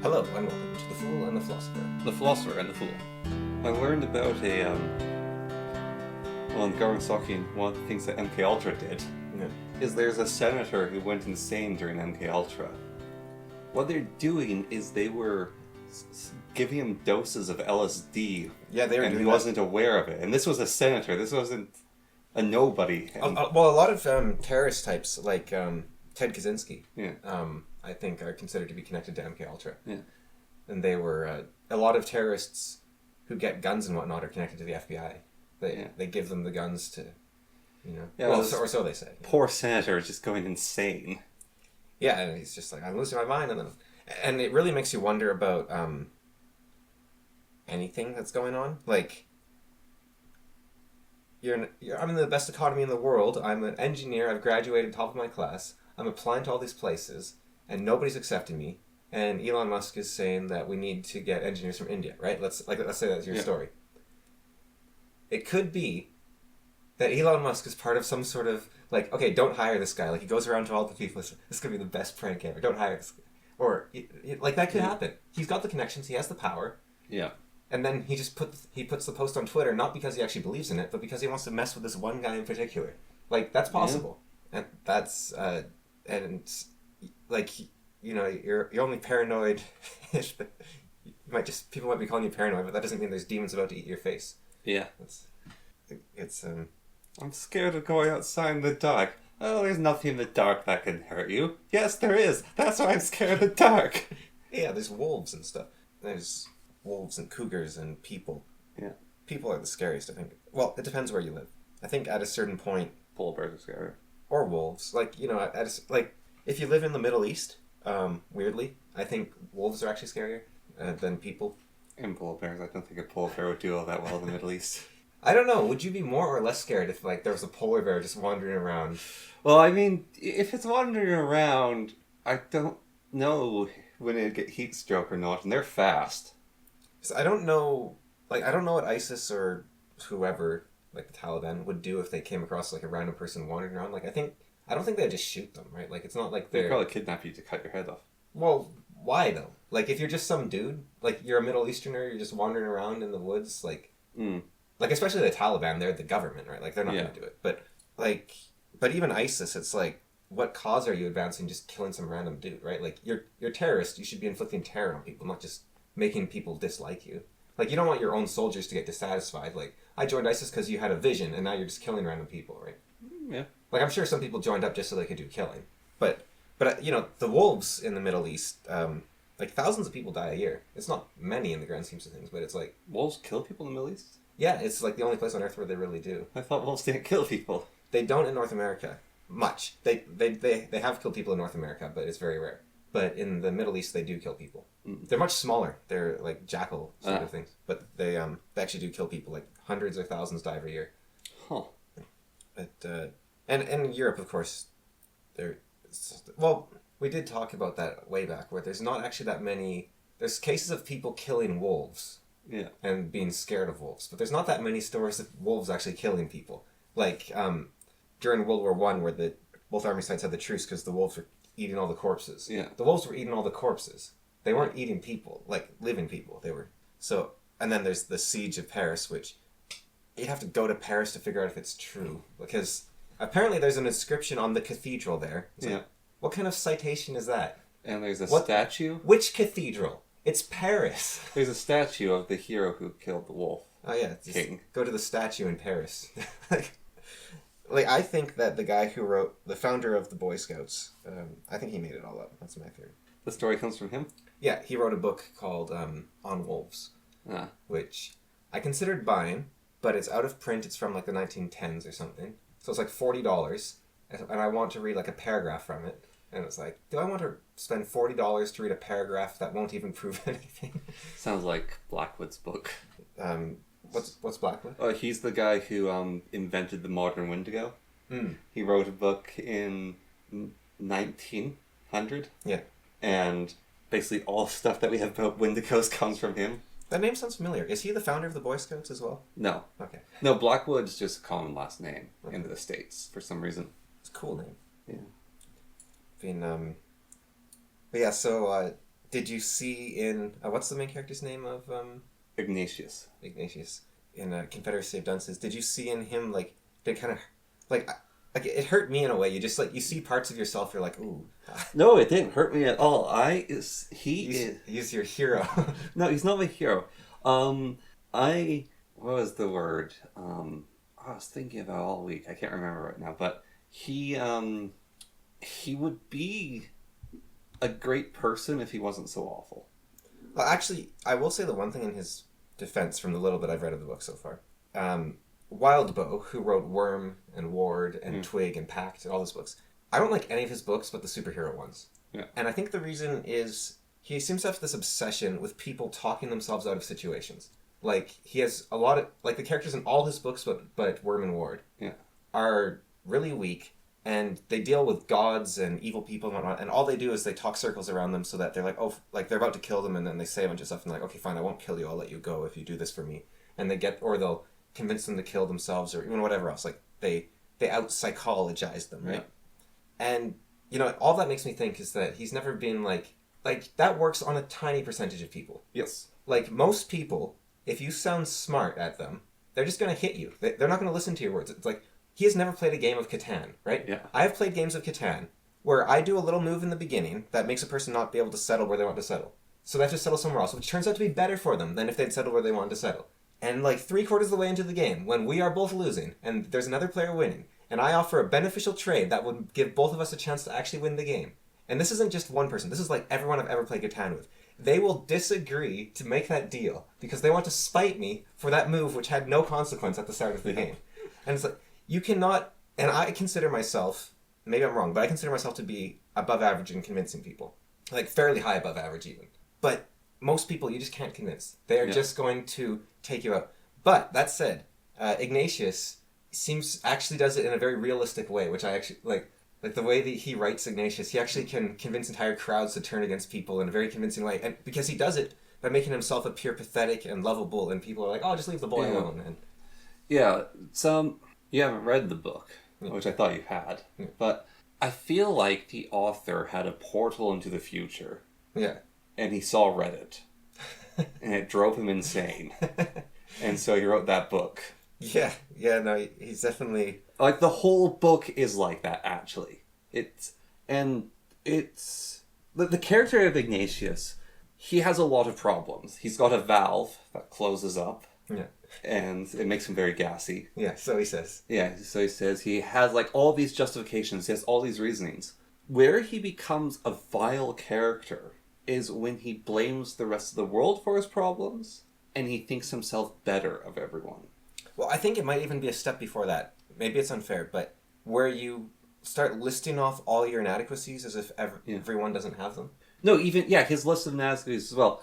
Hello, and welcome to The Fool and the Philosopher. The Philosopher and the Fool. I learned about in government talking, one of the things that MK Ultra did is there's a senator who went insane during MK Ultra. What they're doing is they were giving him doses of LSD. Yeah, they were and doing he wasn't aware of it. And this was a senator. This wasn't a nobody. Well, a lot of terrorist types, like Ted Kaczynski, Yeah. I think are considered to be connected to MK Ultra. Yeah. And they were a lot of terrorists who get guns and whatnot are connected to the FBI. They give them the guns to, Yeah, well, or so they say. Poor senator is just going insane. Yeah, and he's just like, I'm losing my mind, and it really makes you wonder about anything that's going on. Like, I'm in the best economy in the world. I'm an engineer. I've graduated top of my class. I'm applying to all these places, and nobody's accepting me. And Elon Musk is saying that we need to get engineers from India, right? Let's say that's your story. It could be that Elon Musk is part of some sort of, like, okay, don't hire this guy. Like, he goes around to all the people, this is going to be the best prank ever. Don't hire this guy. Or, like, that could happen. He's got the connections. He has the power. Yeah. And then he puts the post on Twitter, not because he actually believes in it, but because he wants to mess with this one guy in particular. Like, that's possible. Yeah. And that's, you're only paranoid if people might be calling you paranoid, but that doesn't mean there's demons about to eat your face. Yeah. I'm scared of going outside in the dark. Oh, there's nothing in the dark that can hurt you. Yes, there is. That's why I'm scared of the dark. Yeah, there's wolves and stuff. There's wolves and cougars and people. Yeah. People are the scariest, I think. Well, it depends where you live. I think at a certain point... Polar bears are scarier. Or wolves. Like, if you live in the Middle East, weirdly, I think wolves are actually scarier than people. And polar bears. I don't think a polar bear would do all that well in the Middle East. I don't know. Would you be more or less scared if, like, there was a polar bear just wandering around? Well, I mean, if it's wandering around, I don't know when it'd get heat stroke or not, and they're fast. So I don't know what ISIS or whoever, like the Taliban, would do if they came across, like, a random person wandering around. Like, I don't think they'd just shoot them, right? Like, it's not like they'd probably kidnap you to cut your head off. Well, why, though? Like, if you're just some dude, like, you're a Middle Easterner, you're just wandering around in the woods, like... Like, especially the Taliban, they're the government, right? Like, they're not going to do it. But even ISIS, it's like, what cause are you advancing just killing some random dude, right? Like, you're a terrorist, you should be inflicting terror on people, not just making people dislike you. Like, you don't want your own soldiers to get dissatisfied. Like, I joined ISIS because you had a vision, and now you're just killing random people, right? Yeah. Like, I'm sure some people joined up just so they could do killing. But the wolves in the Middle East, like, thousands of people die a year. It's not many in the grand schemes of things, but it's like... Wolves kill people in the Middle East? Yeah, it's like the only place on Earth where they really do. I thought wolves didn't kill people. They don't in North America. Much. They have killed people in North America, but it's very rare. But in the Middle East, they do kill people. They're much smaller. They're like jackal sort of things. But they actually do kill people. Like, hundreds or thousands die every year. Huh. But, and in Europe, of course, well, we did talk about that way back, where there's not actually that many... There's cases of people killing wolves. Yeah. And being scared of wolves. But there's not that many stories of wolves actually killing people. Like, during World War I, where both army sides had the truce because the wolves were eating all the corpses. Yeah. The wolves were eating all the corpses. They weren't eating people, like living people. They were... So, and then there's the Siege of Paris, which you have to go to Paris to figure out if it's true. Because apparently there's an inscription on the cathedral there. It's like, what kind of citation is that? And there's a statue? Which cathedral? It's Paris. There's a statue of the hero who killed the wolf. Oh, yeah. King. Go to the statue in Paris. like, I think that the guy who wrote... The founder of the Boy Scouts, I think he made it all up. That's my theory. The story comes from him? Yeah, he wrote a book called On Wolves, which I considered buying, but it's out of print. It's from, like, the 1910s or something. So it's like $40, and I want to read, like, a paragraph from it. And it's like, do I want to spend $40 to read a paragraph that won't even prove anything? Sounds like Blackwood's book. What's Blackwood? Oh, he's the guy who invented the modern Wendigo. He wrote a book in 1900. Yeah. And basically all stuff that we have about Wendigos comes from him. That name sounds familiar. Is he the founder of the Boy Scouts as well? No. Okay. No, Blackwood's just a common last name in the States for some reason. It's a cool name. Yeah. But yeah, so did you see in what's the main character's name of Ignatius. Ignatius in Confederacy of Dunces? Did you see in him like did kind of like like it hurt me in a way? You just like you see parts of yourself. You're like, ooh. No, it didn't hurt me at all. He's your hero. No, he's not my hero. What was the word? I was thinking about it all week. I can't remember right now, but he would be a great person if he wasn't so awful. Well, actually, I will say the one thing in his defense from the little bit I've read of the book so far. Wildbow, who wrote Worm and Ward and Twig and Pact and all those books, I don't like any of his books but the superhero ones. Yeah. And I think the reason is he seems to have this obsession with people talking themselves out of situations. Like, he has a lot of... Like, the characters in all his books but Worm and Ward are really weak, and they deal with gods and evil people and whatnot, and all they do is they talk circles around them so that they're like, oh, like, they're about to kill them, and then they say a bunch of stuff, and they're like, okay, fine, I won't kill you, I'll let you go if you do this for me. And they get... Or they'll convince them to kill themselves, or even whatever else. Like, they out-psychologize them, right? Yeah. And, you know, all that makes me think is that he's never been, like, that works on a tiny percentage of people. Yes. Like, most people... If you sound smart at them, they're just going to hit you. They're not going to listen to your words. It's like, he has never played a game of Catan, right? Yeah. I've played games of Catan where I do a little move in the beginning that makes a person not be able to settle where they want to settle. So they have to settle somewhere else, which turns out to be better for them than if they'd settled where they wanted to settle. And like 3/4 of the way into the game, when we are both losing and there's another player winning, and I offer a beneficial trade that would give both of us a chance to actually win the game. And this isn't just one person. This is like everyone I've ever played Catan with. They will disagree to make that deal because they want to spite me for that move which had no consequence at the start of the game. And it's like, you cannot... And I consider myself, maybe I'm wrong, but I consider myself to be above average in convincing people. Like, fairly high above average even. But most people you just can't convince. They are just going to take you out. But, that said, Ignatius actually does it in a very realistic way, which I actually... Like, the way that he writes Ignatius, he actually can convince entire crowds to turn against people in a very convincing way. And because he does it by making himself appear pathetic and lovable, and people are like, oh, just leave the boy alone. And you haven't read the book, which I thought you had. Yeah. But I feel like the author had a portal into the future. Yeah. And he saw Reddit. And it drove him insane. And so he wrote that book. Yeah, no, he's definitely... Like, the whole book is like that, actually. The character of Ignatius, he has a lot of problems. He's got a valve that closes up. Yeah. And it makes him very gassy. Yeah, so he says. Yeah, so he says he has, like, all these justifications. He has all these reasonings. Where he becomes a vile character is when he blames the rest of the world for his problems, and he thinks himself better of everyone. Well, I think it might even be a step before that. Maybe it's unfair, but where you start listing off all your inadequacies as if everyone doesn't have them. No, his list of inadequacies as well.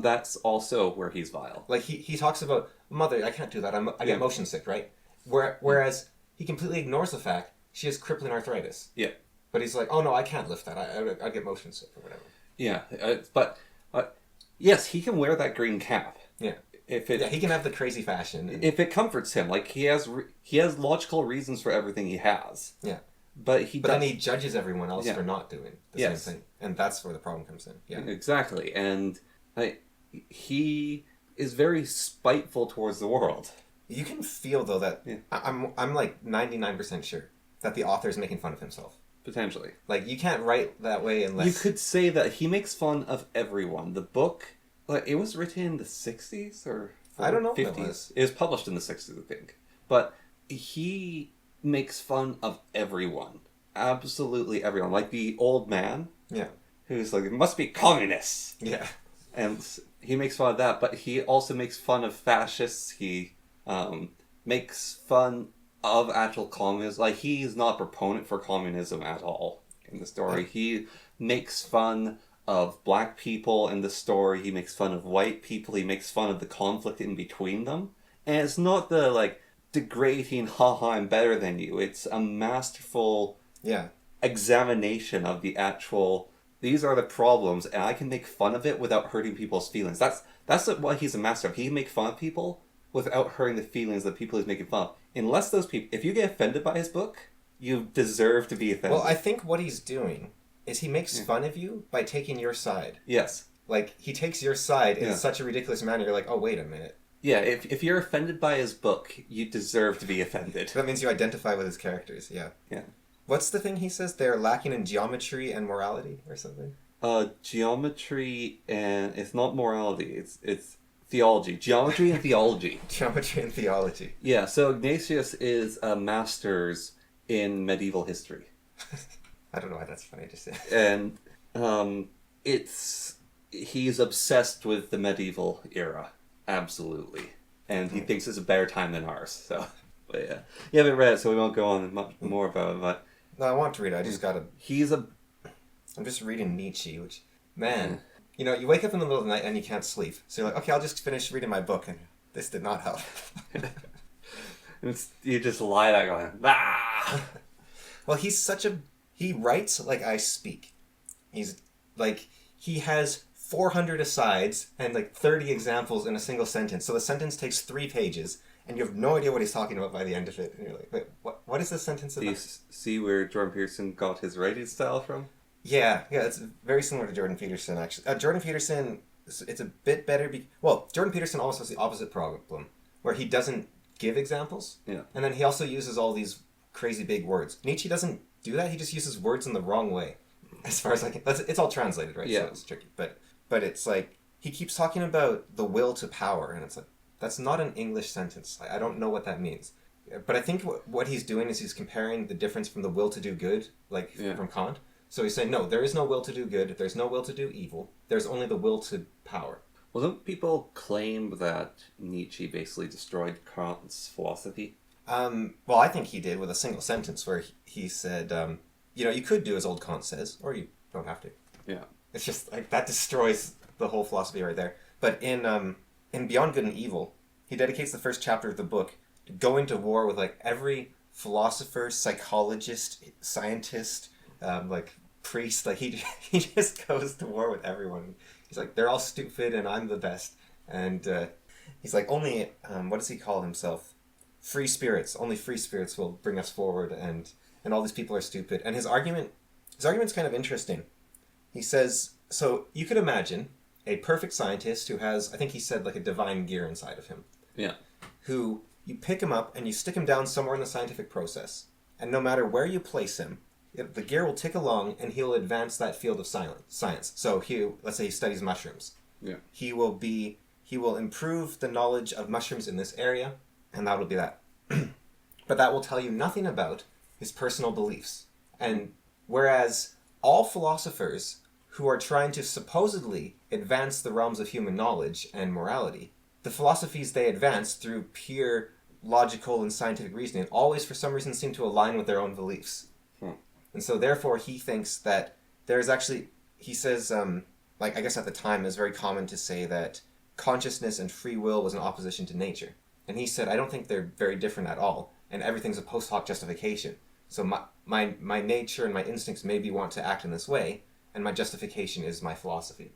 That's also where he's vile. Like, he talks about, mother, I can't do that. I get motion sick, right? Whereas he completely ignores the fact she has crippling arthritis. Yeah. But he's like, oh no, I can't lift that. I get motion sick or whatever. Yeah, but yes, he can wear that green cap. Yeah. He can have the crazy fashion. If it comforts him, like he has logical reasons for everything he has. Yeah. But then he judges everyone else for not doing the same thing, and that's where the problem comes in. Yeah. Exactly, and he is very spiteful towards the world. You can feel though that I'm like 99% sure that the author is making fun of himself. Potentially. Like, you can't write that way unless... You could say that he makes fun of everyone. The book, like, it was written in the 60s or I don't know 50s. It was published in the 60s, I think. But he makes fun of everyone. Absolutely everyone. Like the old man. Yeah. Who's like, it must be communists. Yeah. And he makes fun of that, but he also makes fun of fascists. He makes fun of actual communism. Like, he's not a proponent for communism at all in the story. He makes fun of black people in the story. He makes fun of white people. He makes fun of the conflict in between them. And it's not the, like, degrading, haha, I'm better than you. It's a masterful examination of the actual, these are the problems, and I can make fun of it without hurting people's feelings. That's what he's a master of. He can make fun of people without hurting the feelings of the people he's making fun of. Unless those people, if you get offended by his book, you deserve to be offended. Well, I think what he's doing is he makes fun of you by taking your side. Yes. Like, he takes your side in such a ridiculous manner, you're like, oh, wait a minute. Yeah, if you're offended by his book, you deserve to be offended. That means you identify with his characters, yeah. Yeah. What's the thing he says? They're lacking in geometry and morality, or something? Geometry and... It's not morality, it's theology. Geometry and theology. Geometry and theology. Yeah, so Ignatius is a master's in medieval history. I don't know why that's funny to say. And he's obsessed with the medieval era, absolutely. And he thinks it's a better time than ours, so... But yeah. You haven't read it, so we won't go on much more about it, but... No, I want to read it, I just gotta... I'm just reading Nietzsche, which... Man... You know, you wake up in the middle of the night and you can't sleep. So you're like, okay, I'll just finish reading my book, and this did not help. You just lie there going, ah! Well, he writes like I speak. He's like, he has 400 asides and like 30 examples in a single sentence. So the sentence takes 3 pages, and you have no idea what he's talking about by the end of it. And you're like, wait, what is this sentence about? Do you see where Jordan Peterson got his writing style from? Yeah, it's very similar to Jordan Peterson, actually. Jordan Peterson, it's a bit better. Jordan Peterson almost has the opposite problem, where he doesn't give examples. Yeah. And then he also uses all these crazy big words. Nietzsche doesn't do that. He just uses words in the wrong way. As far as I can... It's all translated, right? Yeah. So it's tricky. But it's like, he keeps talking about the will to power, and it's like, that's not an English sentence. I don't know what that means. But I think what he's doing is he's comparing the difference from the will to do good, from Kant. So he's saying, no, there is no will to do good, there's no will to do evil, there's only the will to power. Well, don't people claim that Nietzsche basically destroyed Kant's philosophy? Well, I think he did with a single sentence where he said, you could do as old Kant says, or you don't have to. Yeah. It's just, like, that destroys the whole philosophy right there. But in Beyond Good and Evil, he dedicates the first chapter of the book to going to war with, like, every philosopher, psychologist, scientist, priest. Like, he just goes to war with everyone. He's like, they're all stupid and I'm the best. And he's like, only, what does he call himself? Free spirits. Only free spirits will bring us forward, and all these people are stupid. And his argument's kind of interesting. He says, so you could imagine a perfect scientist who has, I think he said, like a divine gear inside of him. Yeah. Who, you pick him up and you stick him down somewhere in the scientific process. And no matter where you place him, the gear will tick along and he'll advance that field of science. So let's say he studies mushrooms. Yeah. He will improve the knowledge of mushrooms in this area, and that will be that. But that will tell you nothing about his personal beliefs. And whereas all philosophers who are trying to supposedly advance the realms of human knowledge and morality, the philosophies they advance through pure logical and scientific reasoning always for some reason seem to align with their own beliefs. And so therefore he thinks that there's actually, he says, I guess at the time it was very common to say that consciousness and free will was in opposition to nature. And he said, I don't think they're very different at all, and everything's a post hoc justification. So my nature and my instincts maybe want to act in this way, and my justification is my philosophy.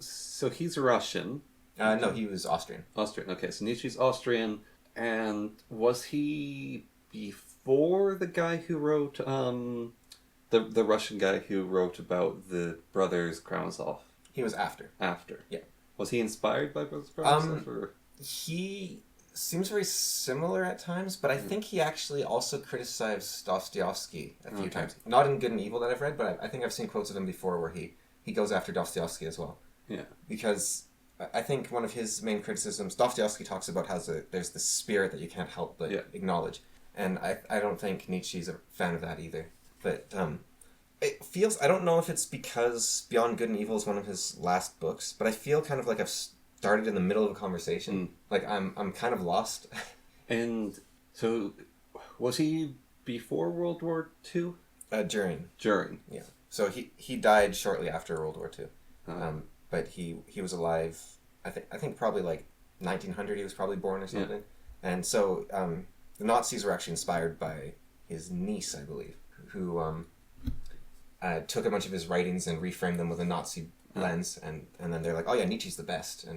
So he's Russian. No, he was Austrian. Austrian, okay. So Nietzsche's Austrian, and was he before the guy who wrote, the Russian guy who wrote about the brothers Karamazov? He was after. After? Yeah. Was he inspired by brothers Karamazov? Or? He seems very similar at times, but I think he actually also criticized Dostoevsky a few times. Not in Good and Evil that I've read, but I think I've seen quotes of him before where he goes after Dostoevsky as well. Yeah. Because I think one of his main criticisms, Dostoevsky talks about how there's this spirit that you can't help but acknowledge. And I don't think Nietzsche's a fan of that either. But it feels, I don't know if it's because Beyond Good and Evil is one of his last books, but I feel kind of like I've started in the middle of a conversation. Like I'm kind of lost. And so, was he before World War II? During. Yeah. So he died shortly after World War II. But he was alive, I think probably like 1900 he was probably born or something. Yeah. And so the Nazis were actually inspired by his niece, I believe, who took a bunch of his writings and reframed them with a Nazi lens, and then they're like, oh yeah, Nietzsche's the best,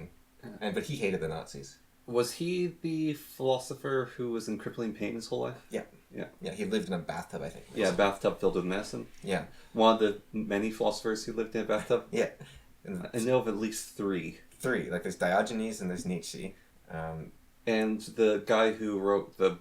but he hated the Nazis. Was he the philosopher who was in crippling pain his whole life? Yeah. Yeah. Yeah, he lived in a bathtub, I think. Yeah, bathtub filled with medicine. Yeah. One of the many philosophers who lived in a bathtub. Yeah. And I know of at least three. Three. Like, there's Diogenes and there's Nietzsche. And the guy who wrote the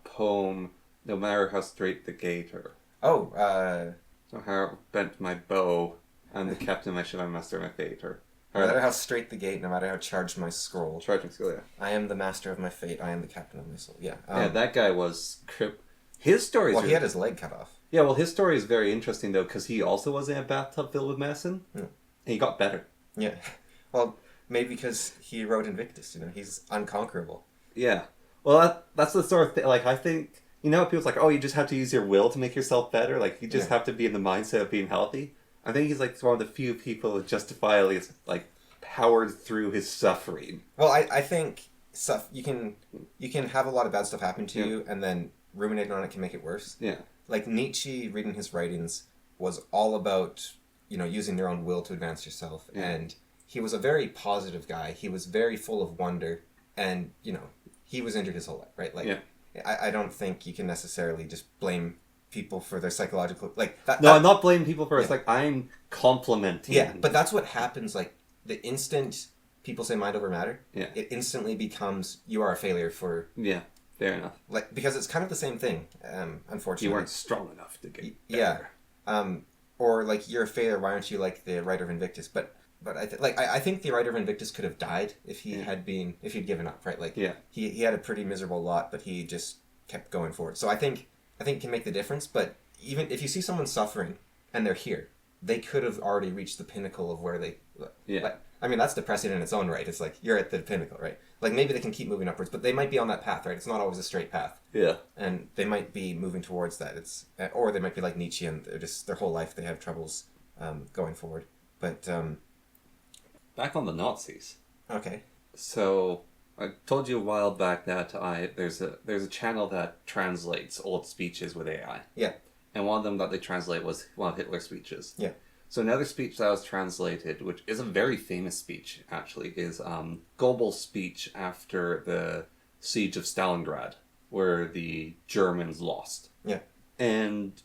poem, No Matter How Straight the Gate, or... So how bent my bow, I'm the captain of my ship, I'm master of my fate, or... No matter how straight the gate, no matter how charged my scroll. Charging skill, yeah. I am the master of my fate, I am the captain of my soul. Yeah. Yeah, that guy was... His story is... Well, he had his leg cut off. Yeah, well, his story is very interesting, though, because he also was in a bathtub filled with medicine, and he got better. Yeah. Well, maybe because he wrote Invictus, he's unconquerable. Yeah. Well, that's the sort of thing, like, I think... You know, people's like, oh, you just have to use your will to make yourself better? Like, you just have to be in the mindset of being healthy? I think he's, like, one of the few people who justifiably is, like, powered through his suffering. Well, I think stuff you can have a lot of bad stuff happen to you, and then ruminating on it can make it worse. Yeah. Like, Nietzsche, reading his writings, was all about, using your own will to advance yourself. Yeah. And he was a very positive guy. He was very full of wonder. And, he was injured his whole life, right? Like, I don't think you can necessarily just blame people for their psychological... I'm not blaming people for it. It's like, I'm complimenting. Yeah, but that's what happens, like, the instant people say mind over matter, it instantly becomes, you are a failure for... Yeah, fair enough. Like, because it's kind of the same thing, unfortunately. You weren't strong enough to get better. Yeah. Or, like, you're a failure, why aren't you like the writer of Invictus? But I think the writer of Invictus could have died if he had been, if he'd given up, right? Like, he had a pretty miserable lot, but he just kept going forward. So I think it can make the difference, but even if you see someone suffering and they're here, they could have already reached the pinnacle of where they... Yeah. Like, I mean, that's depressing in its own right. It's like, you're at the pinnacle, right? Like, maybe they can keep moving upwards, but they might be on that path, right? It's not always a straight path. Yeah. And they might be moving towards that. Or they might be like Nietzsche, and they're just, their whole life they have troubles going forward. But... Back on the Nazis. Okay. So, I told you a while back that there's a channel that translates old speeches with AI. Yeah. And one of them that they translate was one of Hitler's speeches. Yeah. So another speech that was translated, which is a very famous speech, actually, is Goebbels' speech after the siege of Stalingrad, where the Germans lost. Yeah. And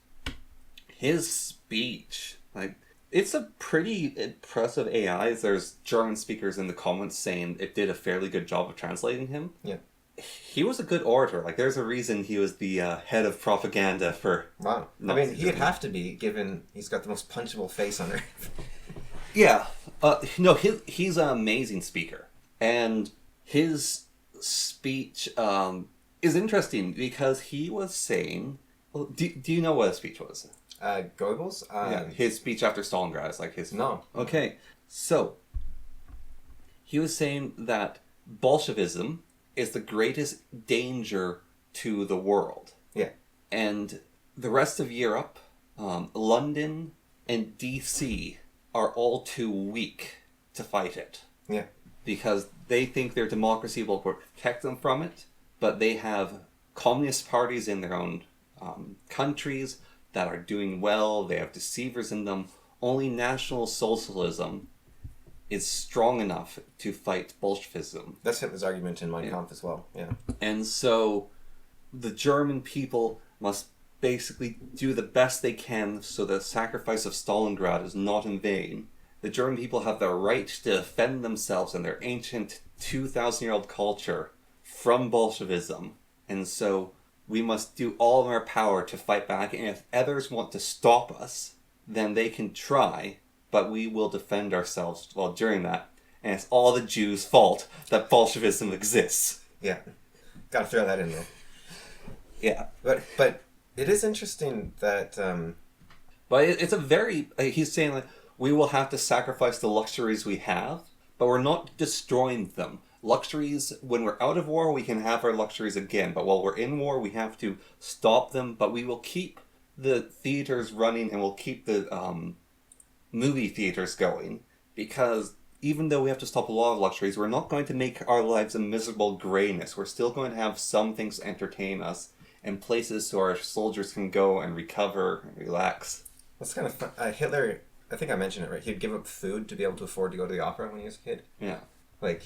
his speech, like... It's a pretty impressive AI. There's German speakers in the comments saying it did a fairly good job of translating him. Yeah. He was a good orator. Like, there's a reason he was the head of propaganda for... Wow. I mean, he'd have to be, given he's got the most punchable face on earth. Yeah. No, he's an amazing speaker. And his speech is interesting because he was saying... Well, do you know what his speech was? Goebbels? Yeah, his speech after Stalingrad is like his... No. Okay, so he was saying that Bolshevism is the greatest danger to the world. Yeah. And the rest of Europe, London and DC are all too weak to fight it. Yeah. Because they think their democracy will protect them from it, but they have communist parties in their own countries that are doing well, they have deceivers in them. Only National Socialism is strong enough to fight Bolshevism. That's Hitler's argument in Mein Kampf as well, yeah. And so the German people must basically do the best they can so the sacrifice of Stalingrad is not in vain. The German people have the right to defend themselves and their ancient 2,000-year-old culture from Bolshevism. And so we must do all in our power to fight back, and if others want to stop us, then they can try, but we will defend ourselves while during that. And it's all the Jews' fault that Bolshevism exists. Yeah. Gotta throw that in there. Yeah. But it is interesting that... But it's a very... He's saying, like, we will have to sacrifice the luxuries we have, but we're not destroying them. Luxuries, when we're out of war, we can have our luxuries again. But while we're in war, we have to stop them. But we will keep the theaters running and we'll keep the movie theaters going. Because even though we have to stop a lot of luxuries, we're not going to make our lives a miserable grayness. We're still going to have some things to entertain us and places so our soldiers can go and recover and relax. That's kind of fun. Hitler, I think I mentioned it, right? He'd give up food to be able to afford to go to the opera when he was a kid. Yeah. Like...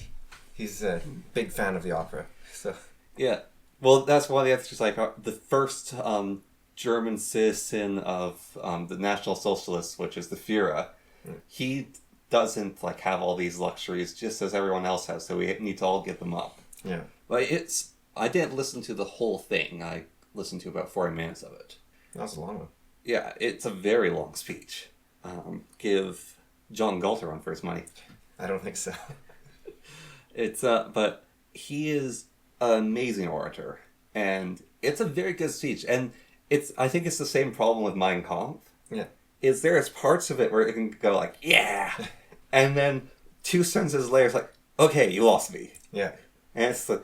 He's a big fan of the opera, so... Yeah. Well, that's one of the answers. Like the first German citizen of the National Socialists, which is the Führer, he doesn't like have all these luxuries just as everyone else has. So we need to all give them up. Yeah. Like I didn't listen to the whole thing. I listened to about 40 minutes of it. That's a long one. Yeah, it's a very long speech. Give John Galter one for his money. I don't think so. But he is an amazing orator, and it's a very good speech. And I think it's the same problem with Mein Kampf. Yeah. Is there's parts of it where it can go like, yeah, and then 2 sentences later it's like, okay, you lost me. Yeah. And it's like,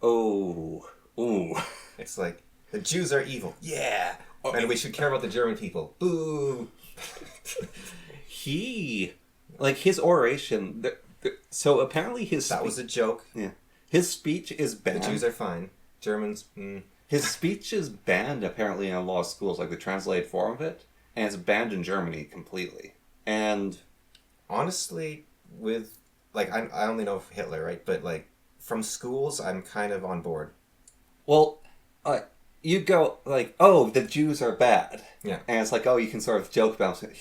oh, ooh. It's like, the Jews are evil. Yeah. And we should care about the German people. Boo. His oration, so apparently That was a joke. Yeah. His speech is banned. The Jews are fine. Germans, His speech is banned apparently in a lot of schools, like the translated form of it, and it's banned in Germany completely. And honestly, with, like, I only know Hitler, right? But, like, from schools, I'm kind of on board. Well, you go, like, oh, the Jews are bad. Yeah. And it's like, oh, you can sort of joke about it.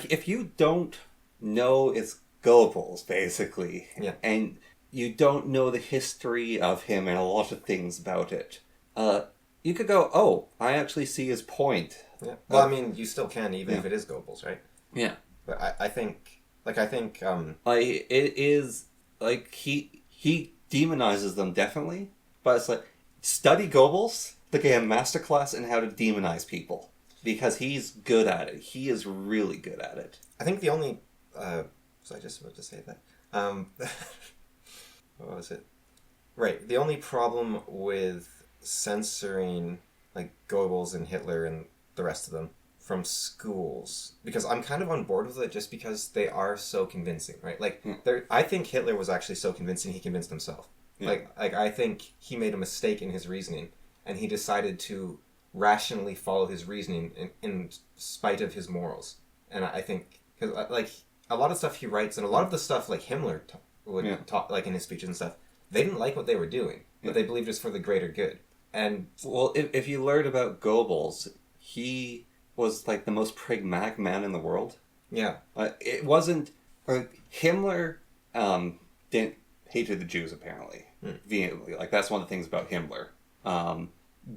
If you don't know it's Goebbels, basically, yeah. and you don't know the history of him and a lot of things about it, you could go, oh, I actually see his point. Yeah. Well, I mean, you still can, even if it is Goebbels, right? Yeah. But I think... it is, like, he demonizes them, definitely, but it's like, study Goebbels to get a masterclass in how to demonize people. Because he's good at it. He is really good at it. I think the only... was I just about to say that? What was it? Right. The only problem with censoring, like, Goebbels and Hitler and the rest of them from schools, because I'm kind of on board with it just because they are so convincing, right? Like, I think Hitler was actually so convincing he convinced himself. Yeah. Like I think he made a mistake in his reasoning, and he decided to rationally follow his reasoning in spite of his morals. And I think, because, like, a lot of stuff he writes, and a lot of the stuff, like, Himmler would talk, like, in his speeches and stuff, they didn't like what they were doing, but they believed it was for the greater good. And... well, if you learned about Goebbels, he was, like, the most pragmatic man in the world. Yeah. It wasn't... Himmler hated the Jews, apparently. Vehemently. Like, that's one of the things about Himmler.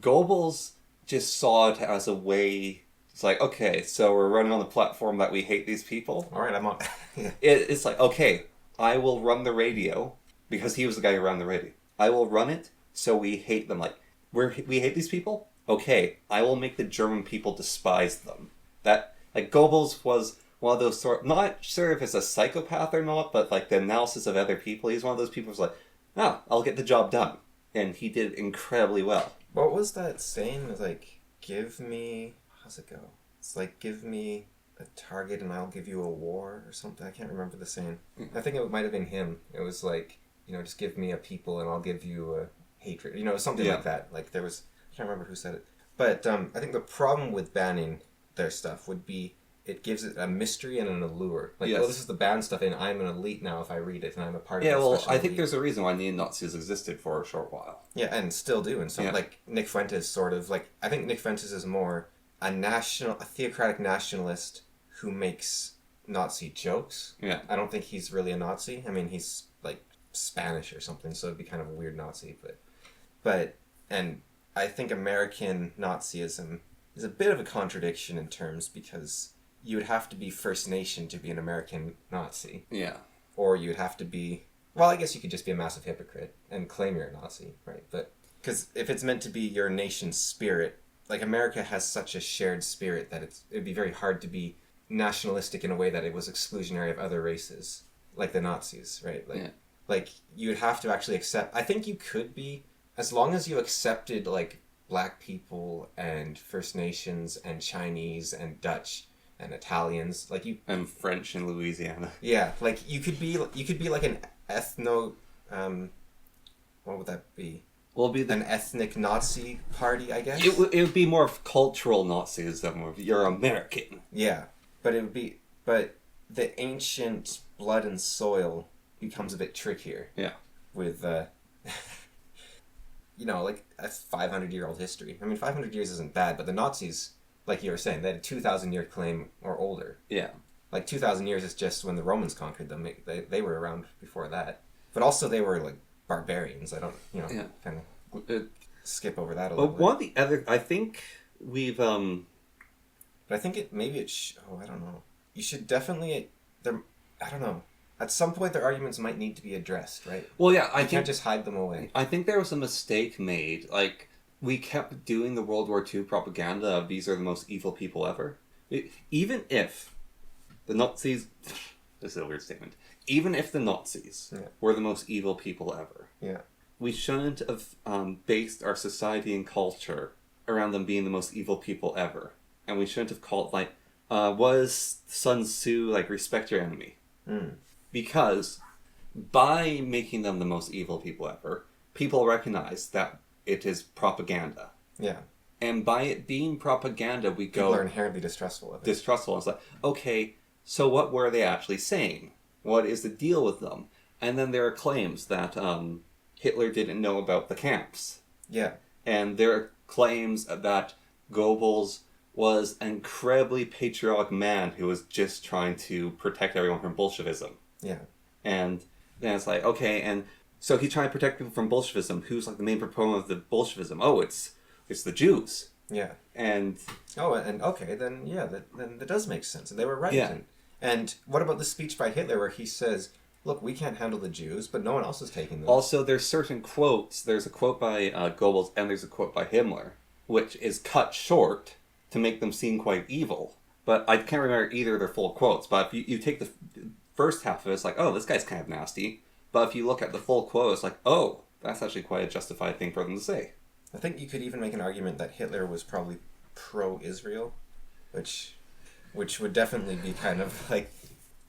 Goebbels just saw it as a way... It's like, okay, so we're running on the platform that we hate these people. All right, I'm on... yeah. It's like, okay, I will run the radio, because he was the guy who ran the radio. I will run it so we hate them. Like, we hate these people? Okay, I will make the German people despise them. That, like, Goebbels was one of those sort... Not sure if it's a psychopath or not, but, like, the analysis of other people, he's one of those people who's like, I'll get the job done. And he did incredibly well. What was that saying? It was like, give me... How's it go? It's like, give me a target and I'll give you a war or something. I can't remember the saying. I think it might have been him. It was like, just give me a people and I'll give you a hatred. Something like that. Like, there was... I can't remember who said it. But I think the problem with banning their stuff would be it gives it a mystery and an allure. Like, this is the banned stuff, and I'm an elite now if I read it, and I'm a part of it. Yeah, well, I think there's a reason why neo-Nazis existed for a short while. Yeah, and still do. And so, like, Nick Fuentes sort of, like, I think Nick Fuentes is more a theocratic nationalist who makes Nazi jokes. Yeah. I don't think he's really a Nazi. I mean, he's, like, Spanish or something, so it'd be kind of a weird Nazi. And I think American Nazism is a bit of a contradiction in terms, because you would have to be First Nation to be an American Nazi. Yeah. Or you would have to be... Well, I guess you could just be a massive hypocrite and claim you're a Nazi, right? But because if it's meant to be your nation's spirit, like, America has such a shared spirit that it'd be very hard to be nationalistic in a way that it was exclusionary of other races, like the Nazis, right? Like, you would have to actually accept... I think you could be... As long as you accepted, like, Black people and First Nations and Chinese and Dutch and Italians, like, you... And French in Louisiana. Yeah, like, you could be like an ethno... what would that be? Well, an ethnic Nazi party, I guess? It would be more of cultural Nazism, where you're American. Yeah, but it would be... But the ancient blood and soil becomes a bit trickier. Yeah. With, like a 500-year-old history. I mean, 500 years isn't bad, but the Nazis, like you were saying, they had a 2,000-year claim or older. Yeah. Like 2,000 years is just when the Romans conquered them. They were around before that. But also they were like barbarians. I don't, kind of skip over that a little bit. One of the other, I think we've, But I think I don't know. You should definitely, I don't know. At some point their arguments might need to be addressed, right? well, yeah, You can't just hide them away. I think there was a mistake made. Like, we kept doing the World War II propaganda of these are the most evil people ever. Even if the Nazis, this is a weird statement, even if the Nazis were the most evil people ever, we shouldn't have based our society and culture around them being the most evil people ever. And we shouldn't have called, like, was Sun Tzu, like, respect your enemy? Because by making them the most evil people ever, people recognize that it is propaganda. Yeah. And by it being propaganda, People are inherently distrustful of it. Distrustful. It's like, okay, so what were they actually saying? What is the deal with them? And then there are claims that Hitler didn't know about the camps. Yeah. And there are claims that Goebbels was an incredibly patriotic man who was just trying to protect everyone from Bolshevism. Yeah. And then it's like, okay, and so he's trying to protect people from Bolshevism. Who's like the main proponent of the Bolshevism? Oh, it's the Jews. Yeah. And okay, then that does make sense. And they were right. Yeah. And what about the speech by Hitler where he says, look, we can't handle the Jews, but no one else is taking them. Also, there's certain quotes. There's a quote by Goebbels and there's a quote by Himmler, which is cut short to make them seem quite evil. But I can't remember either of their full quotes. But if you take the first half of it, it's like, oh, this guy's kind of nasty. But if you look at the full quote, it's like, oh, that's actually quite a justified thing for them to say. I think you could even make an argument that Hitler was probably pro-Israel, which would definitely be kind of like,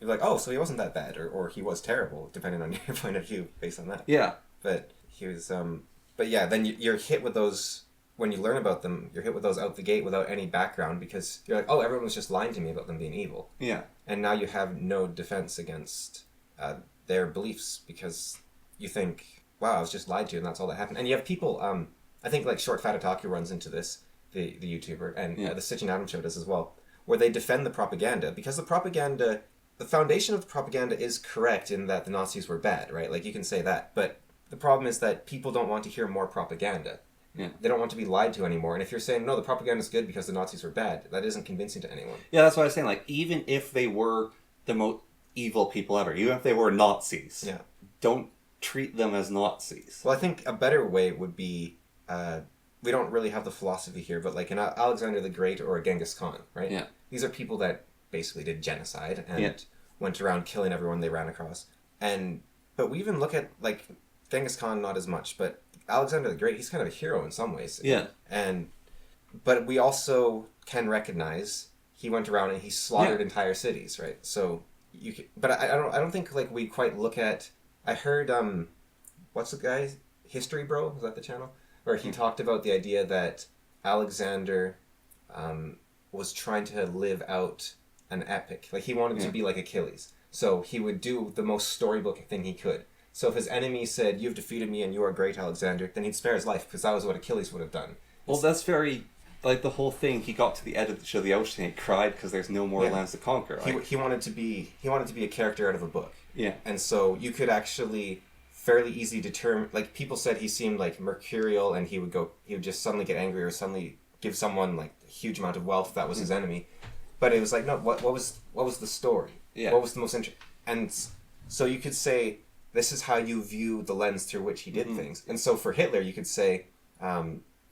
you're like, oh, so he wasn't that bad, or he was terrible, depending on your point of view based on that. Yeah. But he was, but yeah, then you're hit with those, when you learn about them, you're hit with those out the gate without any background because you're like, oh, everyone was just lying to me about them being evil. Yeah. And now you have no defense against their beliefs because you think, wow, I was just lied to and that's all that happened. And you have people, I think like Short Fat Otaku runs into this, the YouTuber, and the Stitch and Adam show does as well, where they defend the propaganda because the foundation of the propaganda is correct in that the Nazis were bad, right? Like you can say that, but the problem is that people don't want to hear more propaganda. Yeah. They don't want to be lied to anymore. And if you're saying, no, the propaganda is good because the Nazis were bad, that isn't convincing to anyone. Yeah, that's what I was saying. Like, even if they were the most evil people ever, even if they were Nazis, don't treat them as Nazis. Well, I think a better way would be, we don't really have the philosophy here, but like an Alexander the Great or a Genghis Khan, right? Yeah. These are people that basically did genocide and went around killing everyone they ran across. But we even look at, like, Genghis Khan, not as much, but Alexander the Great, he's kind of a hero in some ways. Yeah. But we also can recognize he went around and he slaughtered entire cities, right? So but I don't think like we quite look at. I heard what's the guy, History Bro? Is that the channel where he talked about the idea that Alexander was trying to live out an epic, like he wanted to be like Achilles, so he would do the most storybook thing he could. So if his enemy said, "You've defeated me and you are great, Alexander," then he'd spare his life because that was what Achilles would have done. Well, that's very, like, the whole thing. He got to the edge of the ocean and he cried because there's no more lands to conquer. Like, he wanted to be a character out of a book. Yeah. And so you could actually fairly easily determine. Like people said, he seemed like mercurial, and he would just suddenly get angry or suddenly give someone like a huge amount of wealth if that was his enemy. But it was like, no, what was the story? Yeah. What was the most interesting? And so you could say, this is how you view the lens through which he did things. And so for Hitler, you could say,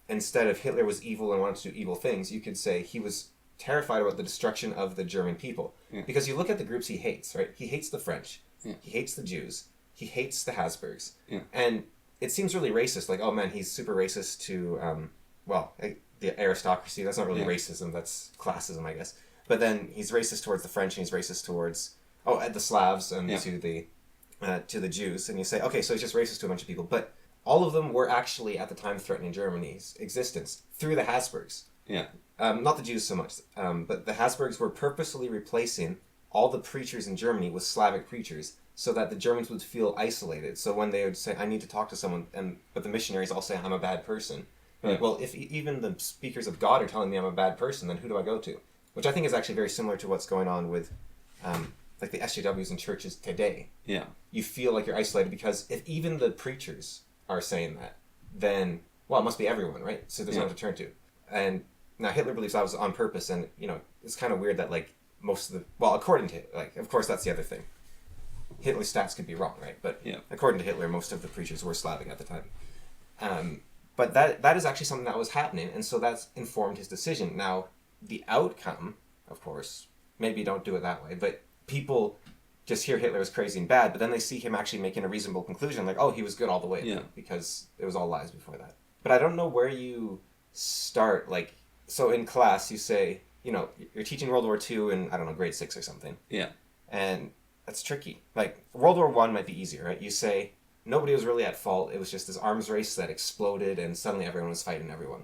instead of Hitler was evil and wanted to do evil things, you could say he was terrified about the destruction of the German people. Yeah. Because you look at the groups he hates, right? He hates the French. Yeah. He hates the Jews. He hates the Habsburgs. Yeah. And it seems really racist. Like, oh man, he's super racist to, the aristocracy. That's not really racism. That's classism, I guess. But then he's racist towards the French and he's racist towards, the Slavs and to the Jews, and you say, okay, so he's just racist to a bunch of people, but all of them were actually at the time threatening Germany's existence through the Habsburgs. Yeah. Not the Jews so much, but the Habsburgs were purposely replacing all the preachers in Germany with Slavic preachers so that the Germans would feel isolated. So when they would say, I need to talk to someone, but the missionaries all say, I'm a bad person. Like, well, if even the speakers of God are telling me I'm a bad person, then who do I go to? Which I think is actually very similar to what's going on with like the SJWs in churches today. Yeah. You feel like you're isolated because if even the preachers are saying that, then, well, it must be everyone, right? So there's no one to turn to. And now Hitler believes that was on purpose, and, it's kind of weird that, like, most of the... Well, according to... Like, of course, that's the other thing. Hitler's stats could be wrong, right? But according to Hitler, most of the preachers were Slavic at the time. But that is actually something that was happening, and so that's informed his decision. Now, the outcome, of course, maybe don't do it that way, but people just hear Hitler was crazy and bad, but then they see him actually making a reasonable conclusion, like, oh, he was good all the way, because it was all lies before that. But I don't know where you start, like, so in class you say, you're teaching World War II in, I don't know, grade 6 or something. Yeah. And that's tricky. Like, World War I might be easier, right? You say, nobody was really at fault, it was just this arms race that exploded, and suddenly everyone was fighting everyone.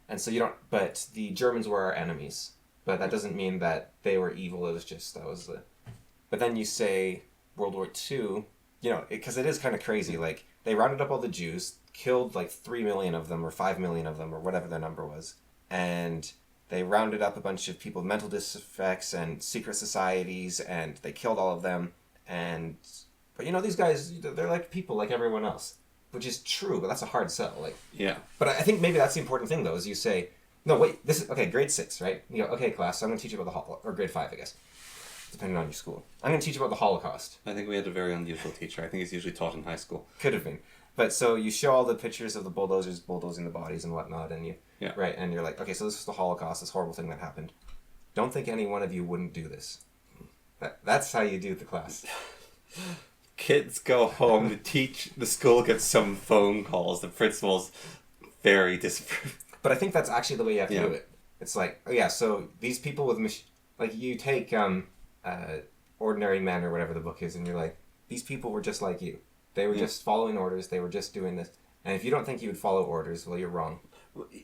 And so but the Germans were our enemies. But that doesn't mean that they were evil, it was just, But then you say World War II, because it is kind of crazy. Like, they rounded up all the Jews, killed like 3 million of them or 5 million of them or whatever their number was. And they rounded up a bunch of people with mental defects and secret societies, and they killed all of them. But these guys, they're like people like everyone else. Which is true, but that's a hard sell. Like, yeah. But I think maybe that's the important thing, though, is you say, no, wait, this is, okay, grade 6, right? You go, okay, class, so I'm going to teach you about the Holocaust, or grade 5, I guess, depending on your school. I'm going to teach you about the Holocaust. I think we had a very unusual teacher. I think he's usually taught in high school. Could have been. But so you show all the pictures of the bulldozers bulldozing the bodies and whatnot, and right, and you're like, okay, so this is the Holocaust, this horrible thing that happened. Don't think any one of you wouldn't do this. That's how you do the class. Kids go home, the school gets some phone calls, the principal's very disapproved. But I think that's actually the way you have to do it. It's like, oh yeah, so these people with, like, you take Ordinary Men or whatever the book is, and you're like, these people were just like you. They were just following orders, they were just doing this. And if you don't think you would follow orders, well, you're wrong.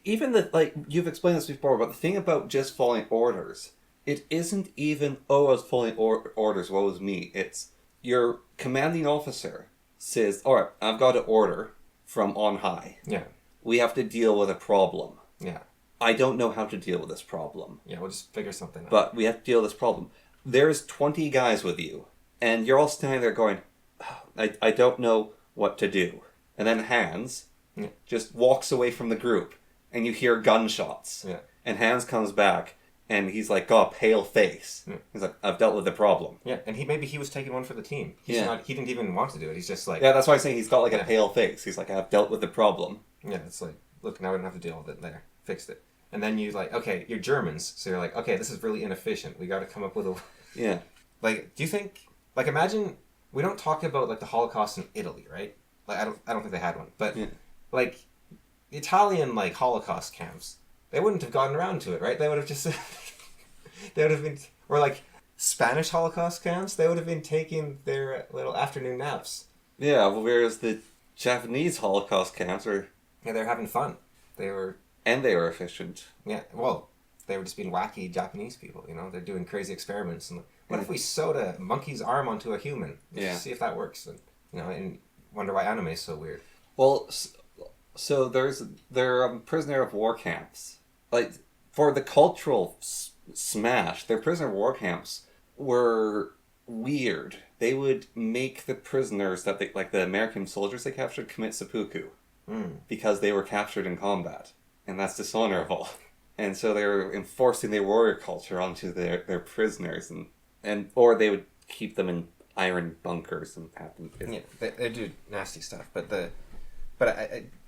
Even you've explained this before, but the thing about just following orders, it isn't even, I was following orders, woe is me. It's, your commanding officer says, all right, I've got an order from on high. Yeah. We have to deal with a problem. Yeah. I don't know how to deal with this problem. Yeah, we'll just figure something out. But we have to deal with this problem. There's 20 guys with you, and you're all standing there going, oh, I don't know what to do. And then Hans just walks away from the group, and you hear gunshots. Yeah. And Hans comes back, and he's like, got a pale face. Yeah. He's like, I've dealt with the problem. Yeah, and maybe he was taking one for the team. He didn't even want to do it. He's just like... Yeah, that's why I'm saying he's got like a pale face. He's like, I've dealt with the problem. Yeah, it's like, look, now we don't have to deal with it. There, fixed it. And then you like, okay, you're Germans, so you're like, okay, this is really inefficient. We got to come up with a... Yeah. Like, do you think... Like, imagine... We don't talk about, like, the Holocaust in Italy, right? Like, I don't think they had one. But, like, Italian, like, Holocaust camps, they wouldn't have gotten around to it, right? They would have just... they would have been... Or, like, Spanish Holocaust camps, they would have been taking their little afternoon naps. Yeah, well, whereas the Japanese Holocaust camps were... Yeah, they were having fun. They were... And they were efficient. Yeah, well, they were just being wacky Japanese people, They're doing crazy experiments. And what if we sewed a monkey's arm onto a human? Let's see if that works. And, and wonder why anime is so weird. Well, so there are prisoner of war camps. Like, for the cultural smash, their prisoner of war camps were weird. They would make the prisoners that they, like the American soldiers they captured, commit seppuku. Because they were captured in combat. And that's dishonorable. And so they were enforcing their warrior culture onto their prisoners. Or they would keep them in iron bunkers and have them... Yeah, they do nasty stuff. But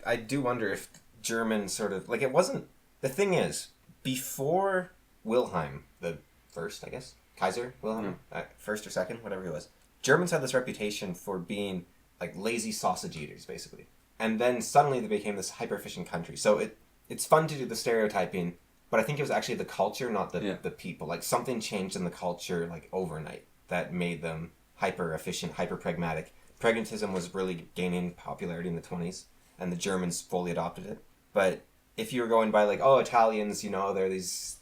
I do wonder if German sort of... Like, it wasn't... The thing is, before Wilhelm the First, I guess, Kaiser Wilhelm, first or second, whatever he was, Germans had this reputation for being, like, lazy sausage eaters, basically. And then suddenly they became this hyper-efficient country. So it's fun to do the stereotyping, but I think it was actually the culture, not the people. Like, something changed in the culture, like, overnight that made them hyper-efficient, hyper-pragmatic. Pragmatism was really gaining popularity in the 1920s, and the Germans fully adopted it. But if you were going by, like, oh, Italians, they're these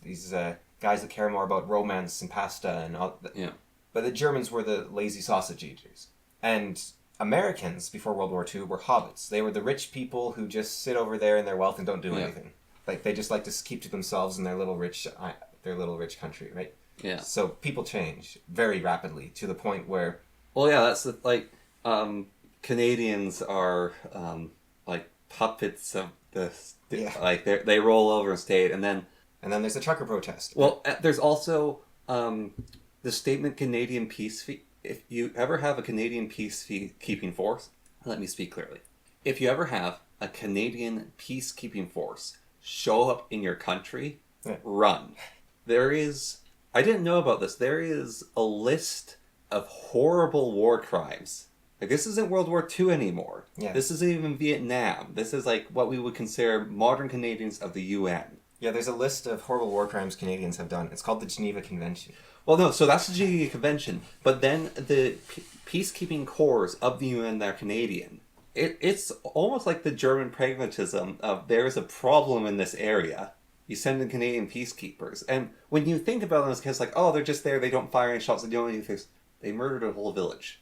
guys that care more about romance and pasta and all that. Yeah. but the Germans were the lazy sausage eaters. And Americans, before World War II, were hobbits. They were the rich people who just sit over there in their wealth and don't do anything. Like, they just like to keep to themselves in their little rich country, right? Yeah. So people change very rapidly to the point where... Well, yeah, that's Canadians are puppets of this. Yeah. Like they roll over and stay, and then there's the trucker protest. Well, there's also the statement Canadian peace. If you ever have a Canadian peacekeeping force, let me speak clearly. If you ever have a Canadian peacekeeping force show up in your country, run. There is. I didn't know about this. There is a list of horrible war crimes. Like, this isn't World War II anymore. Yeah. This isn't even Vietnam. This is like what we would consider modern Canadians of the UN. Yeah, there's a list of horrible war crimes Canadians have done. It's called the Geneva Convention. Well, no, so that's the Geneva Convention. But then the peacekeeping corps of the UN that are Canadian, it's almost like the German pragmatism of there is a problem in this area. You send in Canadian peacekeepers. And when you think about them, it's like, oh, they're just there, they don't fire any shots, they don't do anything. They murdered a whole village.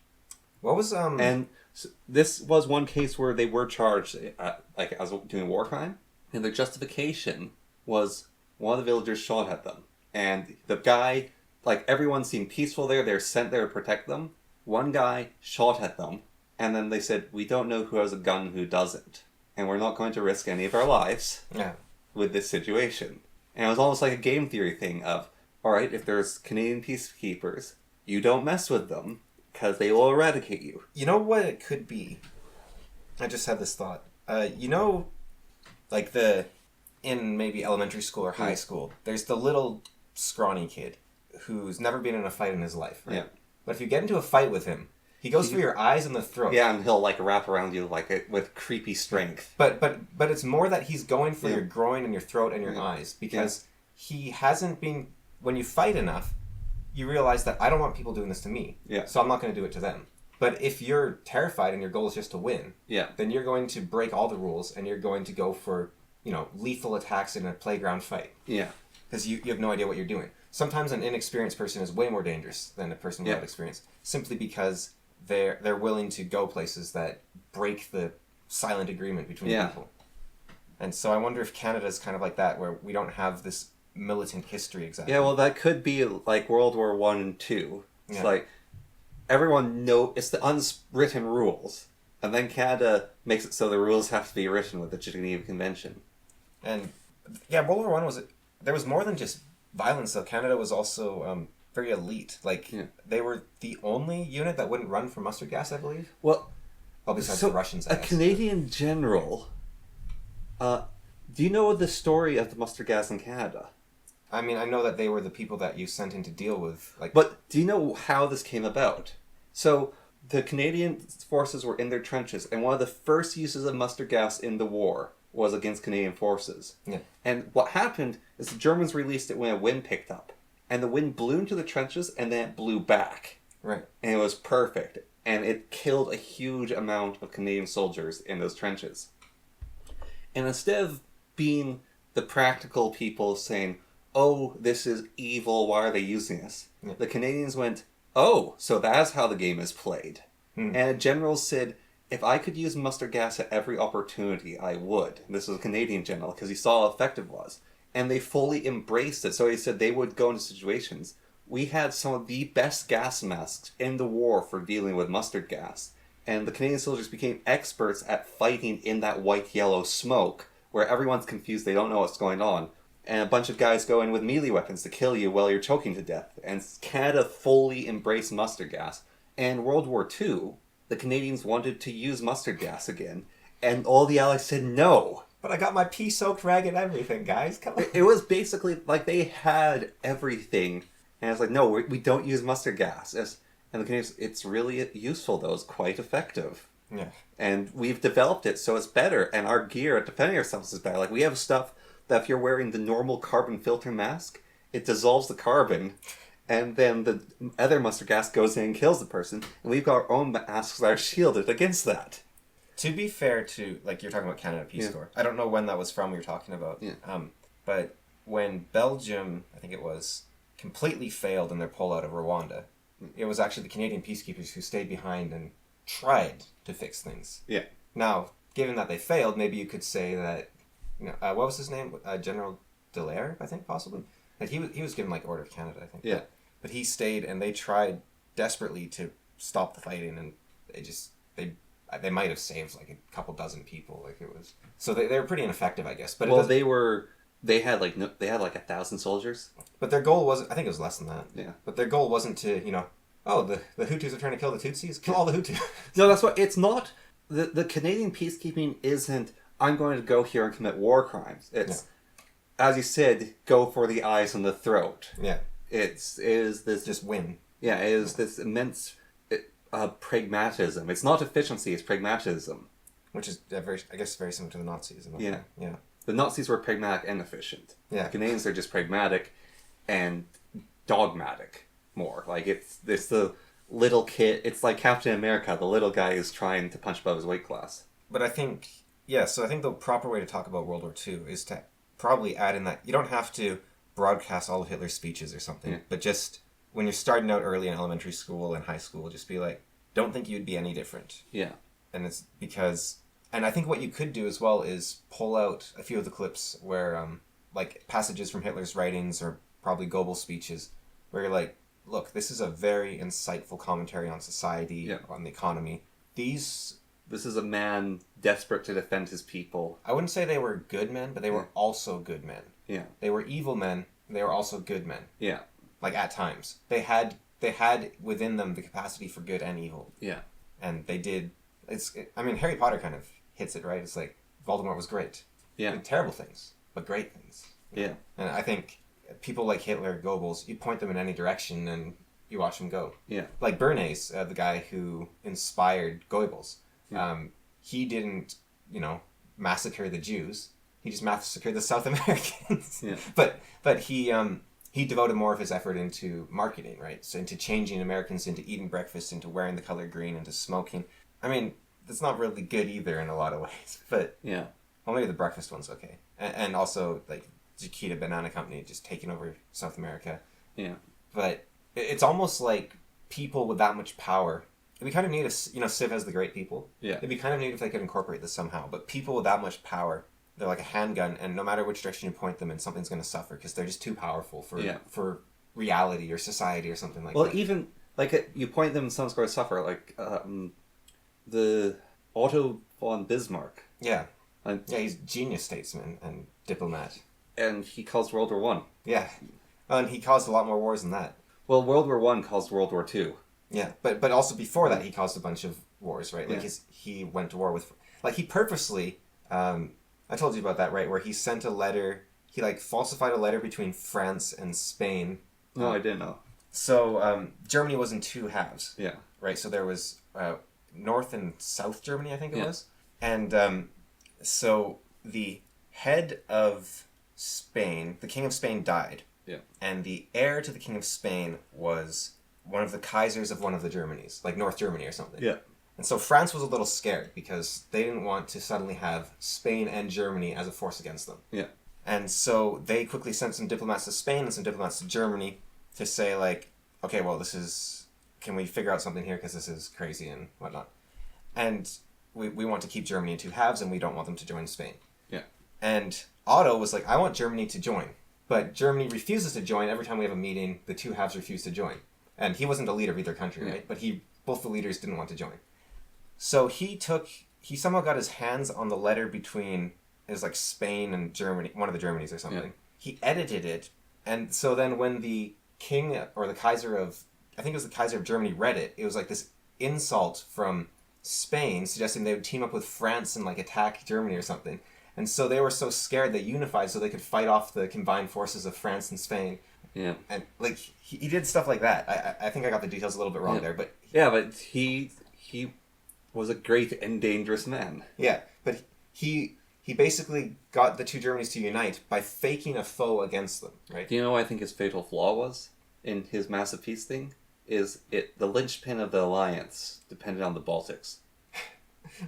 What was And this was one case where they were charged as doing a war crime, and their justification was one of the villagers shot at them, and the guy, everyone seemed peaceful there. They're sent there to protect them. One guy shot at them, and then they said, "We don't know who has a gun and who doesn't, and we're not going to risk any of our lives with this situation." And it was almost like a game theory thing of, all right, if there's Canadian peacekeepers, you don't mess with them, because they will eradicate you. You know what it could be? I just had this thought. In maybe elementary school or high school, there's the little scrawny kid who's never been in a fight in his life, right? Yeah. But if you get into a fight with him, he goes for your eyes and the throat. Yeah, and he'll wrap around you with creepy strength. But it's more that he's going for your groin and your throat and your eyes, because he hasn't been... When you fight enough, you realize that I don't want people doing this to me, so I'm not going to do it to them. But if you're terrified and your goal is just to win, then you're going to break all the rules and you're going to go for, lethal attacks in a playground fight. Yeah. Because you have no idea what you're doing. Sometimes an inexperienced person is way more dangerous than a person without experience, simply because they're willing to go places that break the silent agreement between people. And so I wonder if Canada's kind of like that, where we don't have this militant history exactly. Yeah, well, that could be like World War I and II. It's everyone it's the unwritten rules, and then Canada makes it so the rules have to be written with the Geneva Convention. And World War I there was more than just violence, though. Canada was also very elite. They were the only unit that wouldn't run for mustard gas, I believe. Well, besides the Russians, I guess. A Canadian general. Do you know the story of the mustard gas in Canada? I mean, I know that they were the people that you sent in to deal with... But do you know how this came about? So, the Canadian forces were in their trenches, and one of the first uses of mustard gas in the war was against Canadian forces. Yeah. And what happened is the Germans released it when a wind picked up. And the wind blew into the trenches, and then it blew back. Right. And it was perfect. And it killed a huge amount of Canadian soldiers in those trenches. And instead of being the practical people saying, oh, this is evil, why are they using this? Yeah. The Canadians went, oh, so that's how the game is played. And a general said, if I could use mustard gas at every opportunity, I would. And this was a Canadian general, because he saw how effective it was. And they fully embraced it. So he said they would go into situations. We had some of the best gas masks in the war for dealing with mustard gas. And the Canadian soldiers became experts at fighting in that white-yellow smoke, where everyone's confused, they don't know what's going on. And a bunch of guys go in with melee weapons to kill you while you're choking to death. And Canada fully embraced mustard gas. And World War II, the Canadians wanted to use mustard gas again. And all the Allies said no. But I got my pea-soaked rag and everything, guys. Come on. It was basically like they had everything. And it's like, no, we don't use mustard gas. And the Canadians, it's really useful, though. It's quite effective. Yeah. And we've developed it, so it's better. And our gear at defending ourselves is better. Like, we have stuff that if you're wearing the normal carbon filter mask, it dissolves the carbon, and then the other mustard gas goes in and kills the person, and we've got our own masks that are shielded against that. To be fair to, you're talking about Canada Peace Corps. I don't know when that was from we were talking about. Yeah. But when Belgium, I think it was, completely failed in their pullout of Rwanda, It was actually the Canadian peacekeepers who stayed behind and tried to fix things. Yeah. Now, given that they failed, maybe you could say that, what was his name? General Dallaire, I think, possibly. Like he was given Order of Canada, I think. Yeah. But he stayed, and they tried desperately to stop the fighting, and they might have saved a couple dozen people. It was so they were pretty ineffective, I guess. But they had 1,000 soldiers. But their goal wasn't. I think it was less than that. Yeah. But their goal wasn't to the Hutus are trying to kill the Tutsis. Kill all the Hutus. No, that's what it's not. The Canadian peacekeeping isn't. I'm going to go here and commit war crimes. It's, as you said, go for the eyes and the throat. Yeah. It is this just win. Yeah, it is this immense pragmatism. It's not efficiency; it's pragmatism. Which is very similar to the Nazis. Yeah. Yeah. The Nazis were pragmatic and efficient. Yeah. The Canadians are just pragmatic and dogmatic more. It's the little kid. It's like Captain America. The little guy is trying to punch above his weight class. But I think, so I think the proper way to talk about World War II is to probably add in that you don't have to broadcast all of Hitler's speeches or something, but just when you're starting out early in elementary school and high school, just be like, don't think you'd be any different. Yeah. And it's because, and I think what you could do as well is pull out a few of the clips where, passages from Hitler's writings or probably Goebbels' speeches, where you're like, look, this is a very insightful commentary on society, on the economy. This is a man desperate to defend his people. I wouldn't say they were good men, but they were also good men. Yeah. They were evil men. They were also good men. Yeah. At times. They had within them the capacity for good and evil. Yeah. And they did. Harry Potter kind of hits it, right? It's like Voldemort was great. Yeah. Did terrible things, but great things. Yeah. And I think people like Hitler, Goebbels, you point them in any direction and you watch them go. Yeah. Like Bernays, the guy who inspired Goebbels. Yeah. He didn't, massacre the Jews. He just massacred the South Americans. Yeah. But he devoted more of his effort into marketing, right? So into changing Americans into eating breakfast, into wearing the color green, into smoking. That's not really good either in a lot of ways. But well, maybe the breakfast one's okay. And also Chiquita Banana Company just taking over South America. Yeah. But it's almost like people with that much power. It'd be kind of neat if, Civ has the great people. Yeah. It'd be kind of neat if they could incorporate this somehow. But people with that much power, they're like a handgun, and no matter which direction you point them in, something's going to suffer because they're just too powerful for reality or society or something like that. Well, even, you point them and someone's going to suffer. The Otto von Bismarck. Yeah. He's a genius statesman and diplomat. And he caused World War One. Yeah. And he caused a lot more wars than that. Well, World War One caused World War Two. Yeah, but also before that, he caused a bunch of wars, right? He went to war with... he purposely... I told you about that, right? Where he sent a letter... He, falsified a letter between France and Spain. No, I didn't know. So, Germany was in two halves. Yeah. Right? So there was North and South Germany, I think it was. And so the head of Spain, the King of Spain, died. Yeah. And the heir to the King of Spain was one of the Kaisers of one of the Germanys, like North Germany or something. Yeah. And so France was a little scared because they didn't want to suddenly have Spain and Germany as a force against them. Yeah. And so they quickly sent some diplomats to Spain and some diplomats to Germany to say, okay, well, can we figure out something here because this is crazy and whatnot. And we want to keep Germany in two halves and we don't want them to join Spain. Yeah. And Otto was like, I want Germany to join. But Germany refuses to join. Every time we have a meeting, the two halves refuse to join. And he wasn't the leader of either country, right? But both the leaders didn't want to join. So he somehow got his hands on the letter between, it was Spain and Germany, one of the Germanys or something. Yeah. He edited it, and so then when the king, or the Kaiser of, I think it was the Kaiser of Germany, read it, it was this insult from Spain suggesting they would team up with France and attack Germany or something. And so they were so scared they unified so they could fight off the combined forces of France and Spain. Yeah. And he did stuff like that. I think I got the details a little bit wrong there, but... Yeah, but he was a great and dangerous man. Yeah, but he basically got the two Germanys to unite by faking a foe against them, right? Do you know what I think his fatal flaw was in his massive peace thing? The linchpin of the alliance depended on the Baltics.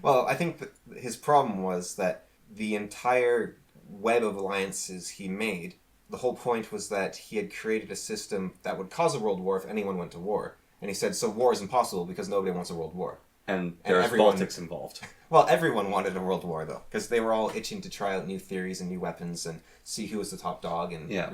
Well, I think that his problem was that the entire web of alliances he made, the whole point was that he had created a system that would cause a world war if anyone went to war. And he said, so war is impossible because nobody wants a world war. And there's everyone- politics involved. Well, everyone wanted a world war, though, because they were all itching to try out new theories and new weapons and see who was the top dog. And Yeah.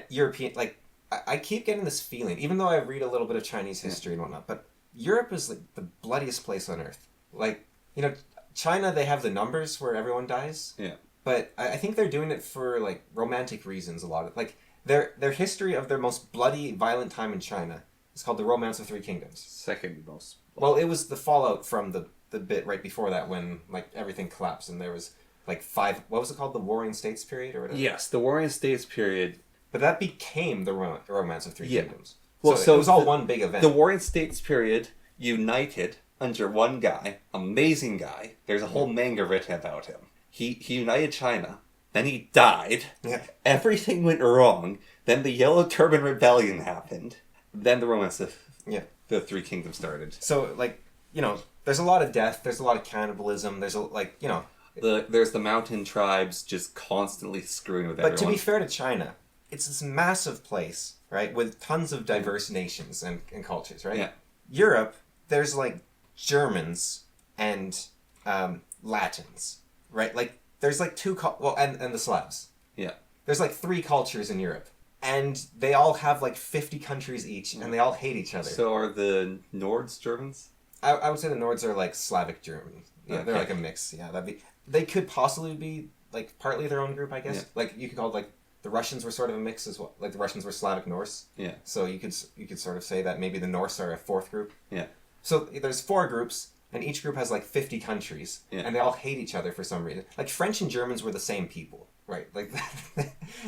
European, like, I keep getting this feeling, even though I read a little bit of Chinese history and whatnot, but Europe is, like, the bloodiest place on earth. Like, you know, China, they have the numbers where everyone dies. Yeah. But I think they're doing it for, like, romantic reasons a lot of, like, their history of their most bloody, violent time in China is called the Romance of Three Kingdoms. Second most. Well, it was the fallout from the bit right before that when, like, everything collapsed and there was, like, what was it called? The Warring States period or whatever? Yes, the Warring States period. But that became the Romance of Three Yeah. Kingdoms. Well, so it was all the- one big event. The Warring States period united under one guy, amazing guy. There's a whole manga written about him. He united China. Then he died. Yeah. Everything went wrong. Then the Yellow Turban Rebellion happened. Then the Romance of the Three Kingdoms started. So, like, you know, there's a lot of death. There's a lot of cannibalism. There's, you know... There's the mountain tribes just constantly screwing with everyone. But to be fair to China, it's this massive place, right, with tons of diverse nations and cultures, right? Yeah. Europe, there's, like, Germans and Latins, right? Like, there's, like, and the Slavs. Yeah. There's, like, 3 cultures in Europe. And they all have, like, 50 countries each, and they all hate each other. So are the Nords Germans? I would say the Nords are, like, Slavic German. Yeah, Okay. they're, like, a mix. Yeah, they could possibly be, like, partly their own group, I guess. Yeah. Like, you could call it, like, the Russians were sort of a mix as well. Like, the Russians were Slavic Norse. Yeah. So you could sort of say that maybe the Norse are a 4th group. Yeah. So there's 4 groups, and each group has, like, 50 countries. Yeah. And they all hate each other for some reason. Like, French and Germans were the same people, right? Like,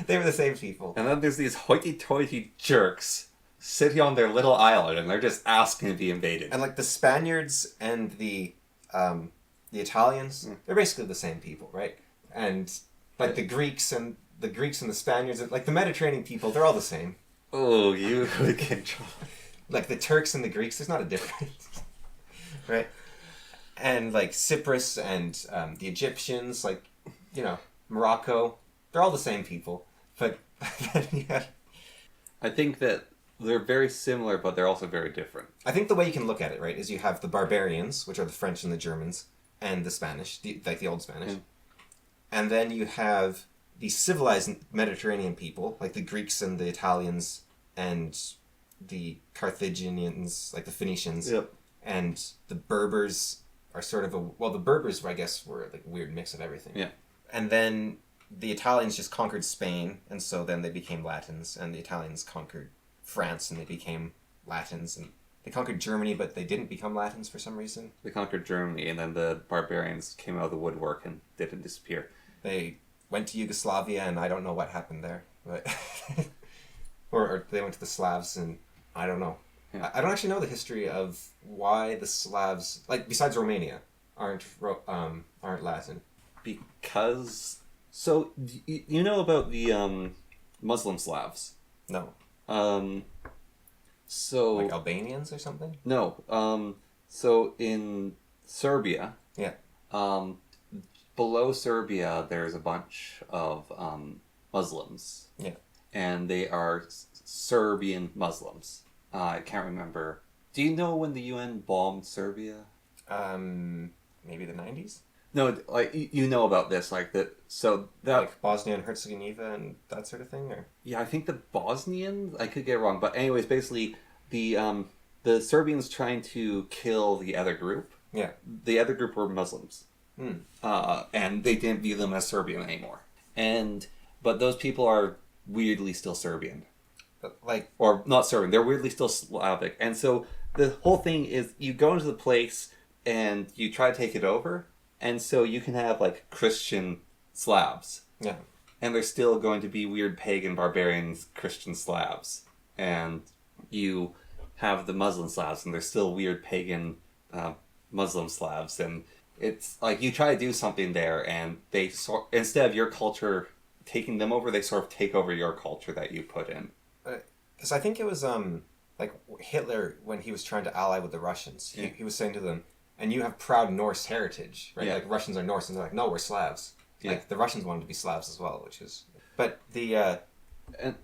they were the same people. And then there's these hoity-toity jerks sitting on their little island, and they're just asking to be invaded. And, like, the Spaniards and the Italians, they're basically the same people, right? And, like, the Greeks and the Spaniards, like, the Mediterranean people, they're all the same. Oh, you would get in trouble. Like, the Turks and the Greeks, there's not a difference. Right? And, like, Cyprus and the Egyptians, like, you know, Morocco, they're all the same people. But, yeah. I think that they're very similar, but they're also very different. I think the way you can look at it, right, is you have the barbarians, which are the French and the Germans, and the Spanish, like the old Spanish. And then you have the civilized Mediterranean people, like the Greeks and the Italians and the Carthaginians, like the Phoenicians. Yep. And the Berbers are sort of the Berbers, I guess, were like a weird mix of everything. Yeah. And then the Italians just conquered Spain, and so then they became Latins, and the Italians conquered France, and they became Latins, and they conquered Germany, but they didn't become Latins for some reason. They conquered Germany, and then the barbarians came out of the woodwork and didn't disappear. They went to Yugoslavia, and I don't know what happened there, but or they went to the Slavs, and I don't know. Yeah. I don't actually know the history of why the Slavs, like besides Romania, aren't Latin. Because you know about the Muslim Slavs? No, So like Albanians or something. no, so in Serbia, Yeah. Below Serbia, there's a bunch of Muslims. Yeah. And they are Serbian Muslims. I can't remember. Do you know when the UN bombed Serbia? Maybe the 90s? No, like you know about this, like that. So that Like Bosnia and Herzegovina and that sort of thing, or yeah, I think the Bosnians. I could get it wrong, but anyways, basically the Serbians trying to kill the other group. yeah. The other group were Muslims. And they didn't view them as Serbian anymore. But those people are weirdly still Serbian. But like Or not Serbian, they're weirdly still Slavic. And so the whole thing is you go into the place and you try to take it over, and so you can have like Christian Slavs. yeah. And there's still going to be weird pagan barbarians, Christian Slavs. And you have the Muslim Slavs, and there's still weird pagan Muslim Slavs. And it's like you try to do something there, and they instead of your culture taking them over, they sort of take over your culture that you put in. Because I think it was like Hitler when he was trying to ally with the Russians. He was saying to them, "And you have proud Norse heritage, right? Yeah. Like Russians are Norse," and they're like, "No, we're Slavs." Yeah. Like the Russians wanted to be Slavs as well, which is. But the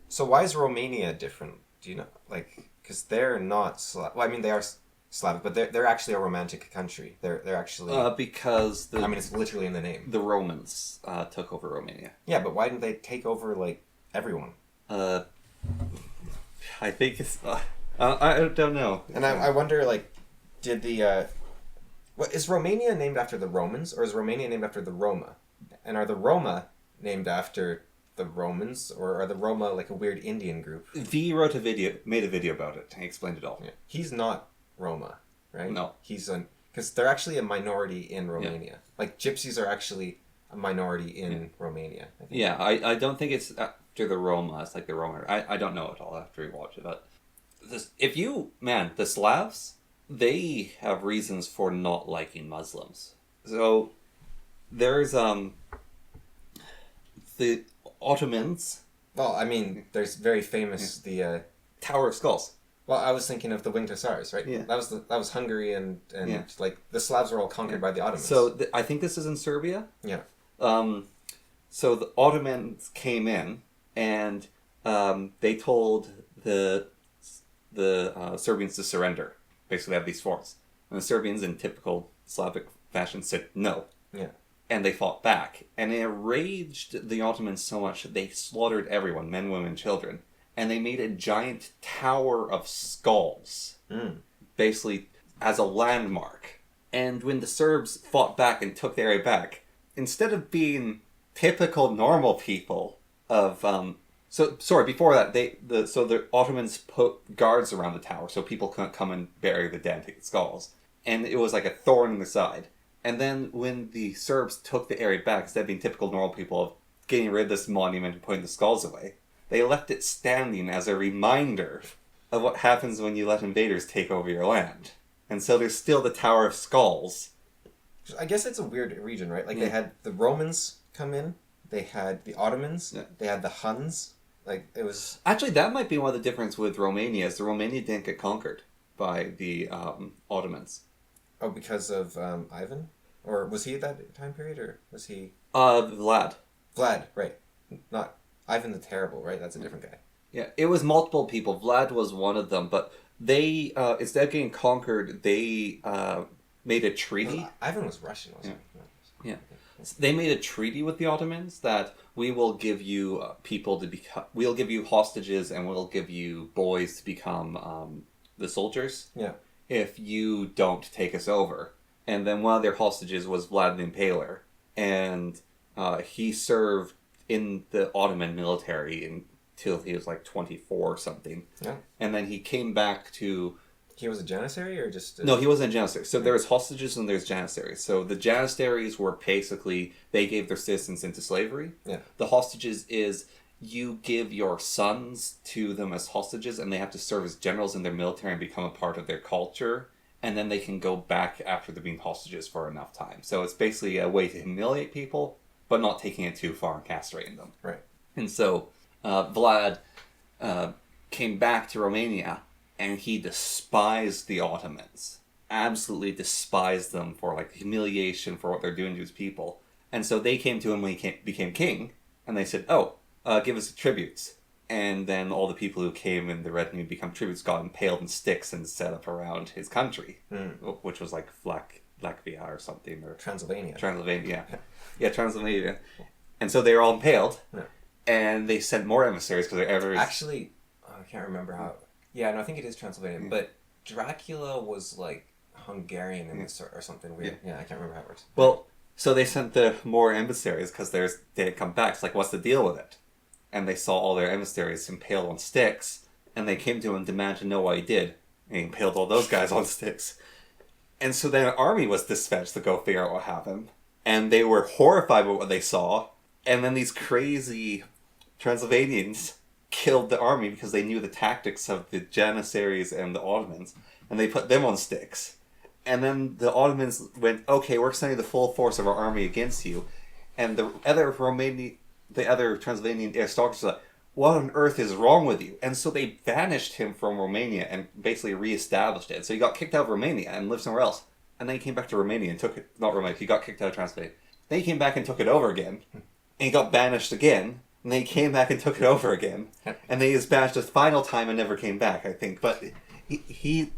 so why is Romania different Do you know, like, because they're not Slav. Well, I mean, they are Slavic, but they're actually a romantic country. They're actually. Because I mean, it's literally in the name. The Romans took over Romania. Yeah, but why didn't they take over like everyone? I think it's. I don't know. And I wonder, like, did the. What is Romania named after the Romans, or is Romania named after the Roma? And are the Roma named after the Romans, or are the Roma like a weird Indian group? V made a video about it. He explained it all. Yeah. He's not Roma, right? No. He's because they're actually a minority in Romania. Yeah. Like gypsies are actually a minority in Romania. I think. Yeah, I don't think it's after the Roma. It's like the Roma. I don't know it all after we watch it, but the Slavs, they have reasons for not liking Muslims. So there's the Ottomans. Well, I mean, there's very famous the Tower of Skulls. Well, I was thinking of the Winged Hussars, right? Yeah. That was Hungary and like the Slavs were all conquered by the Ottomans. So I think this is in Serbia. Yeah. So the Ottomans came in and they told the Serbians to surrender. Basically, have these forts. And the Serbians, in typical Slavic fashion, said no. Yeah. And they fought back. And it enraged the Ottomans so much that they slaughtered everyone, men, women, children. And they made a giant tower of skulls, basically as a landmark. And when the Serbs fought back and took the area back, instead of being typical normal people of before that the Ottomans put guards around the tower so people couldn't come and bury the dead and take the skulls, and it was like a thorn in the side. And then when the Serbs took the area back, instead of being typical normal people of getting rid of this monument and putting the skulls away, they left it standing as a reminder of what happens when you let invaders take over your land. And so there's still the Tower of Skulls. I guess it's a weird region, right? Like they had the Romans come in, they had the Ottomans, they had the Huns. Like it was actually that might be one of the differences with Romania is the Romania didn't get conquered by the Ottomans. Oh, because of Ivan, or was he at that time period, or was he? Vlad. Vlad, right? Not Ivan the Terrible, right? That's a different guy. Yeah, it was multiple people. Vlad was one of them, but they instead of getting conquered, they made a treaty. Ivan was Russian, wasn't he? Yeah. They made a treaty with the Ottomans that we will give you we'll give you hostages and we'll give you boys to become the soldiers. Yeah. If you don't take us over. And then one of their hostages was Vlad the Impaler, and he served in the Ottoman military until he was like 24 or something. Yeah. And then he came back to... He was a janissary or just... No, he wasn't a janissary. So there's hostages and there's janissaries. So the janissaries were basically, they gave their citizens into slavery. Yeah. The hostages is you give your sons to them as hostages and they have to serve as generals in their military and become a part of their culture. And then they can go back after they've been hostages for enough time. So it's basically a way to humiliate people, but not taking it too far and castrating them. Right. And so Vlad came back to Romania, and he despised the Ottomans. Absolutely despised them for like humiliation for what they're doing to his people. And so they came to him when he became king, and they said, give us tributes. And then all the people who came in the retinue to become tributes got impaled in sticks and set up around his country, which was like Latvia or something. Or Transylvania. Yeah, Transylvania. And so they were all impaled, yeah. And they sent more emissaries because they're Actually, I can't remember how... Yeah, no, I think it is Transylvania, but Dracula was like Hungarian in this or something weird. Yeah, I can't remember how it works. Well, so they sent the more emissaries because they didn't come back. It's like, what's the deal with it? And they saw all their emissaries impaled on sticks, and they came to him and demanded to know why he did. And he impaled all those guys on sticks. And so then an army was dispatched to go figure out what happened. And they were horrified by what they saw. And then these crazy Transylvanians killed the army because they knew the tactics of the Janissaries and the Ottomans. And they put them on sticks. And then the Ottomans went, okay, we're sending the full force of our army against you. And the other Transylvanian aristocracy was like, what on earth is wrong with you? And so they banished him from Romania and basically reestablished it. So he got kicked out of Romania and lived somewhere else. And then he came back to Romania and took it, not Romania, he got kicked out of Transylvania. Then he came back and took it over again. And he got banished again. And they came back and took it over again. And they dispatched a final time and never came back, I think. But he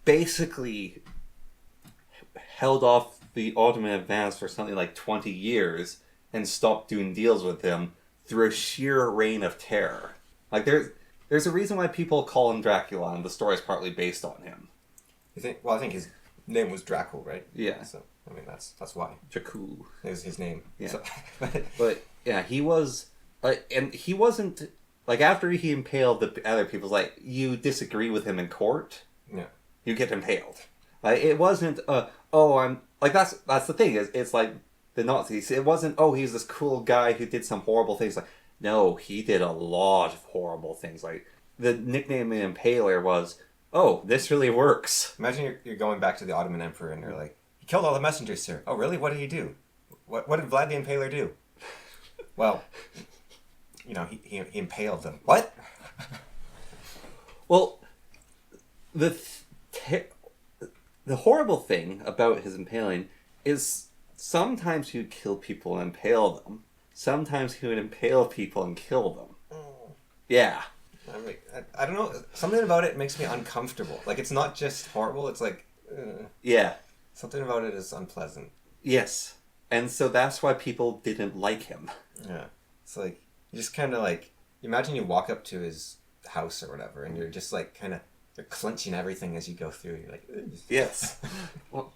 basically held off the Ottoman advance for something like 20 years and stopped doing deals with them through a sheer reign of terror. Like, there's a reason why people call him Dracula, and the story is partly based on him. You think? Well, I think his name was Dracul, right? Yeah. So, I mean, that's why. Dracul. It was his name. Yeah. So, but, yeah, he was... and he wasn't... Like, after he impaled the other people, like, you disagree with him in court, yeah, you get impaled. Like, it wasn't, I'm... Like, that's the thing, it's like the Nazis. It wasn't, he's this cool guy who did some horrible things. Like, no, he did a lot of horrible things. Like, the nickname the Impaler was, this really works. Imagine you're going back to the Ottoman Emperor and you're like, he killed all the messengers, sir. Oh, really? What did he do? What did Vlad the Impaler do? Well, he impaled them. What? Well, the horrible thing about his impaling is sometimes he would kill people and impale them. Sometimes he would impale people and kill them. Oh. Yeah. I don't know. Something about it makes me uncomfortable. Like, it's not just horrible. It's like... Yeah. Something about it is unpleasant. Yes. And so that's why people didn't like him. Yeah. It's like, you just kind of like... Imagine you walk up to his house or whatever, and you're just like kind of... You're clenching everything as you go through. You're like... Ugh. Yes. Well,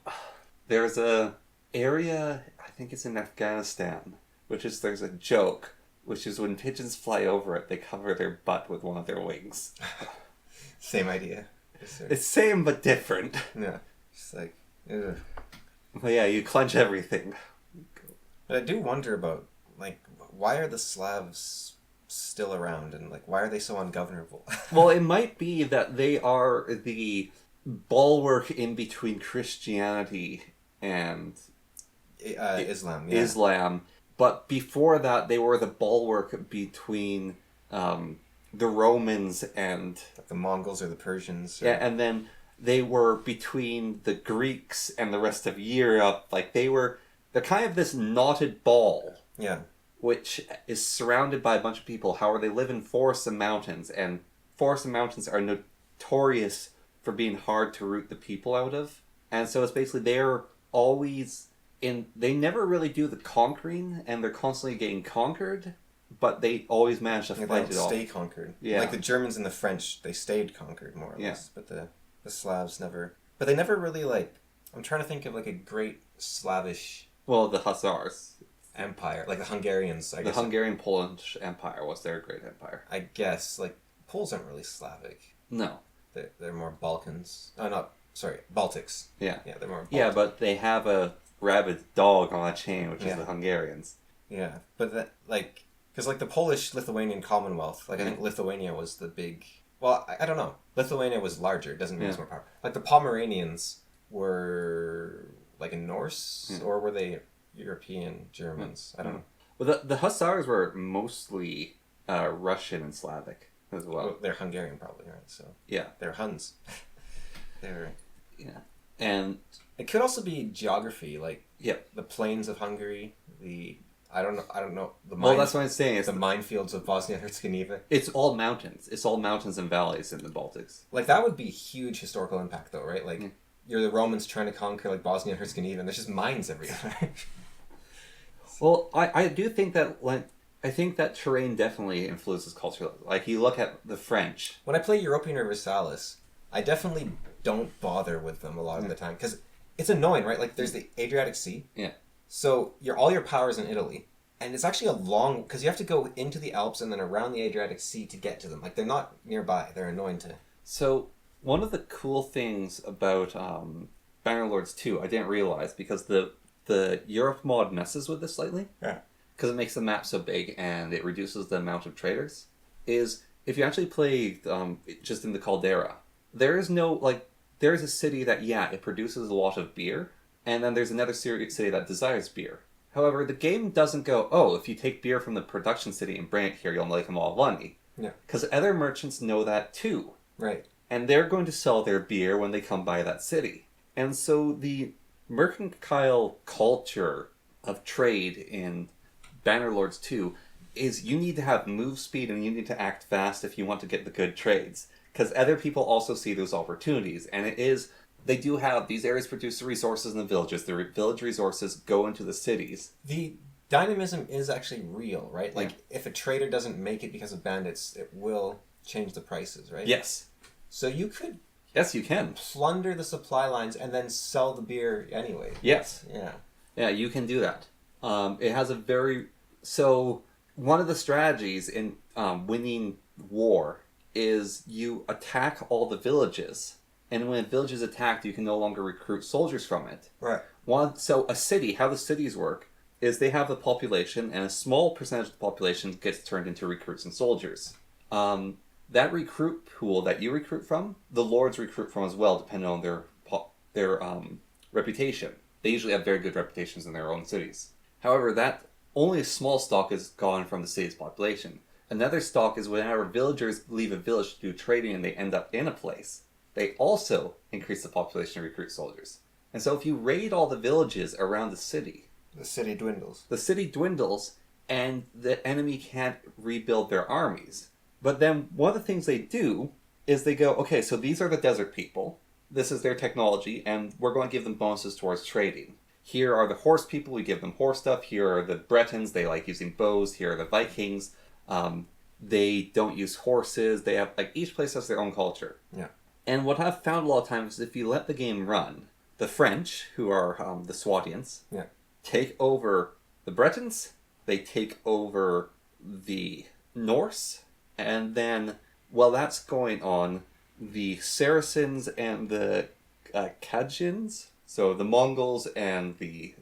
there's a area, I think it's in Afghanistan, there's a joke, which is when pigeons fly over it, they cover their butt with one of their wings. Same idea. It's same but different. Yeah. Just like... Ugh. But yeah, you clench everything. But I do wonder about, like, why are the Slavs still around, and like, why are they so ungovernable? Well, it might be that they are the bulwark in between Christianity and Islam. Yeah. Islam, but before that, they were the bulwark between the Romans and Like the Mongols or the Persians. Or... Yeah, and then they were between the Greeks and the rest of Europe. Like, they're kind of this knotted ball. Yeah. Which is surrounded by a bunch of people. However, they live in forests and mountains, and forests and mountains are notorious for being hard to root the people out of. And so it's basically they're always they never really do the conquering, and they're constantly getting conquered, but they always manage to fight it all. Stay conquered. Yeah. Like the Germans and the French, they stayed conquered more or less. But the Slavs never... But they never really, like... I'm trying to think of like a great Slavish... Well, the Hussars. Empire, like the Hungarians, I guess. The Hungarian-Polish Empire was their great empire. I guess, like, Poles aren't really Slavic. No. They're more Balkans. Baltics. Yeah. Yeah, they're more Baltic. Yeah, but they have a rabid dog on a chain, which is the Hungarians. Yeah, but that, like, because like the Polish-Lithuanian Commonwealth, like I think Lithuania was the big... Well, I don't know. Lithuania was larger, doesn't mean it's more powerful. Like the Pomeranians were like a Norse, or were they... European Germans. I don't know. Well, the Hussars were mostly Russian and Slavic as well. They're Hungarian, probably, right? So yeah, they're Huns. They're and it could also be geography, like the plains of Hungary. I don't know. That's what I'm saying. It's the minefields of Bosnia and Herzegovina. It's all mountains. It's all mountains and valleys in the Baltics. Like that would be huge historical impact, though, right? Like you're the Romans trying to conquer like Bosnia and Herzegovina, and there's just mines everywhere. Well, I do think that I think that terrain definitely influences culture. Like you look at the French. When I play European Universalis, I definitely don't bother with them a lot of the time because it's annoying, right? Like there's the Adriatic Sea. Yeah. So all your power's in Italy, and it's actually a long because you have to go into the Alps and then around the Adriatic Sea to get to them. Like they're not nearby. They're annoying to. So one of the cool things about Bannerlords 2, I didn't realize because the Europe mod messes with this slightly. Yeah. Because it makes the map so big and it reduces the amount of traders. Is if you actually play just in the Caldera, there is a city that it produces a lot of beer, and then there's another city that desires beer. However, the game doesn't go, if you take beer from the production city and bring it here, you'll make them all money. Yeah. Because other merchants know that too. Right. And they're going to sell their beer when they come by that city. And so the mercantile culture of trade in Bannerlords 2 is you need to have move speed and you need to act fast if you want to get the good trades. Because other people also see those opportunities. And they do have, these areas produce the resources in the villages. The village resources go into the cities. The dynamism is actually real, right? Like, if a trader doesn't make it because of bandits, it will change the prices, right? Yes. So you could... Yes, you can. Plunder the supply lines and then sell the beer anyway. Yes. Yeah. Yeah, you can do that. It has a very... So, one of the strategies in winning war is you attack all the villages. And when a village is attacked, you can no longer recruit soldiers from it. Right. So a city, how the cities work, is they have the population, and a small percentage of the population gets turned into recruits and soldiers. That recruit pool that you recruit from, the lords recruit from as well, depending on their reputation. They usually have very good reputations in their own cities. However, that only a small stock is gone from the city's population. Another stock is whenever villagers leave a village to do trading and they end up in a place, they also increase the population and recruit soldiers. And so if you raid all the villages around the city... The city dwindles. The city dwindles, and the enemy can't rebuild their armies. But then one of the things they do is they go, okay, so these are the desert people. This is their technology, and we're going to give them bonuses towards trading. Here are the horse people, we give them horse stuff. Here are the Bretons, they like using bows. Here are the Vikings. They don't use horses. They have, like, each place has their own culture. Yeah. And what I've found a lot of times is if you let the game run, the French, who are the Swadians, take over the Bretons, they take over the Norse, and then, while that's going on, the Saracens and the Kajins, so the Mongols and the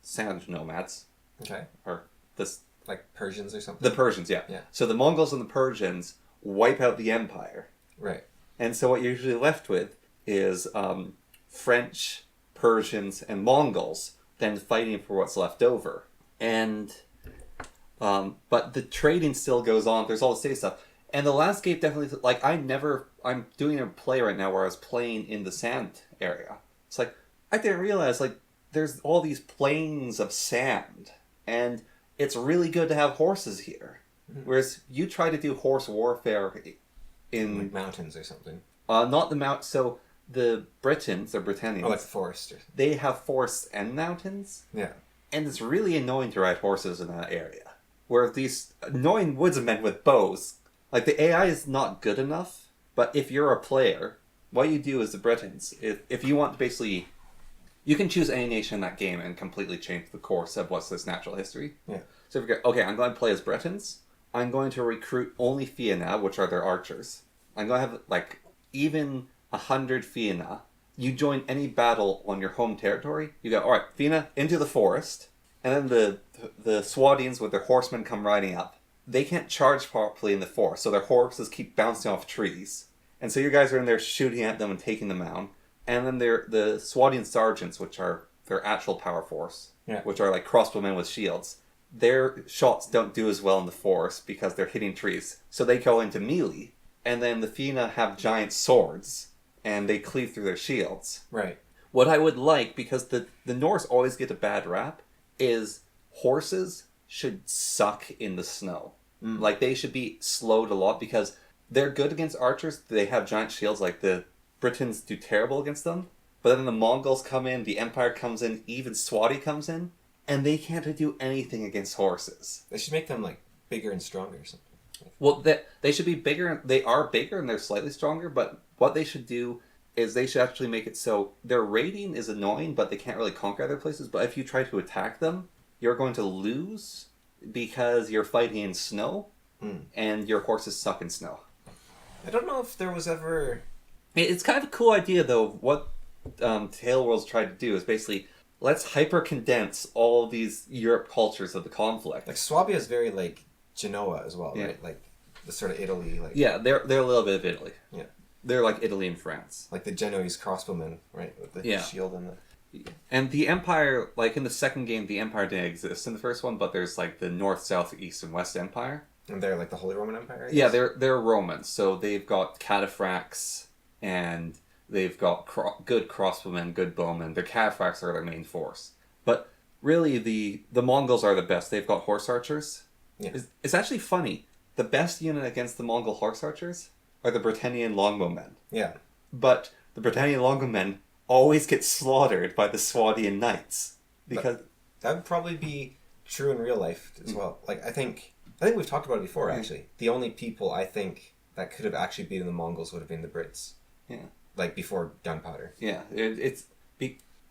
sand nomads, or this... Like Persians or something? The Persians, yeah. So the Mongols and the Persians wipe out the empire. Right. And so what you're usually left with is French, Persians, and Mongols then fighting for what's left over. And but the trading still goes on. There's all the city stuff. And the landscape definitely, like, I'm doing a play right now where I was playing in the sand area. It's like, I didn't realize, like, there's all these plains of sand. And it's really good to have horses here. Mm-hmm. Whereas you try to do horse warfare in... Like mountains or something. Not the mount. So the Britons, or Britannians... Oh, like the forest. They have forests and mountains. Yeah. And it's really annoying to ride horses in that area. Where these annoying woodsmen with bows... Like, the AI is not good enough, but if you're a player, what you do is the Britons, if you want to basically... You can choose any nation in that game and completely change the course of what's this natural history. Yeah. So if you go, okay, I'm going to play as Bretons. I'm going to recruit only Fianna, which are their archers. I'm going to have, like, even 100 Fianna. You join any battle on your home territory. You go, alright, Fianna, into the forest. And then the Swadians with their horsemen come riding up. They can't charge properly in the forest, so their horses keep bouncing off trees. And so you guys are in there shooting at them and taking them out. And then the Swadian sergeants, which are their actual power force, which are like crossbowmen with shields, their shots don't do as well in the forest because they're hitting trees. So they go into melee, and then the Fianna have giant swords, and they cleave through their shields. Right. What I would like, because the Norse always get a bad rap, is horses should suck in the snow. Mm. Like, they should be slowed a lot, because they're good against archers. They have giant shields, like the Britons do terrible against them, but then the Mongols come in, the Empire comes in, even Swati comes in, and they can't do anything against horses. They should make them, like, bigger and stronger or something. Well, they should be bigger. They are bigger and they're slightly stronger, but what they should do is they should actually make it so their raiding is annoying, but they can't really conquer other places. But if you try to attack them, you're going to lose because you're fighting in snow, and your horses suck in snow. I don't know if there was ever... It's kind of a cool idea, though. What Tale Worlds tried to do is basically, let's hyper-condense all these Europe cultures of the conflict. Like, Swabia is very, like, Genoa as well, right? Like, the sort of Italy, like... Yeah, they're a little bit of Italy. Yeah. They're like Italy and France. Like the Genoese crossbowmen, right? With the shield and the... And the Empire, like in the second game, the Empire didn't exist in the first one, but there's like the North, South, East, and West Empire. And they're like the Holy Roman Empire, I guess? Yeah, they're Romans, so they've got cataphracts, and they've got good crossbowmen, good bowmen. Their cataphracts are their main force. But really, the Mongols are the best. They've got horse archers, Yeah. It's actually funny. The best unit against the Mongol horse archers are the Britannian longbowmen. Yeah. But the Britannian longbowmen always get slaughtered by the Swadian knights. Because... That would probably be true in real life as well. Like, I think we've talked about it before, actually. The only people I think that could have actually beaten the Mongols would have been the Brits. Yeah. Like, before gunpowder. Yeah.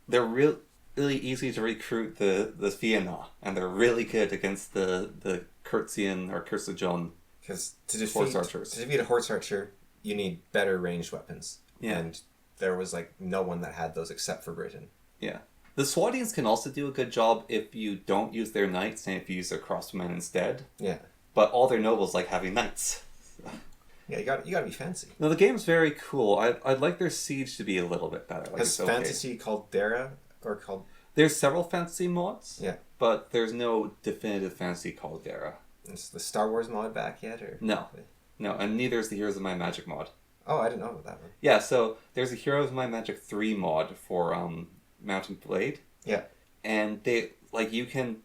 They're really easy to recruit the Fianna, and they're really good against the Kurtzian or Kursajon Because to horse archers. To defeat a horse archer, you need better ranged weapons. Yeah. And there was, like, no one that had those except for Britain. Yeah. The Swadians can also do a good job if you don't use their knights and if you use their crossbowmen instead. Yeah. But all their nobles like having knights. Yeah, you got to be fancy. No, the game's very cool. I'd like their siege to be a little bit better. Like, Has fantasy called Dara or called... There's several fantasy mods. Yeah. But there's no definitive fantasy called Dara. Is the Star Wars mod back yet? Or No, and neither is the Heroes of Might and Magic mod. Oh, I didn't know about that one. Yeah, so there's a Heroes of Might and Magic 3 mod for Mountain Blade. Yeah. And they, like, you can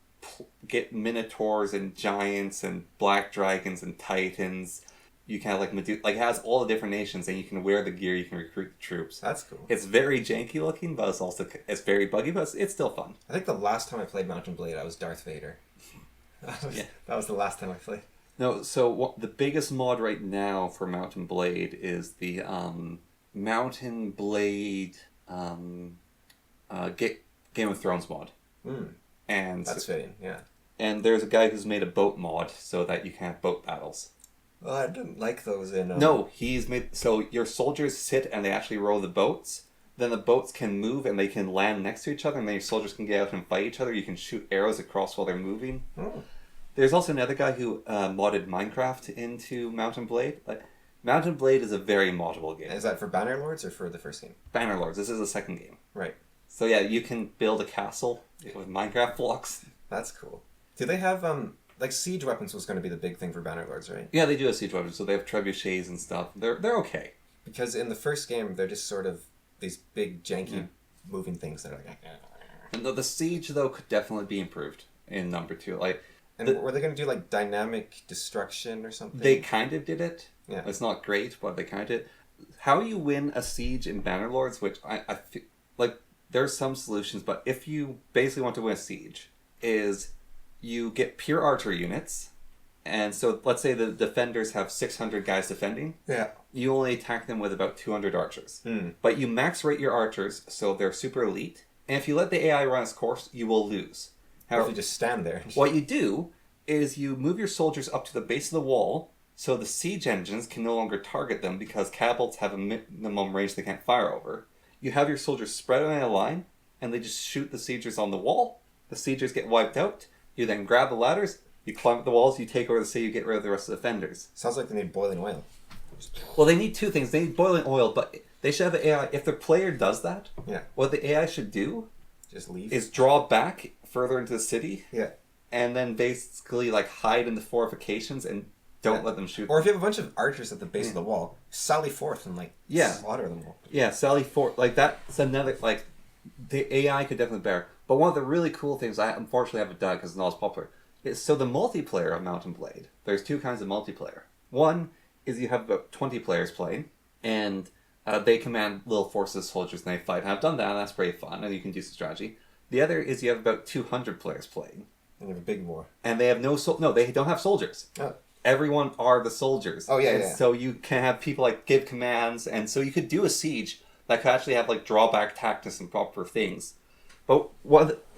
get minotaurs and giants and black dragons and titans. You can have, like, it has all the different nations, and you can wear the gear, you can recruit the troops. That's cool. It's very janky looking, but it's very buggy, but it's still fun. I think the last time I played Mountain Blade, I was Darth Vader. That was the last time I played. No, so the biggest mod right now for Mountain Blade is the Mountain Blade Game of Thrones mod. And that's fitting, yeah. And there's a guy who's made a boat mod so that you can have boat battles. Well, I didn't like those in... No, he's made... So your soldiers sit and they actually row the boats. Then the boats can move and they can land next to each other, and then your soldiers can get out and fight each other. You can shoot arrows across while they're moving. Oh. There's also another guy who modded Minecraft into Mountain Blade. Like, Mountain Blade is a very moddable game. Is that for Bannerlords or for the first game? Bannerlords. This is the second game. Right. So yeah, you can build a castle with Minecraft blocks. That's cool. Do they have, like, siege weapons was going to be the big thing for Bannerlords, right? Yeah, they do have siege weapons, so they have trebuchets and stuff. They're okay. Because in the first game, they're just sort of these big, janky, moving things that are like... And the siege, though, could definitely be improved in number 2. Like, and were they going to do, like, dynamic destruction or something? They kind of did it. Yeah. It's not great, but they kind of did. How you win a siege in Bannerlords, which I feel... Like, there's some solutions, but if you basically want to win a siege, is you get pure archer units, and so let's say the defenders have 600 guys defending. Yeah. You only attack them with about 200 archers. Mm. But you max rate your archers, so they're super elite, and if you let the AI run its course, you will lose. However, if you just stand there. What you do is you move your soldiers up to the base of the wall, so the siege engines can no longer target them because catapults have a minimum range they can't fire over. You have your soldiers spread on a line, and they just shoot the siegers on the wall. The siegers get wiped out. You then grab the ladders, you climb up the walls, you take over the city, you get rid of the rest of the defenders. Sounds like they need boiling oil. Well, they need two things. They need boiling oil, but they should have an AI. If the player does that, what the AI should do just leave, is draw back further into the city, and then basically like hide in the fortifications and don't let them shoot. Or if you have a bunch of archers at the base of the wall, sally forth and like slaughter them all. Yeah, sally forth. Like that's another like the AI could definitely bear. But one of the really cool things I unfortunately haven't done because it's not as popular is so the multiplayer of Mountain Blade. There's two kinds of multiplayer. One is you have about 20 players playing, and they command little forces of soldiers and they fight. And I've done that, and that's pretty fun, and you can do some strategy. The other is you have about 200 players playing. And you have a big war. And they have no, they don't have soldiers. Oh. Everyone are the soldiers. Oh, yeah, and so you can have people like give commands, and so you could do a siege that could actually have like drawback tactics and proper things. But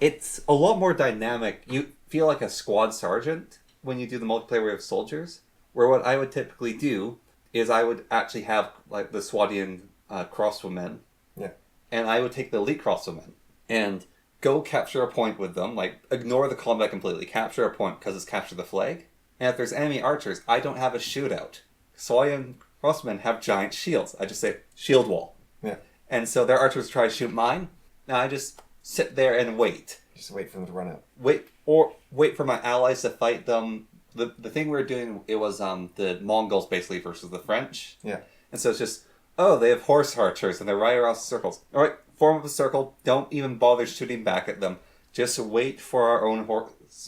it's a lot more dynamic. You feel like a squad sergeant when you do the multiplayer with soldiers. Where what I would typically do is I would actually have like the Swadian crossbowmen. Yeah. And I would take the elite crossbowmen and go capture a point with them. Like ignore the combat completely. Capture a point because it's capture the flag. And if there's enemy archers, I don't have a shootout. Swadian crossbowmen have giant shields. I just say shield wall. Yeah. And so their archers try to shoot mine. Now I just sit there and wait. Just wait for them to run out. Wait for my allies to fight them. The thing we were doing, it was the Mongols basically versus the French. Yeah. And so it's just, they have horse archers and they're right around circles. All right, form up a circle. Don't even bother shooting back at them. Just wait for our own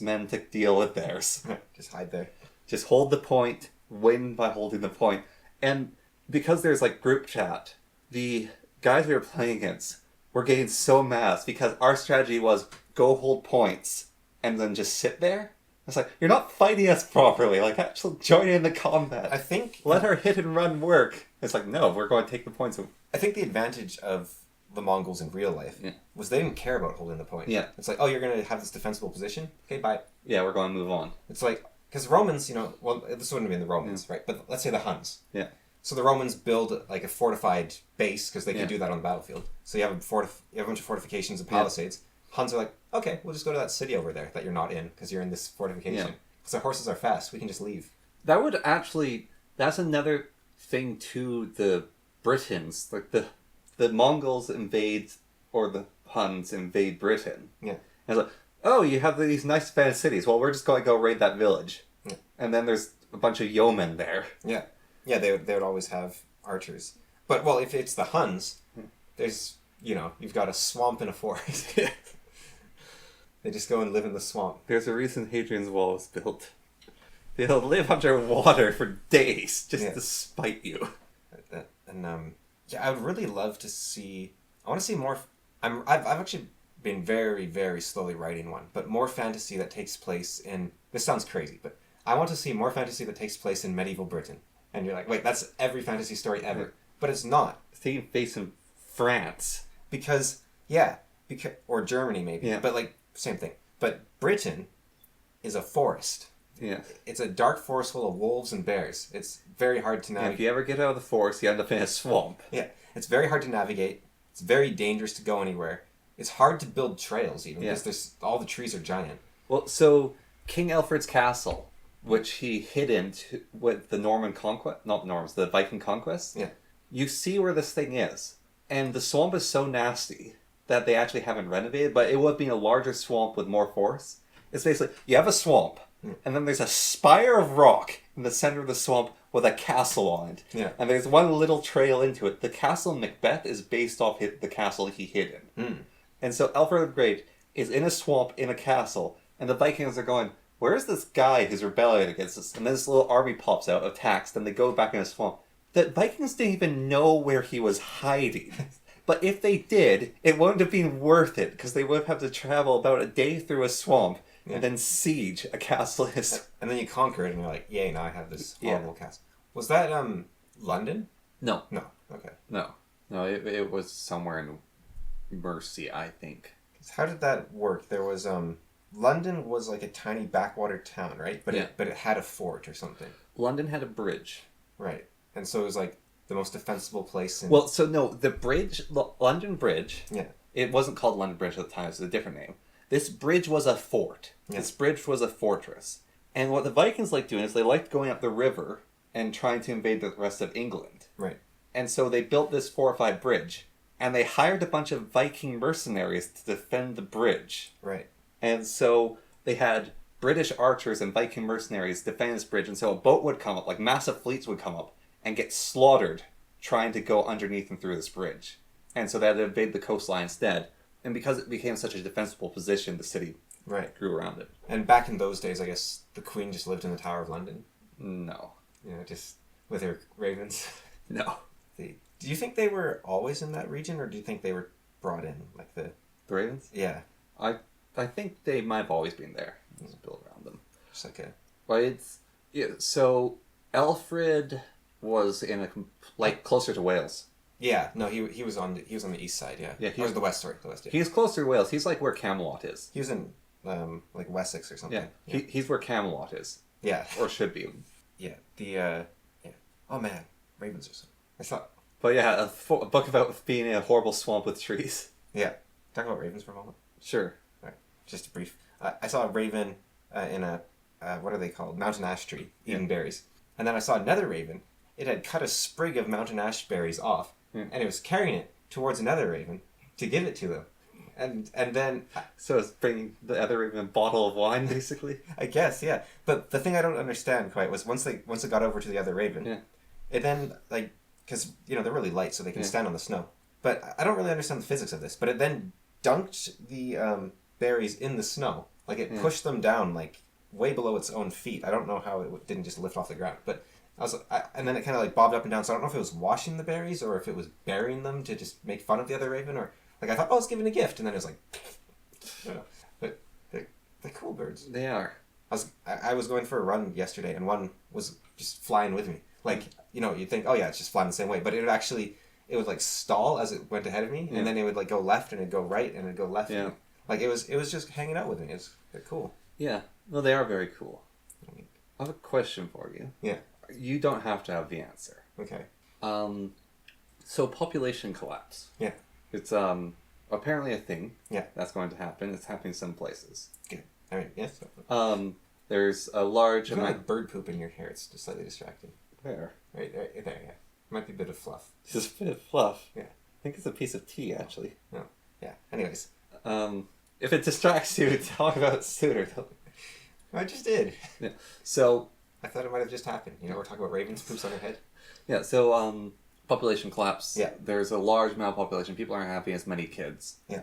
men to deal with theirs. Just hide there. Just hold the point, win by holding the point. And because there's like group chat, the guys we were playing against were getting so mad because our strategy was go hold points and then just sit there. It's like, you're not fighting us properly. Like, actually join in the combat. I think... Let our hit and run work. It's like, no, we're going to take the points. I think the advantage of the Mongols in real life was they didn't care about holding the point. Yeah. It's like, oh, you're going to have this defensible position? Okay, bye. Yeah, we're going to move on. It's like, because Romans, well, this wouldn't have been the Romans, right? But let's say the Huns. Yeah. So the Romans build like a fortified base because they could do that on the battlefield. So you have a bunch of fortifications and palisades. Huns are like, okay, we'll just go to that city over there that you're not in because you're in this fortification. Because our horses are fast, we can just leave. That would actually... That's another thing to the Britons. Like, the Mongols invade, or the Huns invade Britain. Yeah. And it's like, oh, you have these nice defended cities. Well, we're just going to go raid that village. Yeah. And then there's a bunch of yeomen there. Yeah. Yeah, they would always have archers. But, well, if it's the Huns, there's, you've got a swamp and a forest. They just go and live in the swamp. There's a reason Hadrian's Wall was built. They'll live underwater for days just to spite you. And I would really love to see... I want to see more... I've actually been very, very slowly writing one, but more fantasy that takes place in... This sounds crazy, but I want to see more fantasy that takes place in medieval Britain. And you're like, wait, that's every fantasy story ever. Yeah. But it's not. It's taking place in France. Because, or Germany maybe, but like, same thing. But Britain is a forest. Yeah. It's a dark forest full of wolves and bears. It's very hard to navigate. And if you ever get out of the forest, you end up in a swamp. Yeah. It's very hard to navigate. It's very dangerous to go anywhere. It's hard to build trails even because all the trees are giant. Well, so King Alfred's castle, which he hid in with the Norman conquest, not Normans, the Viking conquest. Yeah. You see where this thing is. And the swamp is so nasty that they actually haven't renovated, but it would have been a larger swamp with more forest. It's basically, you have a swamp, and then there's a spire of rock in the center of the swamp with a castle on it. Yeah. And there's one little trail into it. The castle Macbeth is based off the castle he hid in. And so Alfred the Great is in a swamp in a castle, and the Vikings are going, where's this guy who's rebelling against us? And then this little army pops out, attacks, then they go back in a swamp. The Vikings didn't even know where he was hiding. But if they did, it wouldn't have been worth it, because they would have to travel about a day through a swamp and then siege a castle. And then you conquer it, and you're like, yay, now I have this horrible castle. Was that London? No. No. Okay. No, it was somewhere in Mercia, I think. How did that work? There was London was like a tiny backwater town, right? But it had a fort or something. London had a bridge. Right. And so it was like the most defensible place in... Well, so no, the bridge, London Bridge, yeah, it wasn't called London Bridge at the time, it was a different name. This bridge was a fort. Yeah. This bridge was a fortress. And what the Vikings liked doing is they liked going up the river and trying to invade the rest of England. Right. And so they built this fortified bridge. And they hired a bunch of Viking mercenaries to defend the bridge. Right. And so they had British archers and Viking mercenaries defend this bridge. And so a boat would come up, like massive fleets would come up, and get slaughtered trying to go underneath and through this bridge. And so they had to invade the coastline instead. And because it became such a defensible position, the city grew around it. And back in those days, I guess the Queen just lived in the Tower of London? No. Just with her ravens? No. Do you think they were always in that region, or do you think they were brought in? Like the ravens? Yeah. I think they might have always been there. Just built around them. Just like a... But it's... Yeah, so Alfred was in closer to Wales. Yeah, no, he was on the east side, yeah. Yeah, he was the west, sorry, the west. Yeah. He's closer to Wales. He's like where Camelot is. He was in like Wessex or something. Yeah, he's where Camelot is. Yeah, or should be. Yeah, Oh man, ravens or something. I thought. But yeah, a book about being in a horrible swamp with trees. Yeah, talk about ravens for a moment. Sure. All right, just a brief. I saw a raven in a what are they called? Mountain ash tree eating berries, and then I saw another raven. It had cut a sprig of mountain ash berries off, and it was carrying it towards another raven to give it to them. And then... So it's bringing the other raven a bottle of wine, basically? I guess, yeah. But the thing I don't understand quite was once it got over to the other raven, it then, like... Because, they're really light, so they can stand on the snow. But I don't really understand the physics of this. But it then dunked the berries in the snow Like, it pushed them down, like, way below its own feet. I don't know how it didn't just lift off the ground. But and then it kind of, like, bobbed up and down. So I don't know if it was washing the berries or if it was burying them to just make fun of the other raven. Or, like, I thought, oh, it's giving a gift. And then it was like, I don't know. But they're cool birds. They are. I was going for a run yesterday, and one was just flying with me. Like, you know, you'd think, oh yeah, it's just flying the same way. But it would like stall as it went ahead of me, and then it would like go left, and it'd go right, and it'd go left. Yeah. Like, it was just hanging out with me. They're cool. Yeah. No, they are very cool. I have a question for you. Yeah. You don't have to have the answer. Okay. So population collapse. Yeah. It's apparently a thing. Yeah. That's going to happen. It's happening some places. Good. I mean, yes. There's a large amount amount like bird poop in your hair. It's just slightly distracting. Where? Right there, yeah. Might be a bit of fluff. Just a bit of fluff. Yeah. I think it's a piece of tea, actually. No. Yeah. Anyways. If it distracts you, talk about it sooner. I just did. Yeah. So I thought it might have just happened. You know, we're talking about ravens poops on their head. Yeah. So population collapse. Yeah. There's a large amount of population. People aren't having as many kids. Yeah.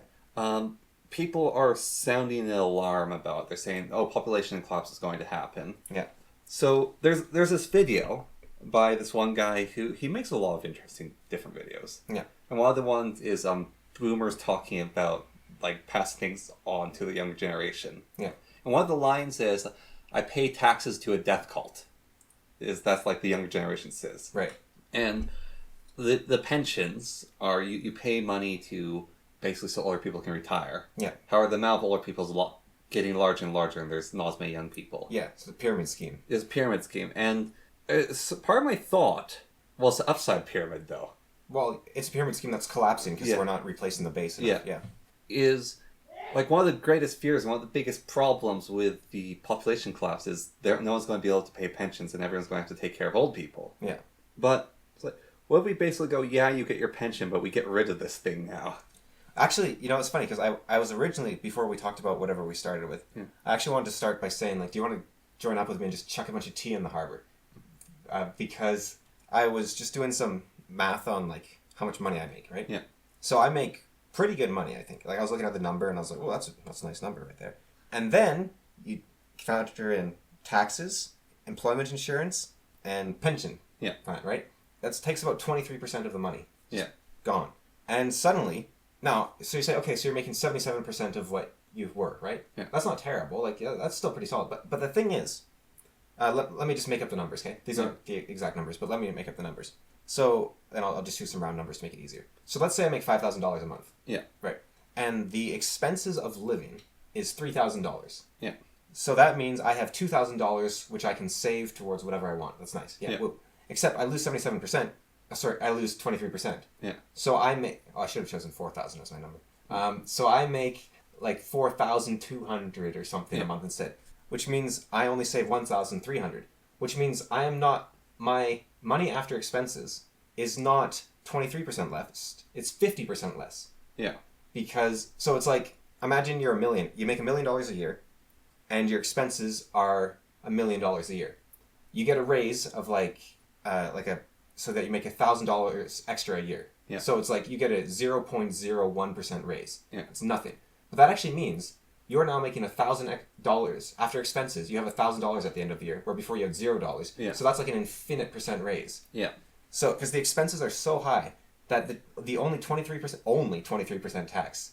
People are sounding an alarm about it. They're saying, "Oh, population collapse is going to happen." Yeah. So there's this video by this one guy who he makes a lot of interesting different videos. Yeah. And one of the ones is boomers talking about like passing things on to the younger generation. Yeah. And one of the lines is, "I pay taxes to a death cult." That's like the younger generation says. Right. And the pensions are you pay money to basically so older people can retire. Yeah. However, the amount of older people is getting larger and larger, and there's not as many young people. Yeah, it's a pyramid scheme. It's a pyramid scheme. And part of my thought, well, it's an upside pyramid, though. Well, it's a pyramid scheme that's collapsing because we're not replacing the base enough. Yeah. Is, like, one of the greatest fears, one of the biggest problems with the population collapse is no one's going to be able to pay pensions, and everyone's going to have to take care of old people. Yeah. But, it's like, what if we basically go, yeah, you get your pension, but we get rid of this thing now? Actually, you know, it's funny because I was originally, before we talked about whatever we started with, I actually wanted to start by saying, like, do you want to join up with me and just chuck a bunch of tea in the harbor? Because I was just doing some math on, like, how much money I make, right? Yeah. So I make pretty good money, I think. Like, I was looking at the number and I was like, oh, that's a nice number right there. And then you factor in taxes, employment insurance, and pension. Yeah. Right? That takes about 23% of the money. Yeah. Gone. And suddenly... Now, so you say, okay, so you're making 77% of what you were, right? Yeah. That's not terrible. Like, yeah, that's still pretty solid. But the thing is, let me just make up the numbers, okay? These aren't the exact numbers, but let me make up the numbers. So, and I'll just use some round numbers to make it easier. So let's say I make $5,000 a month. Yeah. Right. And the expenses of living is $3,000. Yeah. So that means I have $2,000, which I can save towards whatever I want. That's nice. Yeah. Woo. Except I lose 77%. Sorry, I lose 23%. Yeah. So I make... Oh, I should have chosen 4,000 as my number. So I make like 4,200 or something a month instead, which means I only save 1,300, which means I am not... My money after expenses is not 23% less. It's 50% less. Yeah. Because... So it's like, imagine you're you make $1 million a year, and your expenses are $1 million a year. You get a raise of so that you make $1,000 extra a year. Yeah. So it's like you get a 0.01% raise. Yeah. It's nothing. But that actually means you're now making $1,000 after expenses. You have $1,000 at the end of the year, where before you had $0. Yeah. So that's like an infinite percent raise. Yeah. So because the expenses are so high that the only 23% tax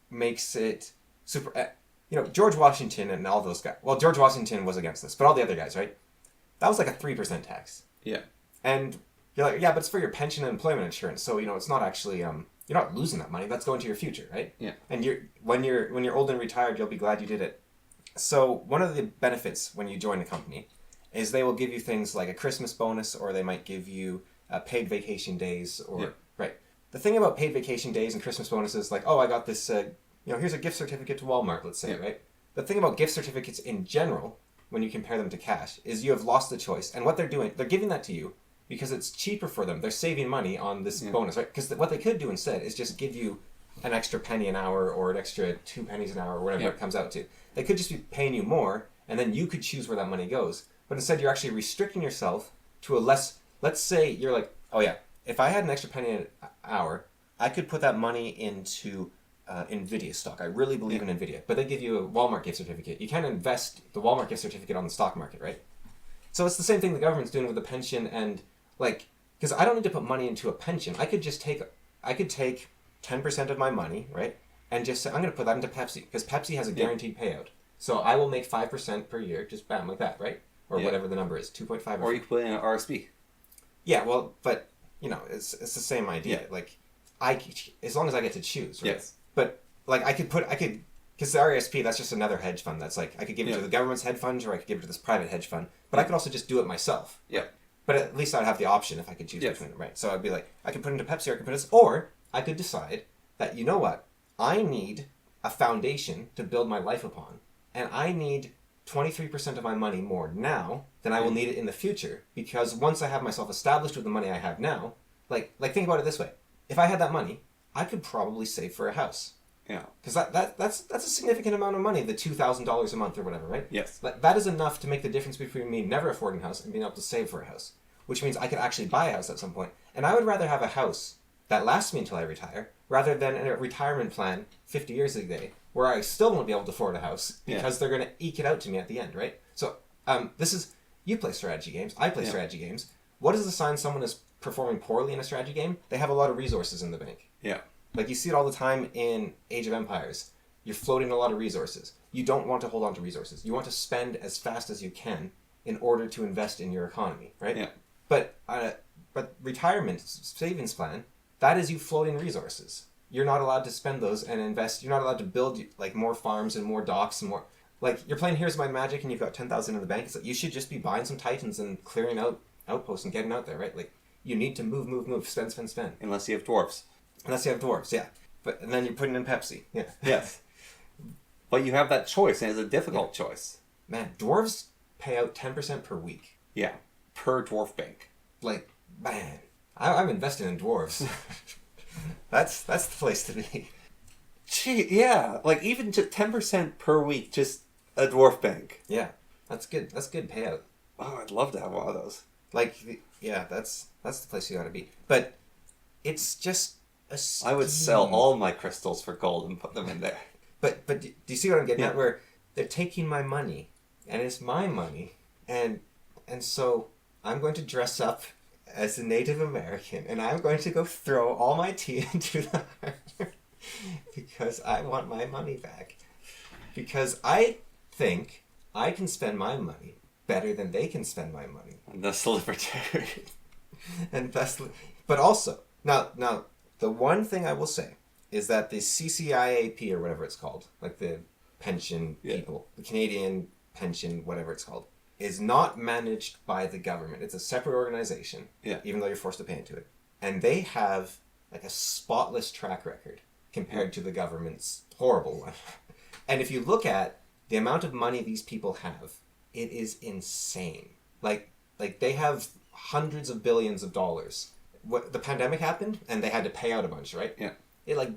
makes it super. George Washington and all those guys. Well, George Washington was against this, but all the other guys, right? That was like a 3% tax. Yeah. And you're like, yeah, but it's for your pension and employment insurance, so it's not actually you're not losing that money. That's going to your future, right? Yeah. And when you're old and retired, you'll be glad you did it. So one of the benefits when you join a company is they will give you things like a Christmas bonus, or they might give you paid vacation days, or right. The thing about paid vacation days and Christmas bonuses, like, oh, I got this, here's a gift certificate to Walmart, let's say, right? The thing about gift certificates in general, when you compare them to cash, is you have lost the choice. And what they're doing, they're giving that to you because it's cheaper for them. They're saving money on this bonus, right? Because what they could do instead is just give you an extra penny an hour or an extra 2 pennies an hour or whatever it comes out to. They could just be paying you more, and then you could choose where that money goes. But instead, you're actually restricting yourself to a less... Let's say you're like, oh yeah, if I had an extra penny an hour, I could put that money into Nvidia stock. I really believe in Nvidia. But they give you a Walmart gift certificate. You can't invest the Walmart gift certificate on the stock market, right? So it's the same thing the government's doing with the pension and, like, because I don't need to put money into a pension. I could take 10% of my money, right? And just say, I'm going to put that into Pepsi, because Pepsi has a guaranteed payout. So I will make 5% per year, just bam, like that, right? Or whatever the number is, 2.5 or you put in an RSP. Yeah, well, but, it's the same idea. Like, as long as I get to choose, right? Yes. But, like, because the RSP, that's just another hedge fund. That's like, I could give it to the government's hedge fund, or I could give it to this private hedge fund. But I could also just do it myself. Yeah. But at least I'd have the option if I could choose between them, right? So I'd be like, I could put it into Pepsi, or I could put this, or I could decide that, you know what? I need a foundation to build my life upon, and I need 23% of my money more now than I will need it in the future, because once I have myself established with the money I have now, like think about it this way. If I had that money, I could probably save for a house. Yeah. Because that's a significant amount of money, the $2,000 a month or whatever, right? Yes. That is enough to make the difference between me never affording a house and being able to save for a house, which means I could actually buy a house at some point. And I would rather have a house that lasts me until I retire, rather than a retirement plan 50 years ago where I still won't be able to afford a house because they're going to eke it out to me at the end, right? So you play strategy games, I play strategy games. What is the sign someone is performing poorly in a strategy game? They have a lot of resources in the bank. Yeah. Like, you see it all the time in Age of Empires. You're floating a lot of resources. You don't want to hold on to resources. You want to spend as fast as you can in order to invest in your economy, right? Yeah. But retirement savings plan, that is you floating resources. You're not allowed to spend those and invest. You're not allowed to build, like, more farms and more docks and more... Like, you're playing Here's My Magic and you've got 10,000 in the bank. It's like, you should just be buying some Titans and clearing out outposts and getting out there, right? Like, you need to move, spend. Unless you have dwarves. Unless you have dwarves, yeah. And then you're putting in Pepsi, yeah. Yes. But you have that choice, and it's a difficult choice. Man, dwarves pay out 10% per week. Yeah. Per dwarf bank. Like, man, I'm investing in dwarves. That's the place to be. Gee, yeah. Like, even to 10% per week, just a dwarf bank. Yeah, that's good. That's good payout. Oh, I'd love to have one of those. Like, yeah, that's the place you gotta be. But it's just a scheme. I would sell all my crystals for gold and put them in there. But do you see what I'm getting at? Where they're taking my money, and it's my money, and so I'm going to dress up as a Native American, and I'm going to go throw all my tea into the harbor because I want my money back. Because I think I can spend my money better than they can spend my money. And that's libertarian. And that's, but also, now, the one thing I will say is that the CCIAP, or whatever it's called, like the pension people, the Canadian pension, whatever it's called, is not managed by the government. It's a separate organization, even though you're forced to pay into it. And they have like a spotless track record compared to the government's horrible one. And if you look at the amount of money these people have, it is insane. Like they have hundreds of billions of dollars. What the pandemic happened, and they had to pay out a bunch, right? Yeah. It like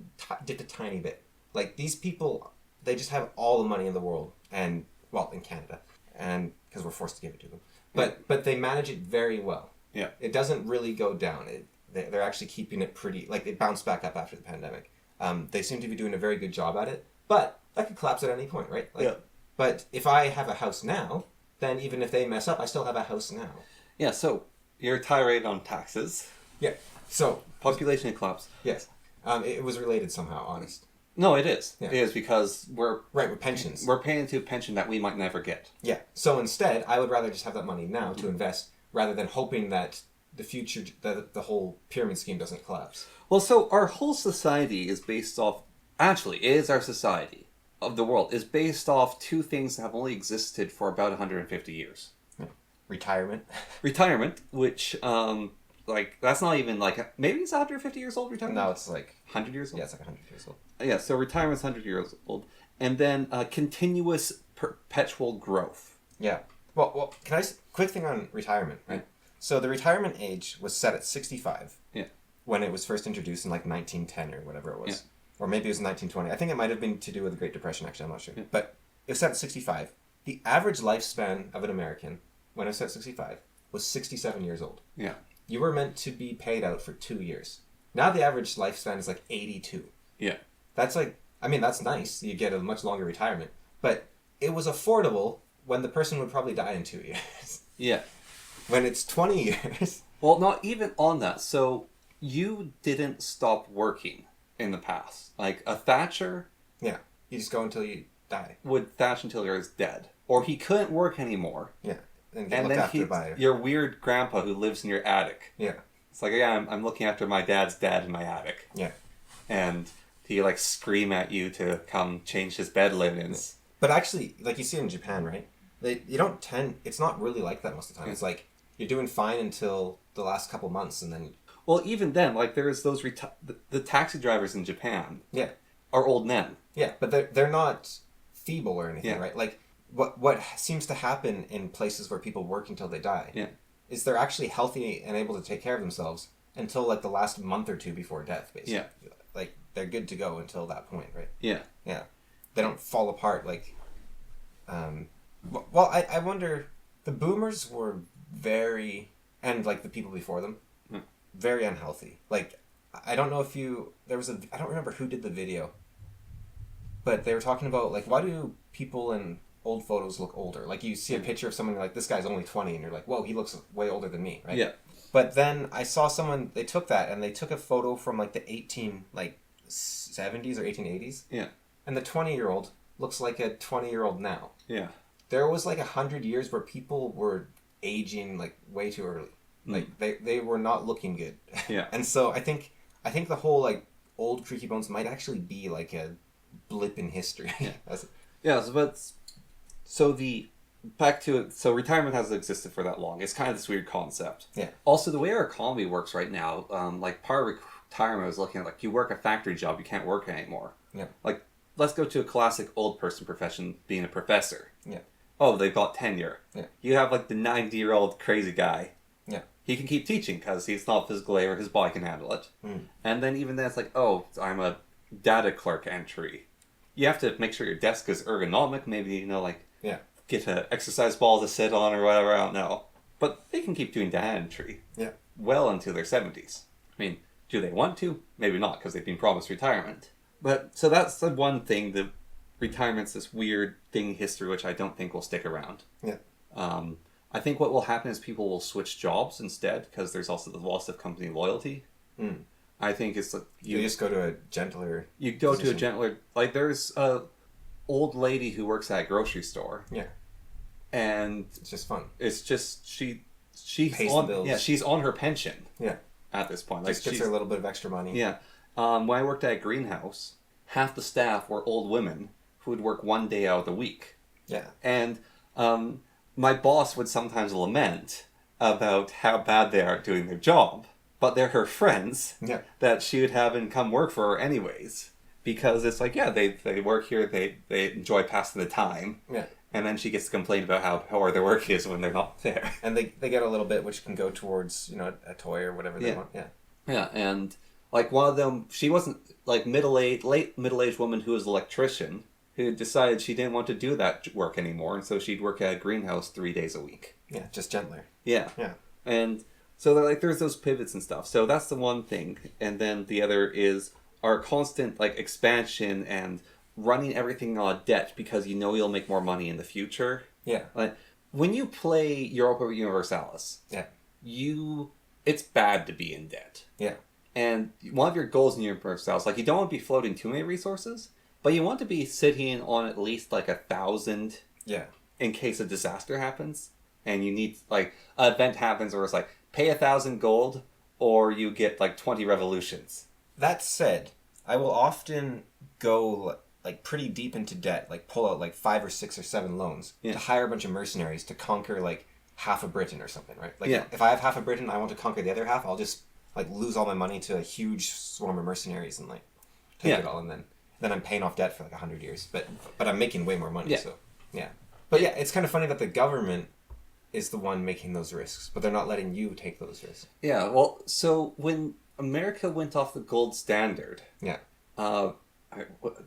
dipped a tiny bit. Like, these people, they just have all the money in the world, and well, in Canada, and because we're forced to give it to them. But they manage it very well. Yeah. It doesn't really go down. They're actually keeping it pretty, like, it bounced back up after the pandemic. They seem to be doing a very good job at it, but that could collapse at any point, right? Like, but if I have a house now, then even if they mess up, I still have a house now. Yeah, so your tirade on taxes. Yeah. So population collapse. Yes. It was related somehow, honest. No, it is. Yeah. It is because with pensions. We're paying into a pension that we might never get. Yeah. So instead, I would rather just have that money now to invest rather than hoping that the future, the whole pyramid scheme doesn't collapse. Well, so our whole society is based off, actually, it is our society of the world, is based off two things that have only existed for about 150 years. Yeah. Retirement, which, like, that's not even, like, maybe it's 150 years old, retirement? No, it's like 100 years old? Yeah, it's like 100 years old. Yeah, so retirement's 100 years old. And then continuous perpetual growth. Yeah. Well, can I quick thing on retirement, right? Yeah. So the retirement age was set at 65. Yeah. When it was first introduced in like 1910 or whatever it was. Yeah. Or maybe it was 1920. I think it might have been to do with the Great Depression, actually, I'm not sure. Yeah. But it was set at 65. The average lifespan of an American, when it was set at 65, was 67 years old. Yeah. You were meant to be paid out for 2 years. Now the average lifespan is like 82. Yeah. That's like I mean, that's nice. You get a much longer retirement. But it was affordable when the person would probably die in 2 years. Yeah. When it's 20 years. Well, not even on that. So you didn't stop working in the past. Like a Thatcher. Yeah. You just go until you die. Would thatch until you're dead. Or he couldn't work anymore. Yeah. And get looked after by your weird grandpa who lives in your attic. Yeah. It's like, yeah, I'm looking after my dad's dad in my attic. Yeah. And he like scream at you to come change his bed linens. But actually, like you see it in Japan, right? It's not really like that most of the time. It's like, you're doing fine until the last couple months and then... Well, even then, like there's those, the taxi drivers in Japan Yeah. are old men. Yeah, but they're not feeble or anything, Yeah. right? Like, what seems to happen in places where people work until they die is they're actually healthy and able to take care of themselves until like the last month or two before death, basically. Yeah. Like, they're good to go until that point, right? Yeah. Yeah. They don't fall apart like... Well, I wonder... The boomers were very... And, like, the people before them, very unhealthy. Like, I don't know if you... I don't remember who did the video. But they were talking about, like, why do people in old photos look older? Like, you see a picture of someone, like, this guy's only 20, and you're like, whoa, he looks way older than me, right? Yeah. But then I saw someone... They took that, and they took a photo from, like, the 70s or 1880s. Yeah. And the 20-year-old looks like a 20-year-old now. Yeah. There was like 100 years where people were aging like way too early. Like they were not looking good. Yeah. And so I think the whole like old creaky bones might actually be like a blip in history. Yeah. So back to it. So retirement hasn't existed for that long. It's kind of this weird concept. Yeah. Also, the way our economy works right now, like part of retirement is looking at like you work a factory job, you can't work anymore. Yeah. Like let's go to a classic old person profession, being a professor. Yeah. Oh, they've got tenure. Yeah. You have like the 90-year-old crazy guy. Yeah. He can keep teaching because he's not physically or his body can handle it. And then even then it's like, oh, I'm a data clerk entry. You have to make sure your desk is ergonomic. Maybe, like get an exercise ball to sit on or whatever. I don't know. But they can keep doing data entry well into their 70s. I mean, do they want to? Maybe not because they've been promised retirement. But so that's the one thing. The retirement's this weird thing in history which I don't think will stick around. Yeah. I think what will happen is people will switch jobs instead because there's also the loss of company loyalty. I think it's like you just go to a gentler... You go to a gentler... Like there's a old lady who works at a grocery store. Yeah. And... It's just fun. It's just... She's pays on, the bills. Yeah, she's on her pension. Yeah. At this point. Just gets her a little bit of extra money. Yeah. When I worked at a greenhouse, half the staff were old women who would work one day out of the week. Yeah. And my boss would sometimes lament about how bad they are at doing their job, but they're her friends that she would have come work for her anyways. Because it's like, they work here, they enjoy passing the time. Yeah. And then she gets to complain about how hard their work is when they're not there. And they get a little bit which can go towards, a toy or whatever they want. Yeah. Yeah, and like one of them, she wasn't like late middle-aged woman who was an electrician who decided she didn't want to do that work anymore, and so she'd work at a greenhouse 3 days a week. Yeah, just gentler. Yeah. Yeah. And so there's those pivots and stuff. So that's the one thing. And then the other is our constant like expansion and running everything on debt because you'll make more money in the future. Yeah. Like when you play Europa Universalis, it's bad to be in debt. Yeah. And one of your goals in Universalis, like you don't want to be floating too many resources, but you want to be sitting on at least like 1,000 in case a disaster happens. And you need, like, an event happens where it's like, pay 1,000 gold or you get like 20 revolutions. That said, I will often go like pretty deep into debt, like pull out like 5 or 6 or 7 loans to hire a bunch of mercenaries to conquer like half of Britain or something, right? Like if I have half of Britain, I want to conquer the other half, I'll just like lose all my money to a huge swarm of mercenaries and like take it all, and then I'm paying off debt for like 100 years, but I'm making way more money. So but it's kind of funny that the government is the one making those risks, but they're not letting you take those risks. Yeah, well, so when America went off the gold standard, that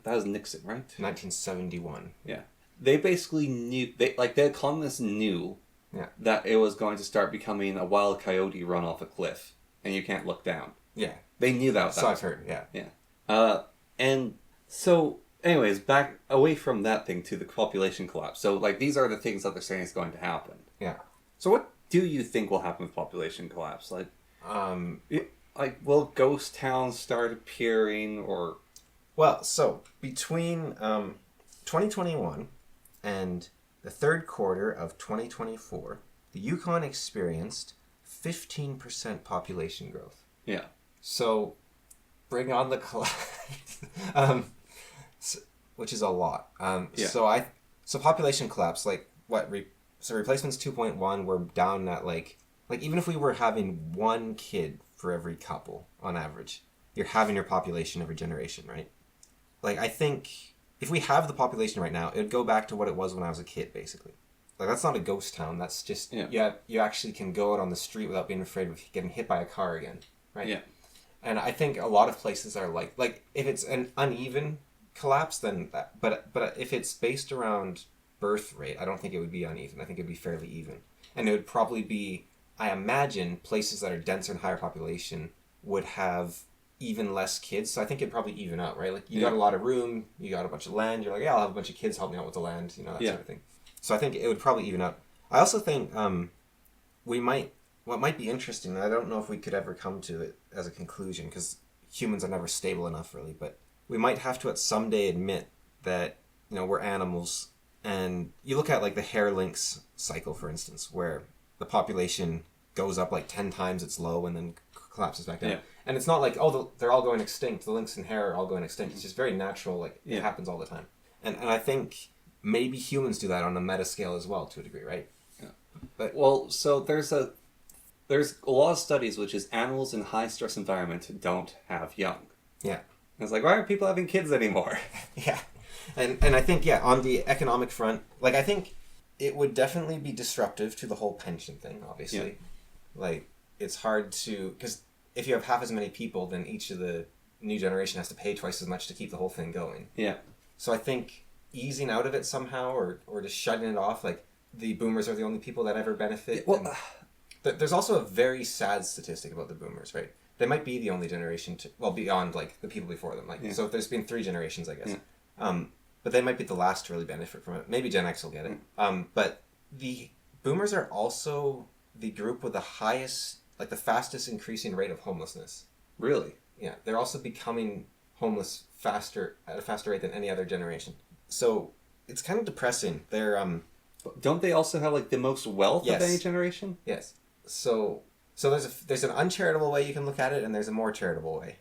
was Nixon, right? 1971. Yeah, they basically knew the economists knew that it was going to start becoming a wild coyote run off a cliff, and you can't look down. Yeah, they knew that. So I've heard. Yeah. And so anyways, back away from that thing to the population collapse. So, like, these are the things that they're saying is going to happen. Yeah. So what do you think will happen with population collapse? Like, Um, will ghost towns start appearing, or... Well, so between 2021 and the third quarter of 2024, the Yukon experienced 15% population growth. Yeah. So, bring on the collapse, which is a lot. Yeah. So population collapse, like what? So replacements 2.1, we're down at like even if we were having one kid for every couple on average, you're having your population every generation, right? Like, I think if we have the population right now, it would go back to what it was when I was a kid, basically. Like, that's not a ghost town. That's just, you actually can go out on the street without being afraid of getting hit by a car again, right? Yeah. And I think a lot of places are like if it's an uneven collapse, then, but if it's based around birth rate, I don't think it would be uneven. I think it would be fairly even. And it would probably be, I imagine, places that are denser and higher population would have even less kids, so I think it'd probably even out, right? Like, you got a lot of room, you got a bunch of land, you're like, yeah, I'll have a bunch of kids help me out with the land, that sort of thing. So I think it would probably even out. I also think what might be interesting, and I don't know if we could ever come to it as a conclusion, because humans are never stable enough, really, but we might have to at some day admit that, we're animals, and you look at, like, the hare lynx cycle, for instance, where the population goes up, like, 10 times its low and then collapses back down. Yeah. And it's not like, they're all going extinct. The lynx and hare are all going extinct. It's just very natural. Like, it happens all the time. And I think maybe humans do that on a meta scale as well, to a degree, right? Yeah. But, well, so there's a lot of studies which is animals in high stress environment don't have young. Yeah. And it's like, why aren't people having kids anymore? Yeah. And I think, on the economic front, like, I think it would definitely be disruptive to the whole pension thing, obviously. Yeah. Like, it's hard to... Because if you have half as many people, then each of the new generation has to pay twice as much to keep the whole thing going. Yeah. So I think easing out of it somehow, or just shutting it off, like, the boomers are the only people that ever benefit. Yeah, well, there's also a very sad statistic about the boomers, right? They might be the only generation beyond, like, the people before them. Like, so if there's been 3 generations, I guess. Yeah. But they might be the last to really benefit from it. Maybe Gen X will get it. But the boomers are also the group with the highest, like, the fastest increasing rate of homelessness. Really? Yeah. They're also becoming homeless at a faster rate than any other generation. So it's kind of depressing. They're Don't they also have, like, the most wealth yes. of any generation? Yes. So there's an uncharitable way you can look at it, and there's a more charitable way.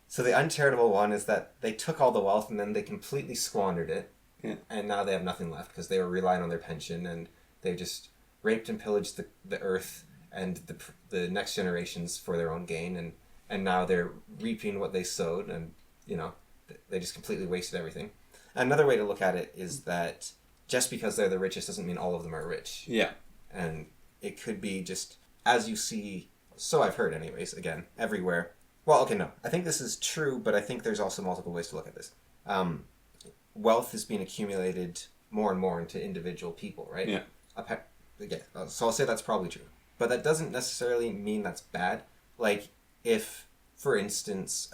So the uncharitable one is that they took all the wealth and then they completely squandered it. Yeah. And now they have nothing left because they were relying on their pension, and they just raped and pillaged the earth and the next generations for their own gain, and now they're reaping what they sowed, and they just completely wasted everything. Another way to look at it is that just because they're the richest doesn't mean all of them are rich. Yeah. And it could be just, as you see, so I've heard anyways, again, everywhere. Well, okay, no. I think this is true, but I think there's also multiple ways to look at this. Wealth is being accumulated more and more into individual people, right? Yeah. So I'll say that's probably true. But that doesn't necessarily mean that's bad. Like, if, for instance,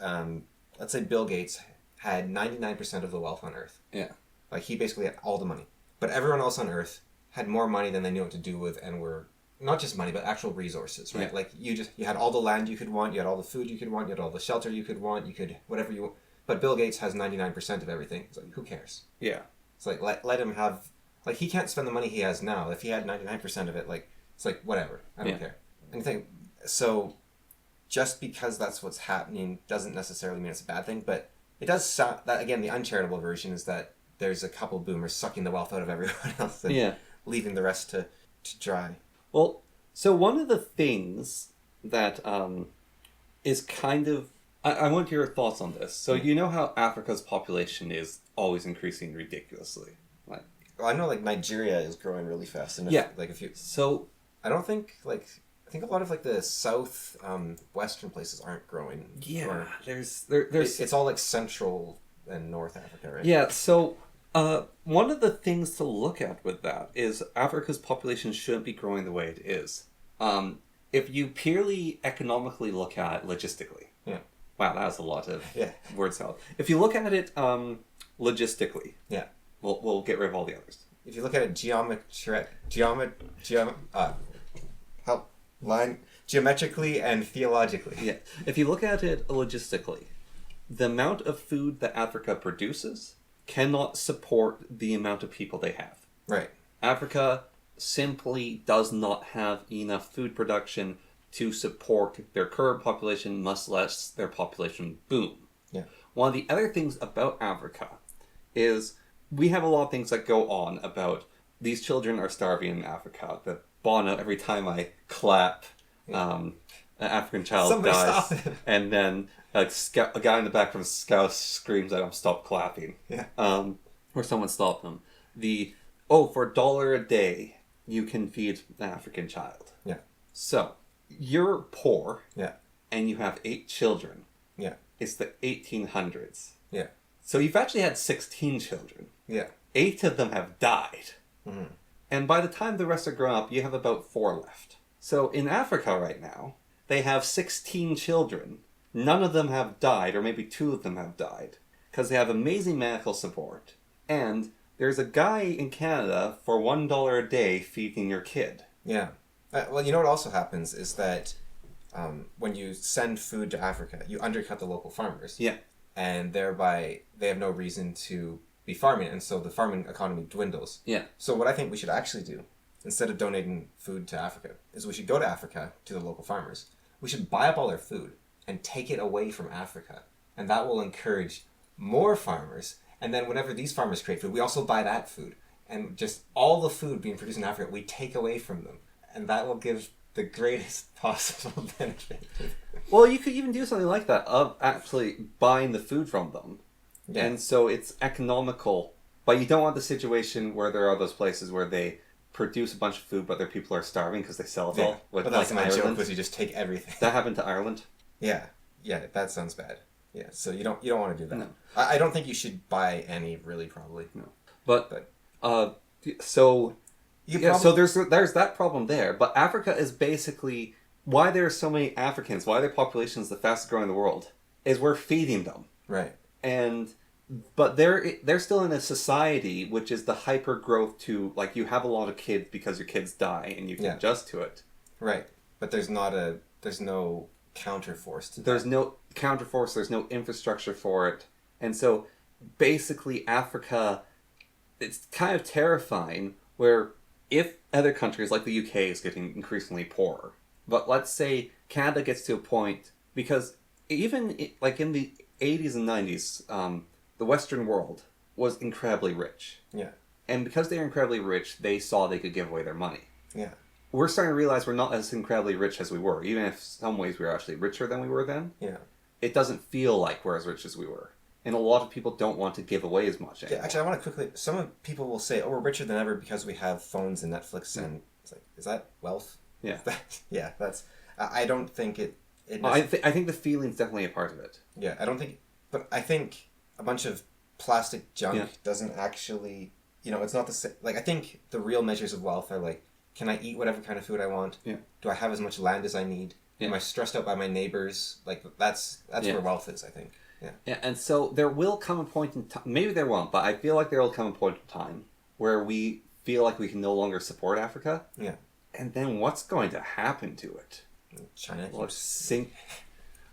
let's say Bill Gates had 99% of the wealth on Earth. Yeah. Like, he basically had all the money. But everyone else on Earth had more money than they knew what to do with, and were not just money, but actual resources, right? Yeah. Like, you had all the land you could want, you had all the food you could want, you had all the shelter you could want, you could whatever you want. But Bill Gates has 99% of everything. It's like, who cares? Yeah. It's like, let him have... Like, he can't spend the money he has now. If he had 99% of it, like, it's like, whatever. I don't care. And so, just because that's what's happening doesn't necessarily mean it's a bad thing, but it does sound... That, again, the uncharitable version is that there's a couple boomers sucking the wealth out of everyone else and leaving the rest to dry. Well, so one of the things that is kind of... I want your thoughts on this. So you know how Africa's population is always increasing ridiculously? Like, well, I know, like, Nigeria is growing really fast. And So... I don't think, like... I think a lot of, like, the south western places aren't growing. Yeah, there's it's all, like, Central and North Africa, right? Yeah, so... one of the things to look at with that is Africa's population shouldn't be growing the way it is. If you purely economically look at it logistically. Yeah. Wow, that was a lot of word salad. If you look at it logistically. Yeah. We'll get rid of all the others. If you look at it geometrically and theologically. Yeah. If you look at it logistically, the amount of food that Africa produces cannot support the amount of people they have. Right. Africa simply does not have enough food production to support their current population, much less their population boom. Yeah. One of the other things about Africa is we have a lot of things that go on about these children are starving in Africa. The Bono, every time I clap, an African child Somebody dies. stop it. And then a guy in the back from Scout screams at him, stop clapping. Yeah. Or someone stop him. For $1 a day, you can feed an African child. Yeah. So, you're poor. Yeah. And you have 8 children. Yeah. It's the 1800s. Yeah. So you've actually had 16 children. Yeah. 8 of them have died. Mm-hmm. And by the time the rest are grown up, you have about 4 left. So in Africa right now, they have 16 children. None of them have died, or maybe 2 of them have died, because they have amazing medical support. And there's a guy in Canada for $1 a day feeding your kid. Yeah. Well, you know what also happens is that when you send food to Africa, you undercut the local farmers. Yeah. And thereby they have no reason to be farming, and so the farming economy dwindles. Yeah. So what I think we should actually do, instead of donating food to Africa, is we should go to Africa, to the local farmers. We should buy up all their food and take it away from Africa. And that will encourage more farmers. And then whenever these farmers create food, we also buy that food. And just all the food being produced in Africa, we take away from them. And that will give the greatest possible benefit. Well, you could even do something like that, of actually buying the food from them. Yeah. And so it's economical. But you don't want the situation where there are those places where they produce a bunch of food, but their people are starving because they sell it all. But that's my joke, was you just take everything. That happened to Ireland. Yeah, that sounds bad. Yeah, so you don't want to do that. No. I don't think you should buy any, really, probably. No. So there's that problem there. But Africa is basically why there are so many Africans, why their population is the fastest growing in the world, is we're feeding them. Right. But they're still in a society which is the hyper growth to, like, you have a lot of kids because your kids die and you can adjust to it. Right. But there's no counterforce to that. There's no counterforce, there's no infrastructure for it. And so basically Africa, it's kind of terrifying where if other countries like the UK is getting increasingly poorer, but let's say Canada gets to a point, because even like in the 80s and 90s, the Western world was incredibly rich. Yeah. And because they were incredibly rich, they saw they could give away their money. Yeah. We're starting to realize we're not as incredibly rich as we were, even if in some ways we were actually richer than we were then. Yeah. It doesn't feel like we're as rich as we were. And a lot of people don't want to give away as much anymore. Yeah, actually, I want to quickly... Some people will say, we're richer than ever because we have phones and Netflix, and it's like, is that wealth? Yeah. Yeah, that's... I don't think it I think the feeling's definitely a part of it. Yeah, I don't think... But I think a bunch of plastic junk doesn't actually... it's not the same... Like, I think the real measures of wealth are like, can I eat whatever kind of food I want? Yeah. Do I have as much land as I need? Yeah. Am I stressed out by my neighbors? Like, that's where wealth is, I think. Yeah. Yeah, and so there will come a point in time, maybe there won't, but I feel like there will come a point in time where we feel like we can no longer support Africa. Yeah. And then what's going to happen to it? China will sink.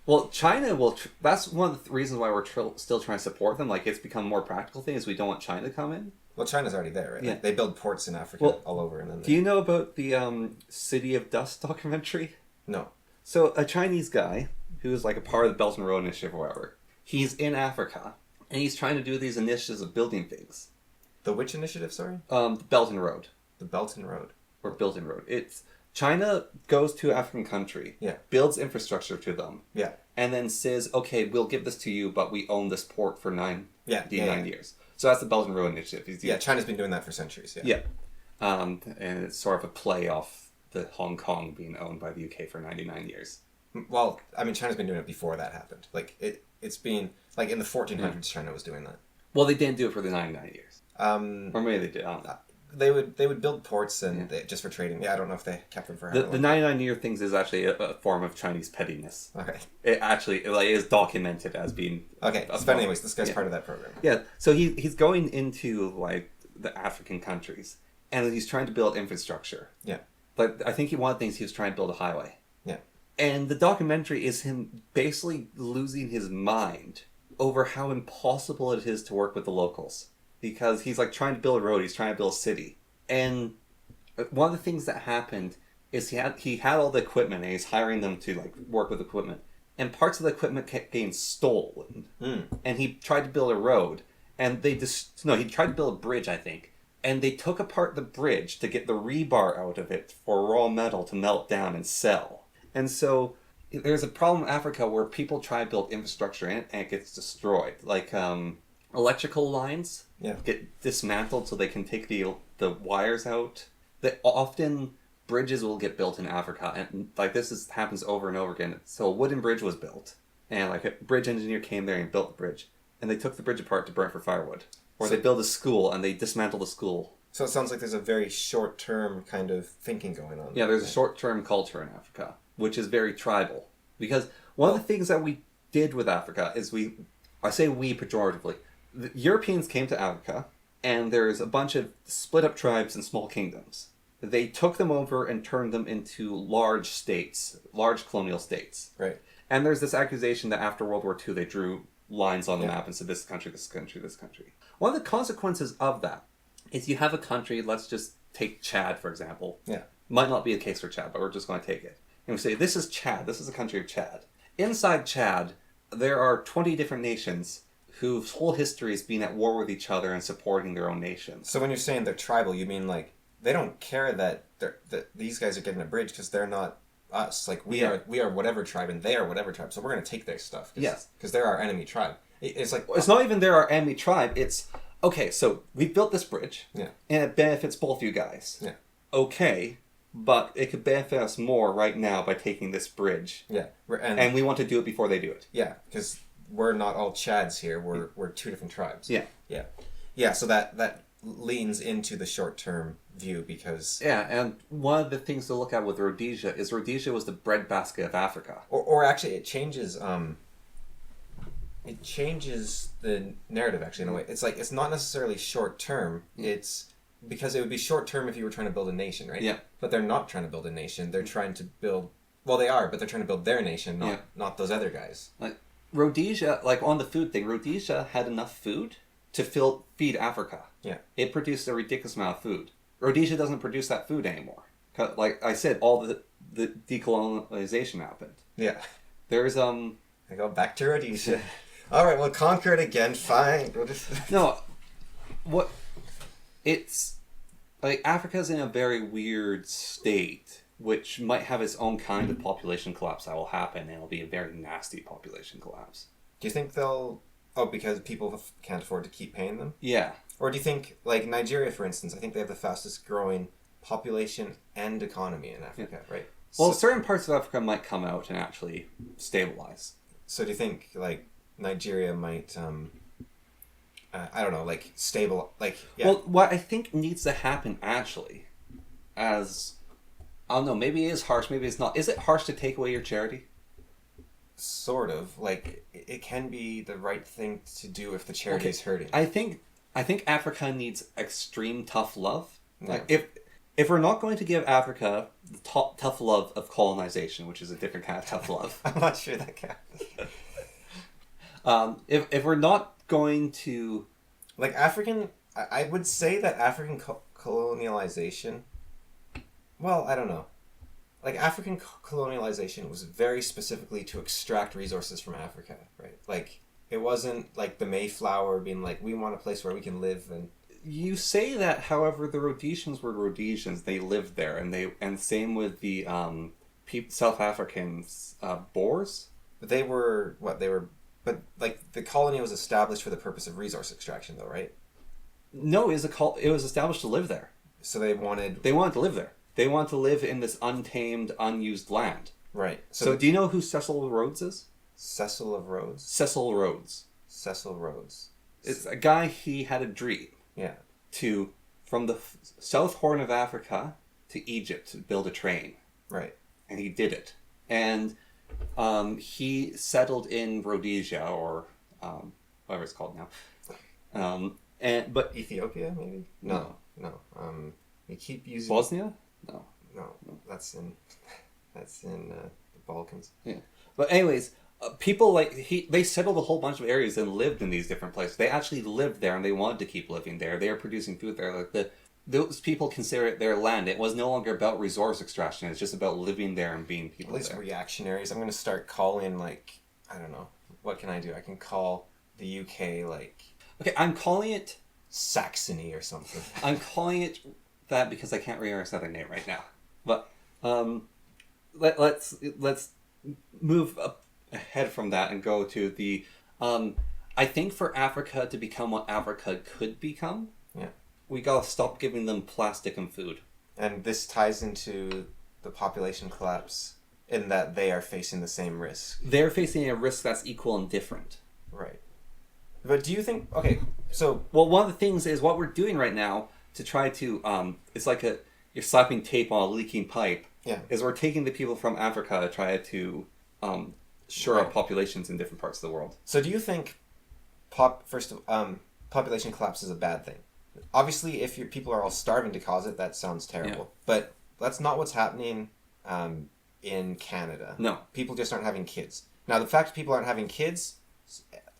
Well, China will... that's one of the reasons why we're still trying to support them. Like, it's become a more practical thing, is we don't want China to come in. Well, China's already there, right? Yeah. They build ports in Africa all over. And then do you know about the City of Dust documentary? No. So, a Chinese guy, who's like a part of the Belt and Road Initiative or whatever, he's in Africa, and he's trying to do these initiatives of building things. The which initiative, sorry? The Belt and Road. The Belt and Road. Or Belt and Road. It's... China goes to an African country, builds infrastructure to them, and then says, okay, we'll give this to you, but we own this port for 9 years. So that's the Belt and Road Initiative. China's been doing that for centuries. And it's sort of a play off the Hong Kong being owned by the UK for 99 years. Well, I mean, China's been doing it before that happened. Like, it's been... Like, in the 1400s, China was doing that. Well, they didn't do it for the 99 years. Or maybe they did, I don't know. they would build ports and just for trading. Yeah, I don't know if they kept them for the 99-year things is actually a form of Chinese pettiness. Okay. It actually is documented as being okay. But anyways, this guy's part of that program. Yeah, so he's going into like the African countries and he's trying to build infrastructure. Yeah. But I think one of the things he was trying to build a highway. Yeah. And the documentary is him basically losing his mind over how impossible it is to work with the locals. Because he's like trying to build a road, he's trying to build a city. And one of the things that happened is he had all the equipment and he's hiring them to like work with equipment. And parts of the equipment kept getting stolen. And he tried to build a road. And he tried to build a bridge, I think. And they took apart the bridge to get the rebar out of it for raw metal to melt down and sell. And so there's a problem in Africa where people try to build infrastructure and it gets destroyed. Like electrical lines get dismantled so they can take the wires out. Often bridges will get built in Africa, and like happens over and over again. So a wooden bridge was built, and like a bridge engineer came there and built the bridge, and they took the bridge apart to burn for firewood. Or they build a school and they dismantle the school. So it sounds like there's a very short-term kind of thinking going on. Yeah, there's a short-term culture in Africa, which is very tribal. Because one of the things that we did with Africa is I say we pejoratively, the Europeans came to Africa, and there's a bunch of split-up tribes and small kingdoms. They took them over and turned them into large states, large colonial states. Right. And there's this accusation that after World War II, they drew lines on the map and said this country, this country, this country. One of the consequences of that is you have a country, let's just take Chad, for example. Yeah. Might not be the case for Chad, but we're just going to take it. And we say, this is Chad, this is the country of Chad. Inside Chad, there are 20 different nations whose whole history is being at war with each other and supporting their own nations. So when you're saying they're tribal, you mean like they don't care that these guys are getting a bridge because they're not us. Like we are whatever tribe and they are whatever tribe. So we're going to take their stuff. Yes. Because they're our enemy tribe. It's like... It's not even they're our enemy tribe. It's, okay, so we built this bridge. Yeah. And it benefits both you guys. Yeah. Okay, but it could benefit us more right now by taking this bridge. Yeah. And we want to do it before they do it. Yeah, because we're not all Chads here. We're two different tribes. Yeah. Yeah. Yeah, so that leans into the short-term view because... Yeah, and one of the things to look at with Rhodesia is Rhodesia was the breadbasket of Africa. Or actually it changes the narrative actually in a way. It's like it's not necessarily short-term. It's because it would be short-term if you were trying to build a nation, right? Yeah. But they're not trying to build a nation. They're trying to build... Well, they are, but they're trying to build their nation, not those other guys. Like Rhodesia, like on the food thing, Rhodesia had enough food to feed Africa. Yeah. It produced a ridiculous amount of food. Rhodesia doesn't produce that food anymore. Like I said, all the decolonization happened. Yeah. There's I go back to Rhodesia. All right, we'll conquer it again. Fine. We'll just... No. What? It's like Africa's in a very weird state, which might have its own kind of population collapse that will happen, and it'll be a very nasty population collapse. Do you think they'll... Oh, because people can't afford to keep paying them? Yeah. Or do you think, like Nigeria, for instance, I think they have the fastest growing population and economy in Africa, right? Well, certain parts of Africa might come out and actually stabilize. So do you think, like, Nigeria might, I don't know, like, stable, like, yeah. Well, what I think needs to happen, actually, I don't know, maybe it is harsh, maybe it's not. Is it harsh to take away your charity? Sort of. Like, it can be the right thing to do if the charity is hurting. I think Africa needs extreme tough love. Yeah. Like, if we're not going to give Africa the tough love of colonization, which is a different kind of tough love. I'm not sure that counts. If we're not going to... Like, I would say that African colonialization... Well, I don't know. Like, African colonialization was very specifically to extract resources from Africa, right? Like, it wasn't like the Mayflower being like, we want a place where we can live and... You say that, however, the Rhodesians were Rhodesians. They lived there, and same with the South Africans, Boers. But they were but like the colony was established for the purpose of resource extraction, though, right? No, it was established to live there. So they wanted to live there. They wanted to live in this untamed, unused land. Right. So do you know who Cecil Rhodes is? Cecil of Rhodes. Cecil Rhodes. Cecil Rhodes. It's a guy. He had a dream. Yeah. from the South Horn of Africa to Egypt to build a train. Right. And he did it. And he settled in Rhodesia, or whatever it's called now. But Ethiopia, maybe? No. You keep using... Bosnia? No. That's in the Balkans. Yeah. But anyways, people they settled a whole bunch of areas and lived in these different places. They actually lived there and they wanted to keep living there. They are producing food there. Those people consider it their land. It was no longer about resource extraction. It's just about living there and being people At least there. reactionaries. I'm going to start calling, I don't know. What can I do? I can call the UK, Okay, I'm calling it... Saxony or something. I'm calling it that because I can't remember its other name right now. But let's move up ahead from that and go to the... I think for Africa to become what Africa could become, we gotta stop giving them plastic and food. And this ties into the population collapse in that they are facing the same risk. They're facing a risk that's equal and different. Right. But do you think... Okay, so... Well, one of the things is what we're doing right now to try to... it's like you're slapping tape on a leaking pipe. Yeah. Is we're taking the people from Africa to try to shore up populations in different parts of the world. So do you think population collapse is a bad thing? Obviously, if your people are all starving to cause it, that sounds terrible. Yeah. But that's not what's happening in Canada. No. People just aren't having kids. Now, the fact people aren't having kids,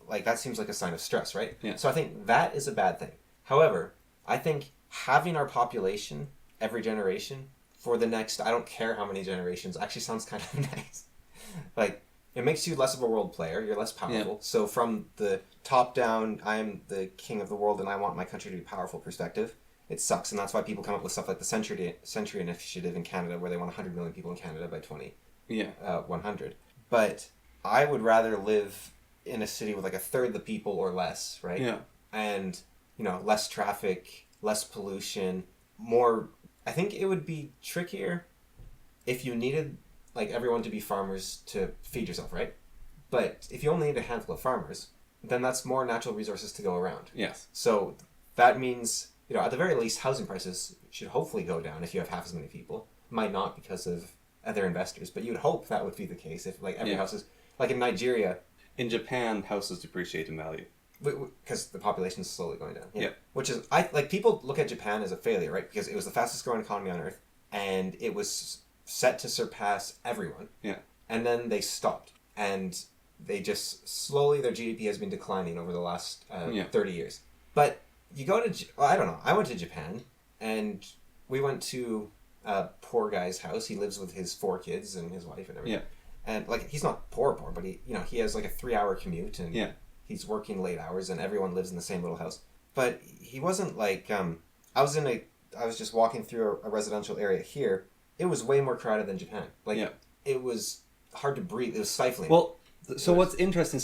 that seems like a sign of stress, right? Yeah. So I think that is a bad thing. However, I think having our population every generation for the next, I don't care how many generations, actually sounds kind of nice. It makes you less of a world player. You're less powerful. Yeah. So from the top down, I am the king of the world and I want my country to be powerful perspective, it sucks. And that's why people come up with stuff like the Century Initiative in Canada, where they want 100 million people in Canada by 100. But I would rather live in a city with a third of the people or less, right? Yeah. And, less traffic, less pollution, more... I think it would be trickier if you needed... everyone to be farmers to feed yourself, right? But if you only need a handful of farmers, then that's more natural resources to go around. Yes. So that means, at the very least, housing prices should hopefully go down if you have half as many people. Might not because of other investors, but you'd hope that would be the case if every house is... in Nigeria... In Japan, houses depreciate in value. Because the population is slowly going down. Yeah. Which is... people look at Japan as a failure, right? Because it was the fastest growing economy on Earth, and it was... set to surpass everyone. Yeah. And then they stopped. And they just slowly, their GDP has been declining over the last 30 years. But you go to, I don't know, I went to Japan and we went to a poor guy's house. He lives with his 4 kids and his wife and everything. Yeah. And he's not poor, but he has a 3-hour commute and he's working late hours and everyone lives in the same little house. But he wasn't I was just walking through a residential area here. It was way more crowded than Japan. It was hard to breathe. It was stifling. Well, so what's interesting,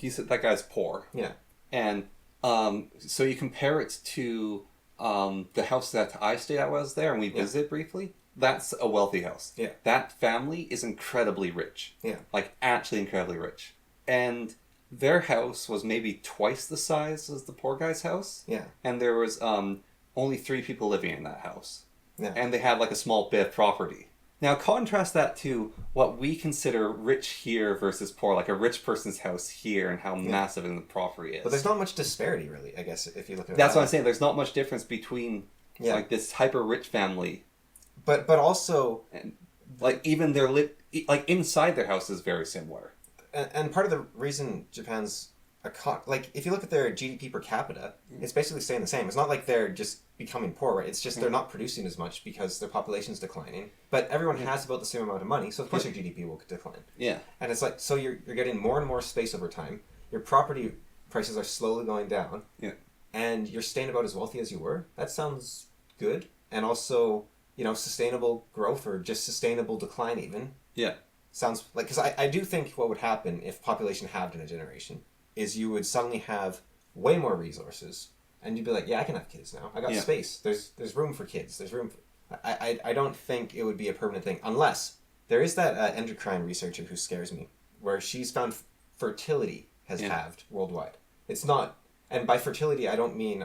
you said that guy's poor. Yeah. And so you compare it to the house that I stayed at was there and we visited briefly. That's a wealthy house. Yeah. That family is incredibly rich. Yeah. Actually incredibly rich. And their house was maybe twice the size as the poor guy's house. Yeah. And there was only 3 people living in that house. Yeah. And they had a small bit of property. Now contrast that to what we consider rich here versus poor, a rich person's house here and how massive the property is. But there's not much disparity, really, I guess, if you look at it. That's what I'm saying. There's not much difference between this hyper-rich family. But also... And, even their... inside their house is very similar. And part of the reason Japan's... if you look at their GDP per capita, it's basically staying the same. It's not like they're just becoming poor, right? It's just they're not producing as much because their population's declining. But everyone has about the same amount of money, so of course your GDP will decline. Yeah. And it's so you're getting more and more space over time. Your property prices are slowly going down. Yeah. And you're staying about as wealthy as you were. That sounds good. And also, sustainable growth or just sustainable decline even. Yeah. Sounds because I do think what would happen if population halved in a generation is you would suddenly have way more resources and you'd be I can have kids now. I got space. There's room for kids. There's room for... I don't think it would be a permanent thing unless there is that endocrine researcher who scares me where she's found fertility has halved worldwide. It's not... And by fertility, I don't mean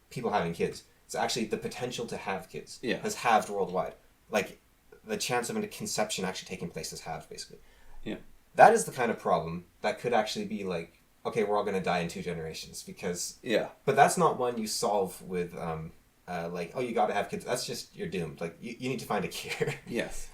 people having kids. It's actually the potential to have kids has halved worldwide. Like, the chance of a conception actually taking place is halved, basically. Yeah. That is the kind of problem that could actually be like, okay, we're all going to die in 2 generations because... Yeah. But that's not one you solve with, like, oh, you got to have kids. That's just, you're doomed. Like, you need to find a cure. Yes.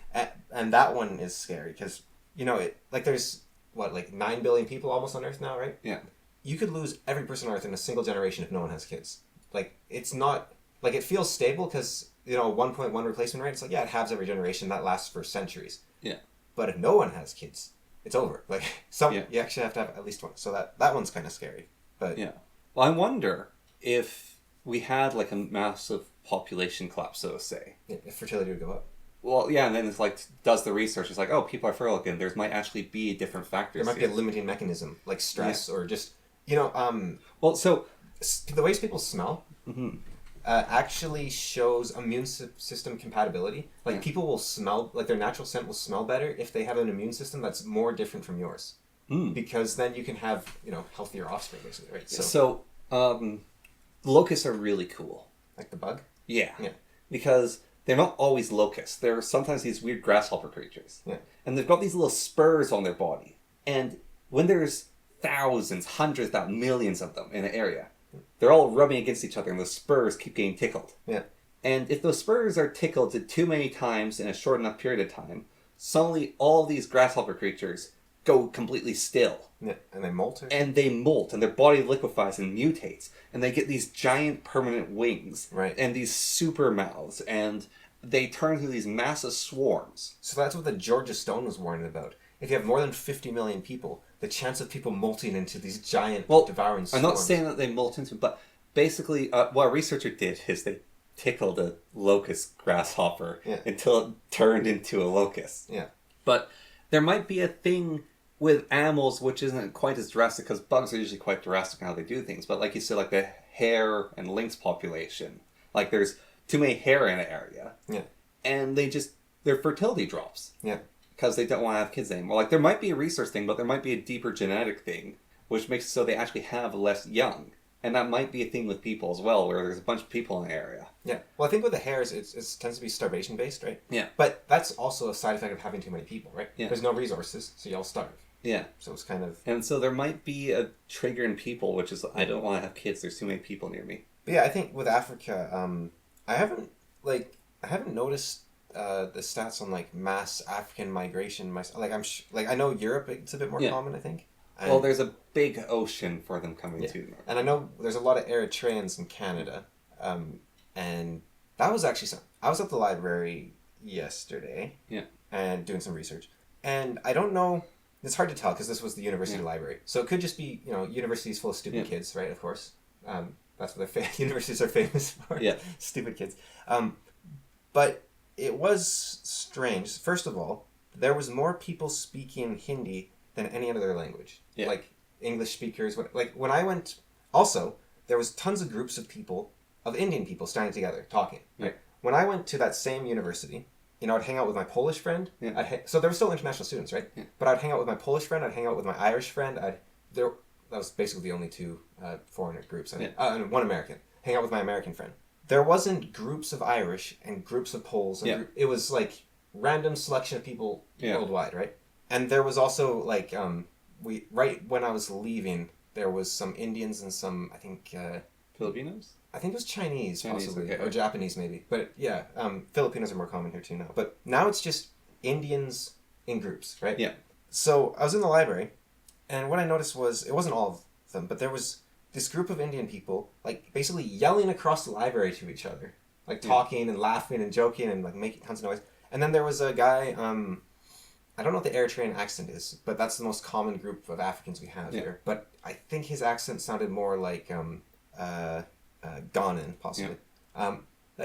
And that one is scary because, like, there's, 9 billion people almost on Earth now, right? Yeah. You could lose every person on Earth in a single generation if no one has kids. Like, it's not... Like, it feels stable because, 1.1 replacement rate, it's like, yeah, it halves every generation. That lasts for centuries. Yeah. But if no one has kids, it's over. Like, you actually have to have at least one. So that one's kind of scary. But yeah. Well, I wonder if we had, like, a massive population collapse, so to say. Yeah, if fertility would go up. Well, yeah, and then it's like, does the research, it's like, oh, people are fertile again. There might actually be different factors. There might be a limiting mechanism, like stress or just, Well, so... The ways people smell actually shows immune system compatibility. Like, people will smell, like, their natural scent will smell better if they have an immune system that's more different from yours. Because then you can have, healthier offspring, basically, right? So, locusts are really cool. Like the bug? Yeah. Because they're not always locusts. They're sometimes these weird grasshopper creatures. Yeah. And they've got these little spurs on their body. And when there's thousands, hundreds, millions of them in an area, they're all rubbing against each other and the spurs keep getting tickled. Yeah. And if those spurs are tickled too many times in a short enough period of time, suddenly all these grasshopper creatures go completely still. Yeah. And they molt? And they molt, and their body liquefies and mutates. And they get these giant permanent wings. Right. And these super mouths. And they turn into these massive swarms. So that's what the Georgia Stone was warning about. If you have more than 50 million people, the chance of people molting into these giant devouring swarms... I'm not saying that they molt into, but basically what a researcher did is they tickled a locust grasshopper until it turned into a locust. Yeah. But there might be a thing with animals which isn't quite as drastic, because bugs are usually quite drastic in how they do things. But like you said, like the hare and lynx population, like there's too many hare in an area. Yeah. And their fertility drops. Yeah. Because they don't want to have kids anymore. Like, there might be a research thing, but there might be a deeper genetic thing, which makes it so they actually have less young. And that might be a thing with people as well, where there's a bunch of people in the area. Yeah. Well, I think with the hares, it tends to be starvation-based, right? Yeah. But that's also a side effect of having too many people, right? Yeah. There's no resources, so y'all starve. Yeah. So it's kind of... And so there might be a trigger in people, which is, I don't want to have kids, there's too many people near me. But yeah, I think with Africa, I haven't noticed... the stats on like mass African migration, I know Europe it's a bit more common, I think. And, well, there's a big ocean for them coming to. And I know there's a lot of Eritreans in Canada, and that was actually I was at the library yesterday, and doing some research, and I don't know. It's hard to tell because this was the university library, so it could just be universities full of stupid kids, right? Of course, that's what universities are famous for. Yeah, stupid kids. But it was strange. First of all, there was more people speaking Hindi than any other language. Yeah. Like English speakers. When I went... Also, there was tons of groups of people, of Indian people, standing together, talking. Right? Yeah. When I went to that same university, I'd hang out with my Polish friend. Yeah. So there were still international students, right? Yeah. But I'd hang out with my Polish friend, I'd hang out with my Irish friend. That was basically the only 2 foreigner groups. And 1 American. Hang out with my American friend. There wasn't groups of Irish and groups of Poles. And it was like random selection of people worldwide, right? And there was also like right when I was leaving, there was some Indians and some I think Filipinos. I think it was Chinese possibly okay. or Japanese maybe. But yeah, Filipinos are more common here too now. But now it's just Indians in groups, right? Yeah. So I was in the library, and what I noticed was it wasn't all of them, but there was this group of Indian people, like, basically yelling across the library to each other. Like, talking and laughing and joking and, like, making tons of noise. And then there was a guy, I don't know what the Eritrean accent is, but that's the most common group of Africans we have here. But I think his accent sounded more like, Ghanan, possibly. Yeah.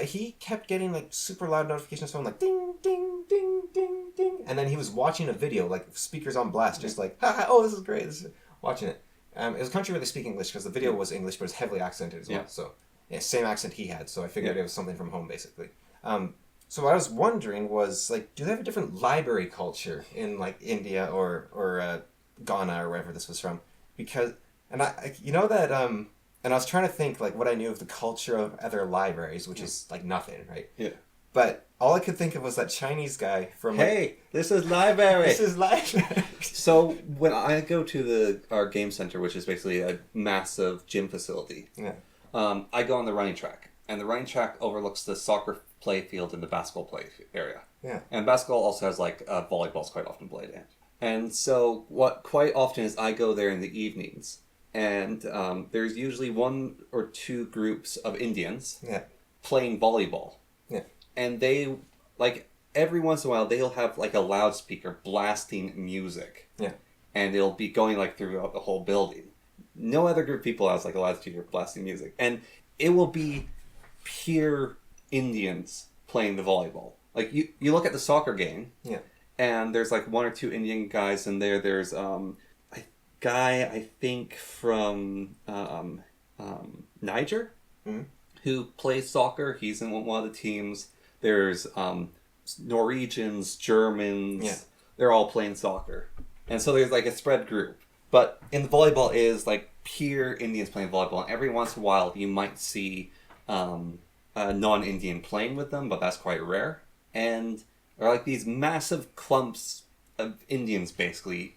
He kept getting, like, super loud notifications on his phone, like, ding, ding, ding, ding, ding. And then he was watching a video, like, speakers on blast, just like, oh, this is great, watching it. It was a country where they speak English because the video was English, but it was heavily accented as well. Yeah. So, same accent he had. So I figured it was something from home, basically. So what I was wondering was, like, do they have a different library culture in, like, India or Ghana or wherever this was from? Because, and I that And I was trying to think, like, what I knew of the culture of other libraries, which is, like, nothing, right? Yeah. But all I could think of was that Chinese guy from, like... Hey, this is library! This is library! So, when I go to our game center, which is basically a massive gym facility, I go on the running track. And the running track overlooks the soccer play field and the basketball play area. Yeah. And basketball also has, like, volleyballs quite often played in. And so, what quite often is I go there in the evenings. And there's usually 1 or 2 groups of Indians playing volleyball. Yeah. And they, like, every once in a while, they'll have, like, a loudspeaker blasting music. Yeah. And it'll be going, like, throughout the whole building. No other group of people has, like, a loudspeaker blasting music. And it will be pure Indians playing the volleyball. Like, you look at the soccer game. Yeah. And there's, like, 1 or 2 Indian guys in there. There's, guy, I think, from Niger, who plays soccer. He's in one of the teams. There's Norwegians, Germans. Yeah. They're all playing soccer. And so there's, like, a spread group. But in the volleyball is, like, pure Indians playing volleyball. And every once in a while, you might see a non-Indian playing with them, but that's quite rare. And there are, like, these massive clumps of Indians, basically,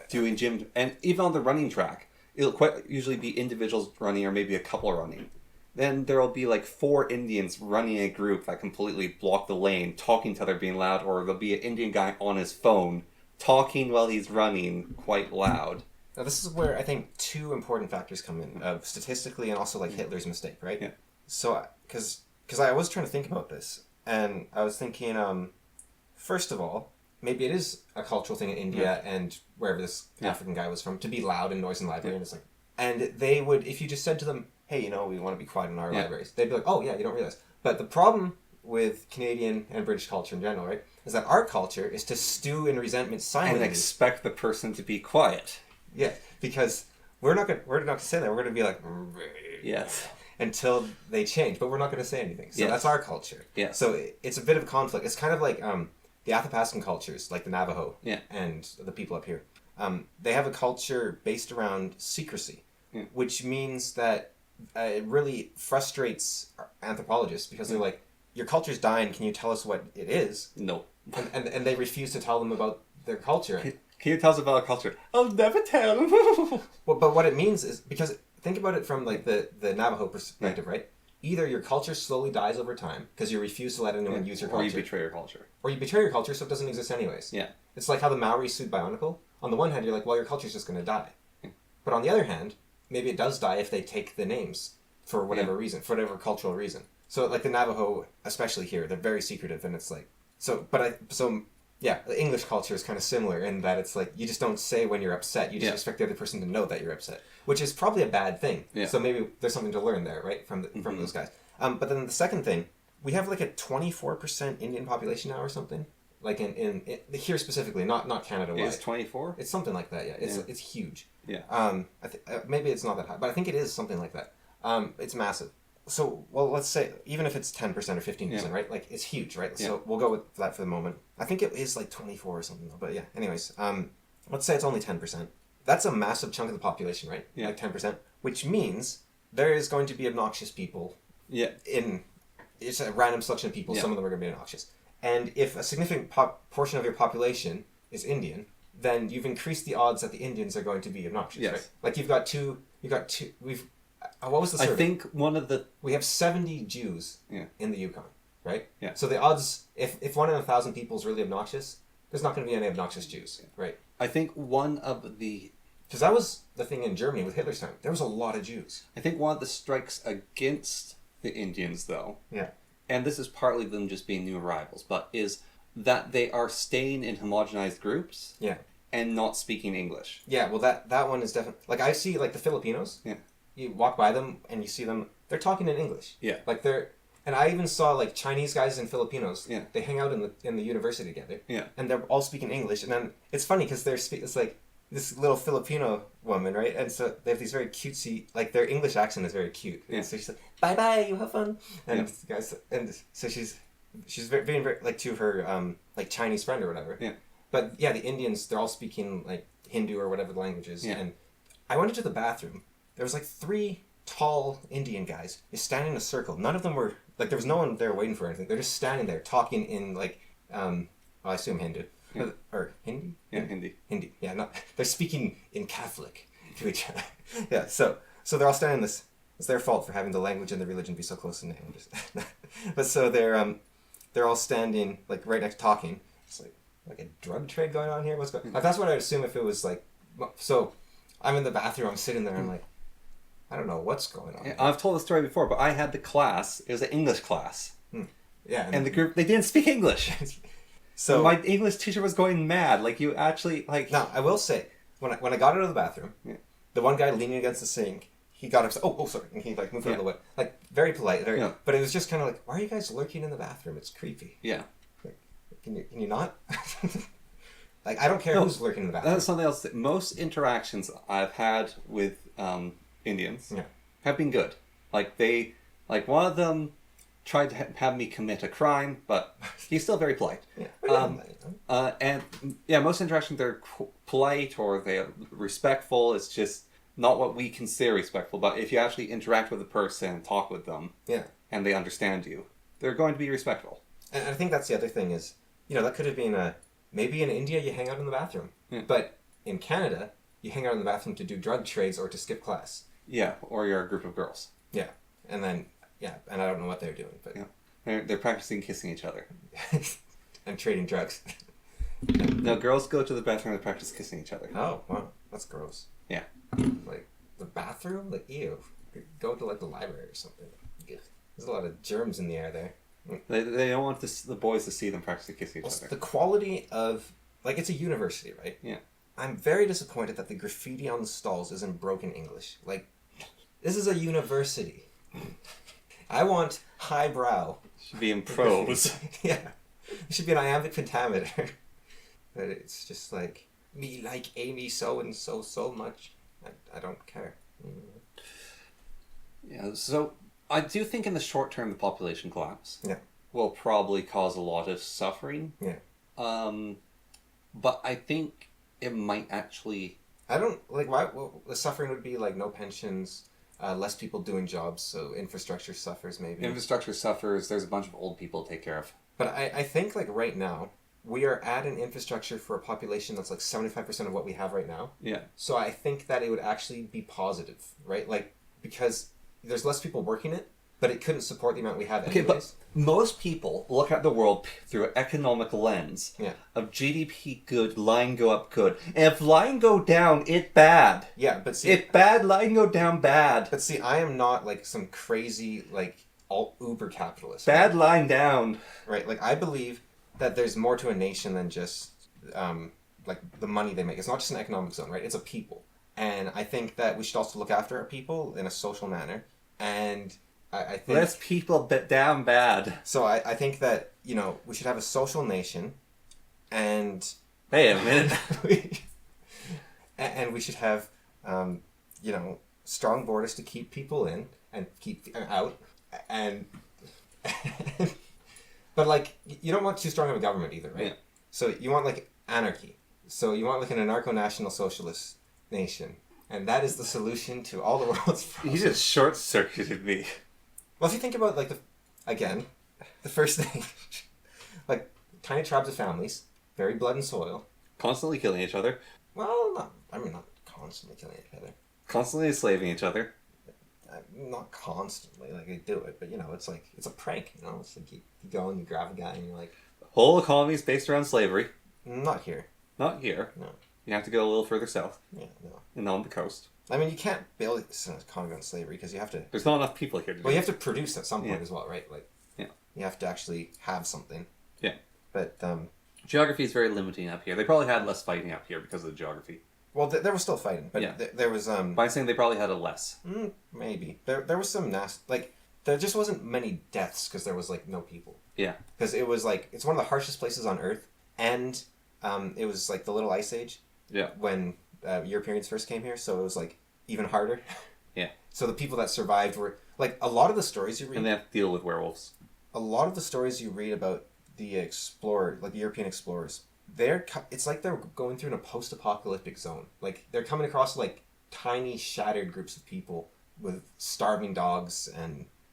doing gym, and even on the running track, it'll quite usually be individuals running or maybe a couple running. Then there'll be like 4 Indians running in a group that completely block the lane, talking to other being loud, or there'll be an Indian guy on his phone talking while he's running quite loud. Now this is where I think 2 important factors come in, statistically and also like Hitler's mistake, right? Yeah. So, because I was trying to think about this, and I was thinking, first of all, maybe it is a cultural thing in India and wherever this African guy was from to be loud and noise in library, and it's like, and they would, if you just said to them, hey, we want to be quiet in our libraries, they'd be like, oh yeah, you don't realize. But the problem with Canadian and British culture in general, right, is that our culture is to stew in resentment silently and expect the person to be quiet. Yeah, because we're not gonna say that. We're gonna be like, yes, until they change, but we're not gonna say anything. So that's our culture. Yeah. So it's a bit of a conflict. It's kind of like the Athapascan cultures, like the Navajo and the people up here. They have a culture based around secrecy, which means that it really frustrates anthropologists because they're like, your culture's dying, can you tell us what it is? No. And they refuse to tell them about their culture. Can you tell us about our culture? I'll never tell. Well, but what it means is, because think about it from like the Navajo perspective, right? Either your culture slowly dies over time because you refuse to let anyone use your culture. Or you betray your culture. Or you betray your culture so it doesn't exist anyways. Yeah. It's like how the Maoris sued Bionicle. On the one hand, you're like, well, your culture's just going to die. But on the other hand, maybe it does die if they take the names for whatever reason, for whatever cultural reason. So like the Navajo, especially here, they're very secretive, and it's like, the English culture is kind of similar in that it's like, you just don't say when you're upset, you just expect the other person to know that you're upset, which is probably a bad thing. Yeah. So maybe there's something to learn there, right, from those guys. But then the second thing, we have like a 24% Indian population now or something, like in here specifically, not Canada-wide. It's 24? It's something like that, yeah. It's huge. Yeah. Maybe it's not that high, but I think it is something like that. It's massive. So, well, let's say, even if it's 10% or 15%, right? Like, it's huge, right? So we'll go with that for the moment. I think it is like 24 or something, though. But yeah, anyways, let's say it's only 10%. That's a massive chunk of the population, right? Yeah. Like 10%, which means there is going to be obnoxious people. Yeah. It's a random selection of people. Yeah. Some of them are going to be obnoxious. And if a significant portion of your population is Indian, then you've increased the odds that the Indians are going to be obnoxious, right? Like what was the survey? I think we have 70 Jews in the Yukon, right? Yeah. So the odds, if 1 in 1,000 people is really obnoxious, there's not going to be any obnoxious Jews, right? I think one of the... Because that was the thing in Germany with Hitler's time. There was a lot of Jews. I think one of the strikes against the Indians, though, and this is partly them just being new arrivals, but is that they are staying in homogenized groups and not speaking English. Yeah, well, that one is definitely... Like, I see, like, the Filipinos... Yeah. You walk by them and you see them, they're talking in English. Yeah. Like and I even saw like Chinese guys and Filipinos. Yeah. They hang out in the university together. Yeah. And they're all speaking English. And then it's funny because it's like this little Filipino woman, right? And so they have these very cutesy, like their English accent is very cute. Yeah. And so she's like, bye bye, you have fun. And guys, and so she's being very like to her like Chinese friend or whatever. Yeah. But yeah, the Indians, they're all speaking like Hindu or whatever the language is. Yeah. And I went into the bathroom. There was like 3 tall Indian guys is standing in a circle. None of them were like there was no one there waiting for anything. They're just standing there talking in like I assume Hindu or Hindi. Yeah, Hindi. Hindi. Yeah, not they're speaking in Catholic to each other. Yeah, so they're all standing this. It's their fault for having the language and the religion be so close in name. But so they're all standing like right next talking. It's like a drug trade going on here. What's going? Like, that's what I'd assume if it was like. So I'm in the bathroom. I'm sitting there. I'm like, I don't know what's going on. Yeah, I've told the story before, but I had the class. It was an English class. Yeah, and the group they didn't speak English. So and my English teacher was going mad. Like you actually like. Now I will say when I got out of the bathroom, the one guy leaning against the sink. He got upset. Oh, sorry. And he like moved out of the way. Like very polite. But it was just kind of like, why are you guys lurking in the bathroom? It's creepy. Yeah. Like, can you not? Like I don't care who's lurking in the bathroom. That's something else. Most interactions I've had with Indians have been good. Like one of them tried to have me commit a crime, but he's still very polite. And most interactions they're polite or they're respectful. It's just not what we consider respectful, but if you actually interact with a person and talk with them, and they understand you, they're going to be respectful. And I think that's the other thing is, that could have been maybe in India you hang out in the bathroom, but in Canada you hang out in the bathroom to do drug trades or to skip class. Yeah, or you're a group of girls. Yeah, and then and I don't know what they're doing, but they're practicing kissing each other and trading drugs. No, girls go to the bathroom to practice kissing each other. Oh, wow, that's gross. Yeah. Like, the bathroom? Like, ew. Go to, like, the library or something. There's a lot of germs in the air there. They don't want the boys to see them practicing kissing each other. The quality of... Like, it's a university, right? Yeah. I'm very disappointed that the graffiti on the stalls is in broken English. Like, this is a university. I want highbrow. Should be in prose. Yeah. It should be an iambic pentameter. But it's just like... Me like Amy so-and-so so much. I don't care. Yeah, so I do think in the short term the population collapse will probably cause a lot of suffering. Yeah. But I think it might actually... I don't... Like, why... Well, the suffering would be, like, no pensions, less people doing jobs, so infrastructure suffers, maybe. Infrastructure suffers, there's a bunch of old people to take care of. But I think, like, right now... We are at an infrastructure for a population that's like 75% of what we have right now. Yeah. So I think that it would actually be positive, right? Like, because there's less people working it, but it couldn't support the amount we have anyways. Okay, but most people look at the world through an economic lens of GDP good, line go up good. And if line go down, it bad. Yeah, but see... If bad, line go down bad. But see, I am not like some crazy, like, uber capitalist. Bad line down. Right, like, I believe... that there's more to a nation than just like the money they make. It's not just an economic zone, right? It's a people. And I think that we should also look after our people in a social manner. And I think... Less people down bad. So I think that, we should have a social nation and... Wait a minute. and we should have, strong borders to keep people in and keep out. And... But, like, you don't want too strong of a government either, right? Yeah. So you want, like, anarchy. So you want, like, an anarcho-national socialist nation. And that is the solution to all the world's problems. You just short-circuited me. Well, if you think about, like, the first thing, like, tiny tribes of families, very blood and soil. Constantly killing each other. Well, not constantly killing each other. Constantly enslaving each other. Not constantly, like, they do it, but, it's like, it's a prank, It's like, you go and you grab a guy and you're like... The whole economy is based around slavery. Not here. Not here. No. You have to go a little further south. Yeah, no. And on the coast. I mean, you can't build an economy on slavery, because you have to... There's not enough people here to do Well, you have to produce at some point as well, right? Like, yeah. You have to actually have something. Yeah. But, geography is very limiting up here. They probably had less fighting up here because of the geography. Well, there was still fighting, but there was... But I'm saying they probably had a less. Maybe. There was some like, there just wasn't many deaths because there was, like, no people. Yeah. Because it was, like, it's one of the harshest places on Earth, and it was, like, the Little Ice Age. Yeah. When Europeans first came here, so it was, like, even harder. Yeah. So the people that survived were, like, a lot of the stories you read... And they have to deal with werewolves. A lot of the stories you read about the the European explorers... It's like they're going through in a post-apocalyptic zone. Like, they're coming across, like, tiny, shattered groups of people starving dogs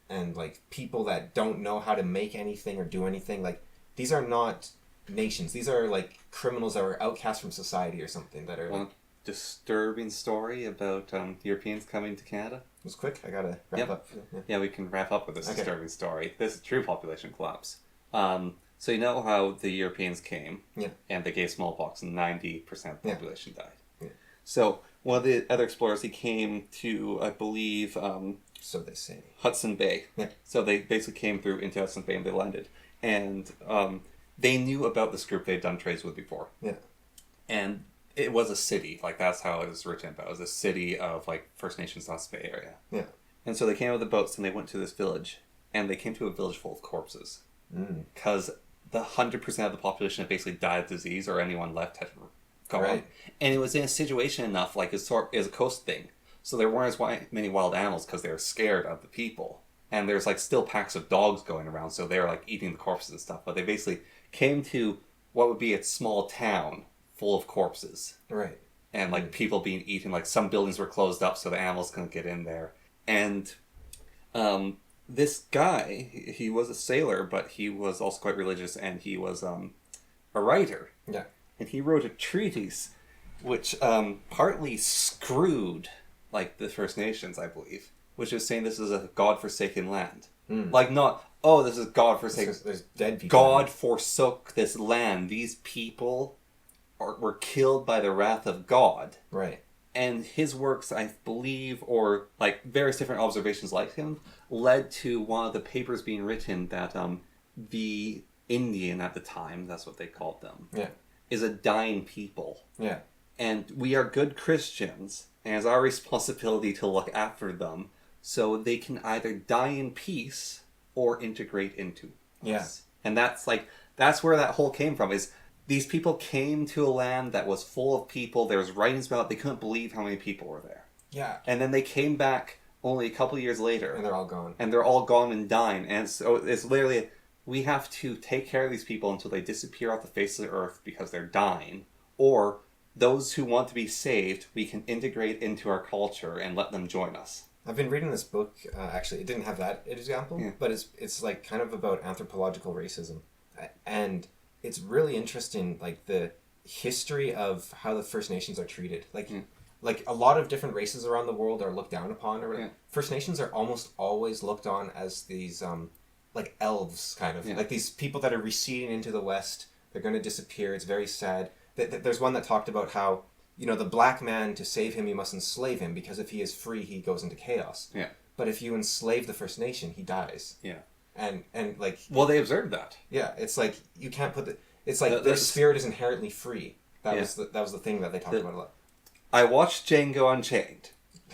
and like people that don't know how to make anything or do anything. Like these are not nations. These are like criminals that were outcast from society or something that are like. Disturbing story about Europeans coming to Canada. It was quick. I gotta wrap up. Yeah, we can wrap up with this disturbing story. This is true population collapse. So you know how the Europeans came, and they gave smallpox, and 90% of the population died. Yeah. So one of the other explorers, he came to, I believe, so they say, Hudson Bay. Yeah. So they basically came through into Hudson Bay and they landed, and they knew about this group they'd done trades with before. Yeah. And it was a city, like that's how it was written about. It was a city of like First Nations Hudson Bay area. Yeah. And so they came with the boats and they went to this village, and they came to a village full of corpses. Because the 100% of the population had basically died of disease, or anyone left had gone. Right. And it was in a situation enough, like it's a coast thing. So there weren't as many wild animals because they were scared of the people. And there's like still packs of dogs going around, so they were like eating the corpses and stuff. But they basically came to what would be a small town full of corpses. Right. And like people being eaten, like some buildings were closed up so the animals couldn't get in there. And this guy, he was a sailor, but he was also quite religious, and he was a writer. Yeah. And he wrote a treatise which partly screwed like the First Nations, I believe, which was saying this is a God-forsaken land. Like not, oh, this is God-forsaken. There's dead people. God forsook this land. These people were killed by the wrath of God. Right. And his works, I believe, or like various different observations like him, led to one of the papers being written that the Indian at the time, that's what they called them, is a dying people. Yeah. And we are good Christians, and it's our responsibility to look after them so they can either die in peace or integrate into us. And that's where that whole came from, is these people came to a land that was full of people. There was writings about it. They couldn't believe how many people were there. Yeah. And then they came back only a couple of years later. And they're all gone. And they're all gone and dying. And so it's literally, we have to take care of these people until they disappear off the face of the earth because they're dying. Or those who want to be saved, we can integrate into our culture and let them join us. I've been reading this book, actually, it didn't have that example, but it's like kind of about anthropological racism. And it's really interesting, like the history of how the First Nations are treated. Like a lot of different races around the world are looked down upon. Or First Nations are almost always looked on as these like elves, kind of. Like these people that are receding into the West. They're going to disappear. It's very sad. There's one that talked about how, you know, the black man, to save him, you must enslave him, because if he is free, he goes into chaos. Yeah. But if you enslave the First Nation, he dies. Yeah. And like... Well, they observed that. Yeah, it's like, you can't put the... It's like their spirit is inherently free. That was the thing that they talked about a lot. I watched Django Unchained.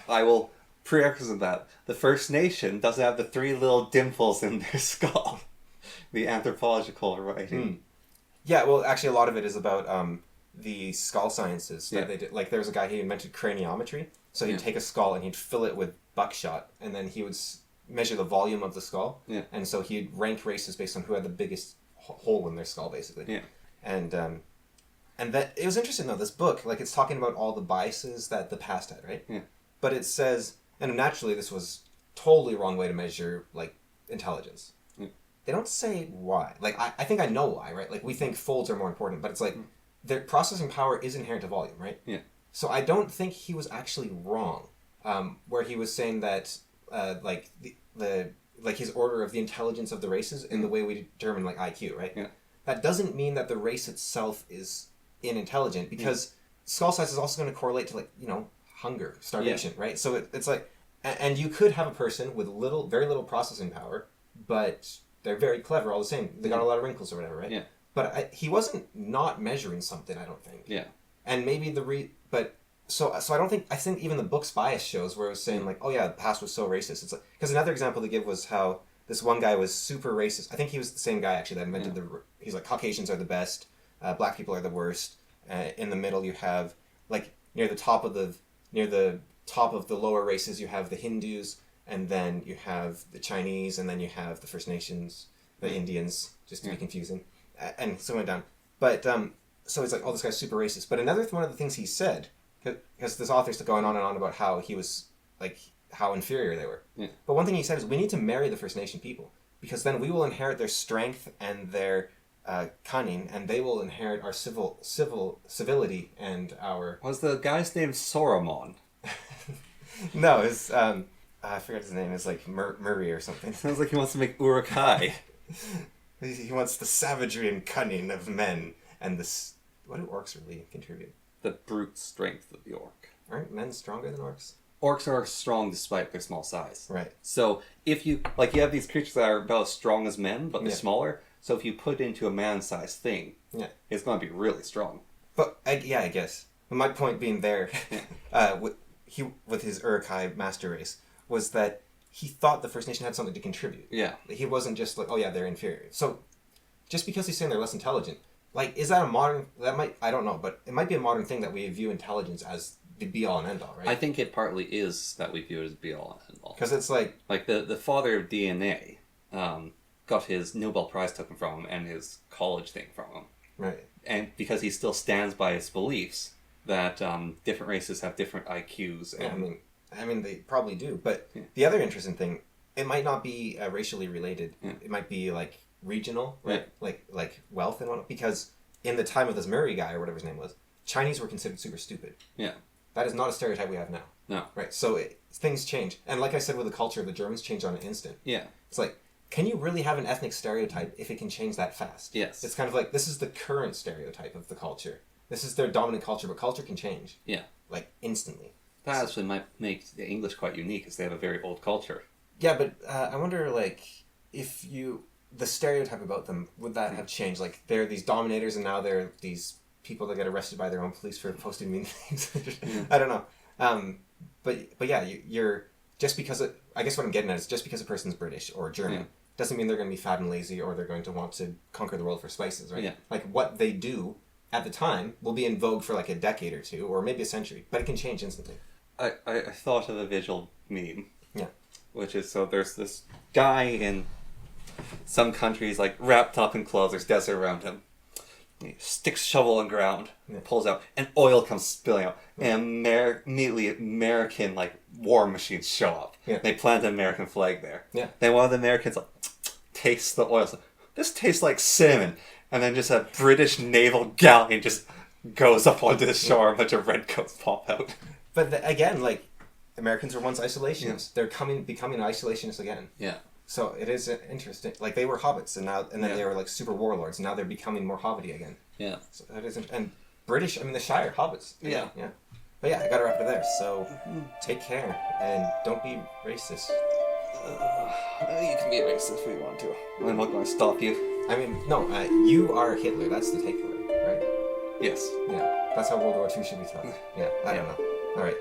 I will prerequisite that. The First Nation doesn't have the 3 little dimples in their skull. The anthropological writing. Yeah, well, actually, a lot of it is about the skull sciences that they did. Like, there was a guy who invented craniometry. So he'd take a skull and he'd fill it with buckshot, and then he would measure the volume of the skull. Yeah. And so he'd rank races based on who had the biggest hole in their skull, basically. Yeah. And that it was interesting though. This book, like, it's talking about all the biases that the past had, right? Yeah. But it says, and naturally, this was totally wrong way to measure like intelligence. They don't say why. Like, I think I know why, right? Like, we think folds are more important, but it's like their processing power is inherent to volume, right? Yeah. So I don't think he was actually wrong, where he was saying that like the like his order of the intelligence of the races in the way we determine like IQ, right? Yeah. That doesn't mean that the race itself is inintelligent, because skull size is also going to correlate to, like, you know, hunger, starvation, right? So it's like, and you could have a person with very little processing power, but they're very clever all the same. They got a lot of wrinkles or whatever, right? Yeah. But he wasn't not measuring something, I don't think. Yeah. And maybe so I don't think, I think even the book's bias shows where it was saying like, oh yeah, the past was so racist. It's like, because another example they give was how this one guy was super racist. I think he was the same guy actually that invented he's like, Caucasians are the best, black people are the worst. In the middle you have, like, near the top of the lower races you have the Hindus, and then you have the Chinese, and then you have the First Nations, the Indians, just to be confusing, and so went down. But so it's like, oh, this guy's super racist. But one of the things he said, because this author's going on and on about how he was like, how inferior they were. Yeah. But one thing he said is we need to marry the First Nation people because then we will inherit their strength and their cunning, and they will inherit our civility and our... Was the guy's name Soromon? No, it's... I forgot his name. It's like Murray or something. Sounds like he wants to make Urukai. He wants the savagery and cunning of men and this... What do orcs really contribute? The brute strength of the orc. Aren't men stronger than orcs? Orcs are strong despite their small size. Right. So if you have these creatures that are about as strong as men, but they're smaller. So if you put it into a man-sized thing, it's going to be really strong. But I guess. But my point being there, with his Urukai master race, was that he thought the First Nation had something to contribute. Yeah. He wasn't just like, oh yeah, they're inferior. So just because he's saying they're less intelligent, like, is that a modern... I don't know, but it might be a modern thing that we view intelligence as the be-all and end-all, right? I think it partly is that we view it as be-all and end-all. Because it's like... Like, the father of DNA got his Nobel Prize taken from him and his college thing from him. Right. And because he still stands by his beliefs that different races have different IQs. And... Yeah, I mean, they probably do. But the other interesting thing, it might not be racially related. Yeah. It might be, like, regional, right? Yeah. Like wealth and whatnot. Because in the time of this Murray guy, or whatever his name was, Chinese were considered super stupid. Yeah. That is not a stereotype we have now. No. Right? So things change. And like I said with the culture, the Germans changed on an instant. Yeah. It's like, can you really have an ethnic stereotype if it can change that fast? Yes. It's kind of like, this is the current stereotype of the culture. This is their dominant culture, but culture can change. Yeah. Like, instantly. That actually might make the English quite unique, because they have a very old culture. Yeah, but I wonder, like, if the stereotype about them, would that have changed? Like, they're these dominators, and now they're these people that get arrested by their own police for posting mean things. I don't know. But yeah, you're just because I guess what I'm getting at is just because a person's British or German doesn't mean they're going to be fat and lazy or they're going to want to conquer the world for spices, right? Yeah. Like, what they do at the time will be in vogue for like a decade or two, or maybe a century, but it can change instantly. I thought of a visual meme. Yeah. Which is, so there's this guy in some countries, like, wrapped up in clothes, there's desert around him. He sticks shovel in ground, pulls out, and oil comes spilling out. And immediately American, like, war machines show up. Yeah. They plant an American flag there. Yeah. Then one of the Americans, like, tastes the oil. Like, this tastes like cinnamon. And then just a British naval galleon just goes up onto the shore, a bunch of redcoats pop out. But again, like, Americans were once isolationists. They're becoming isolationists again. Yeah. So it is interesting. Like, they were hobbits, and then they were like super warlords. And now they're becoming more hobbity again. Yeah. So that is and British. I mean, the Shire hobbits. Yeah. Yeah. But yeah, I gotta wrap it there. So take care and don't be racist. You can be racist if you want to. I'm not going to stop you. I mean, no. You are Hitler. That's the takeaway, right? Yes. Yeah. That's how World War II should be taught. Yeah. I don't know. All right.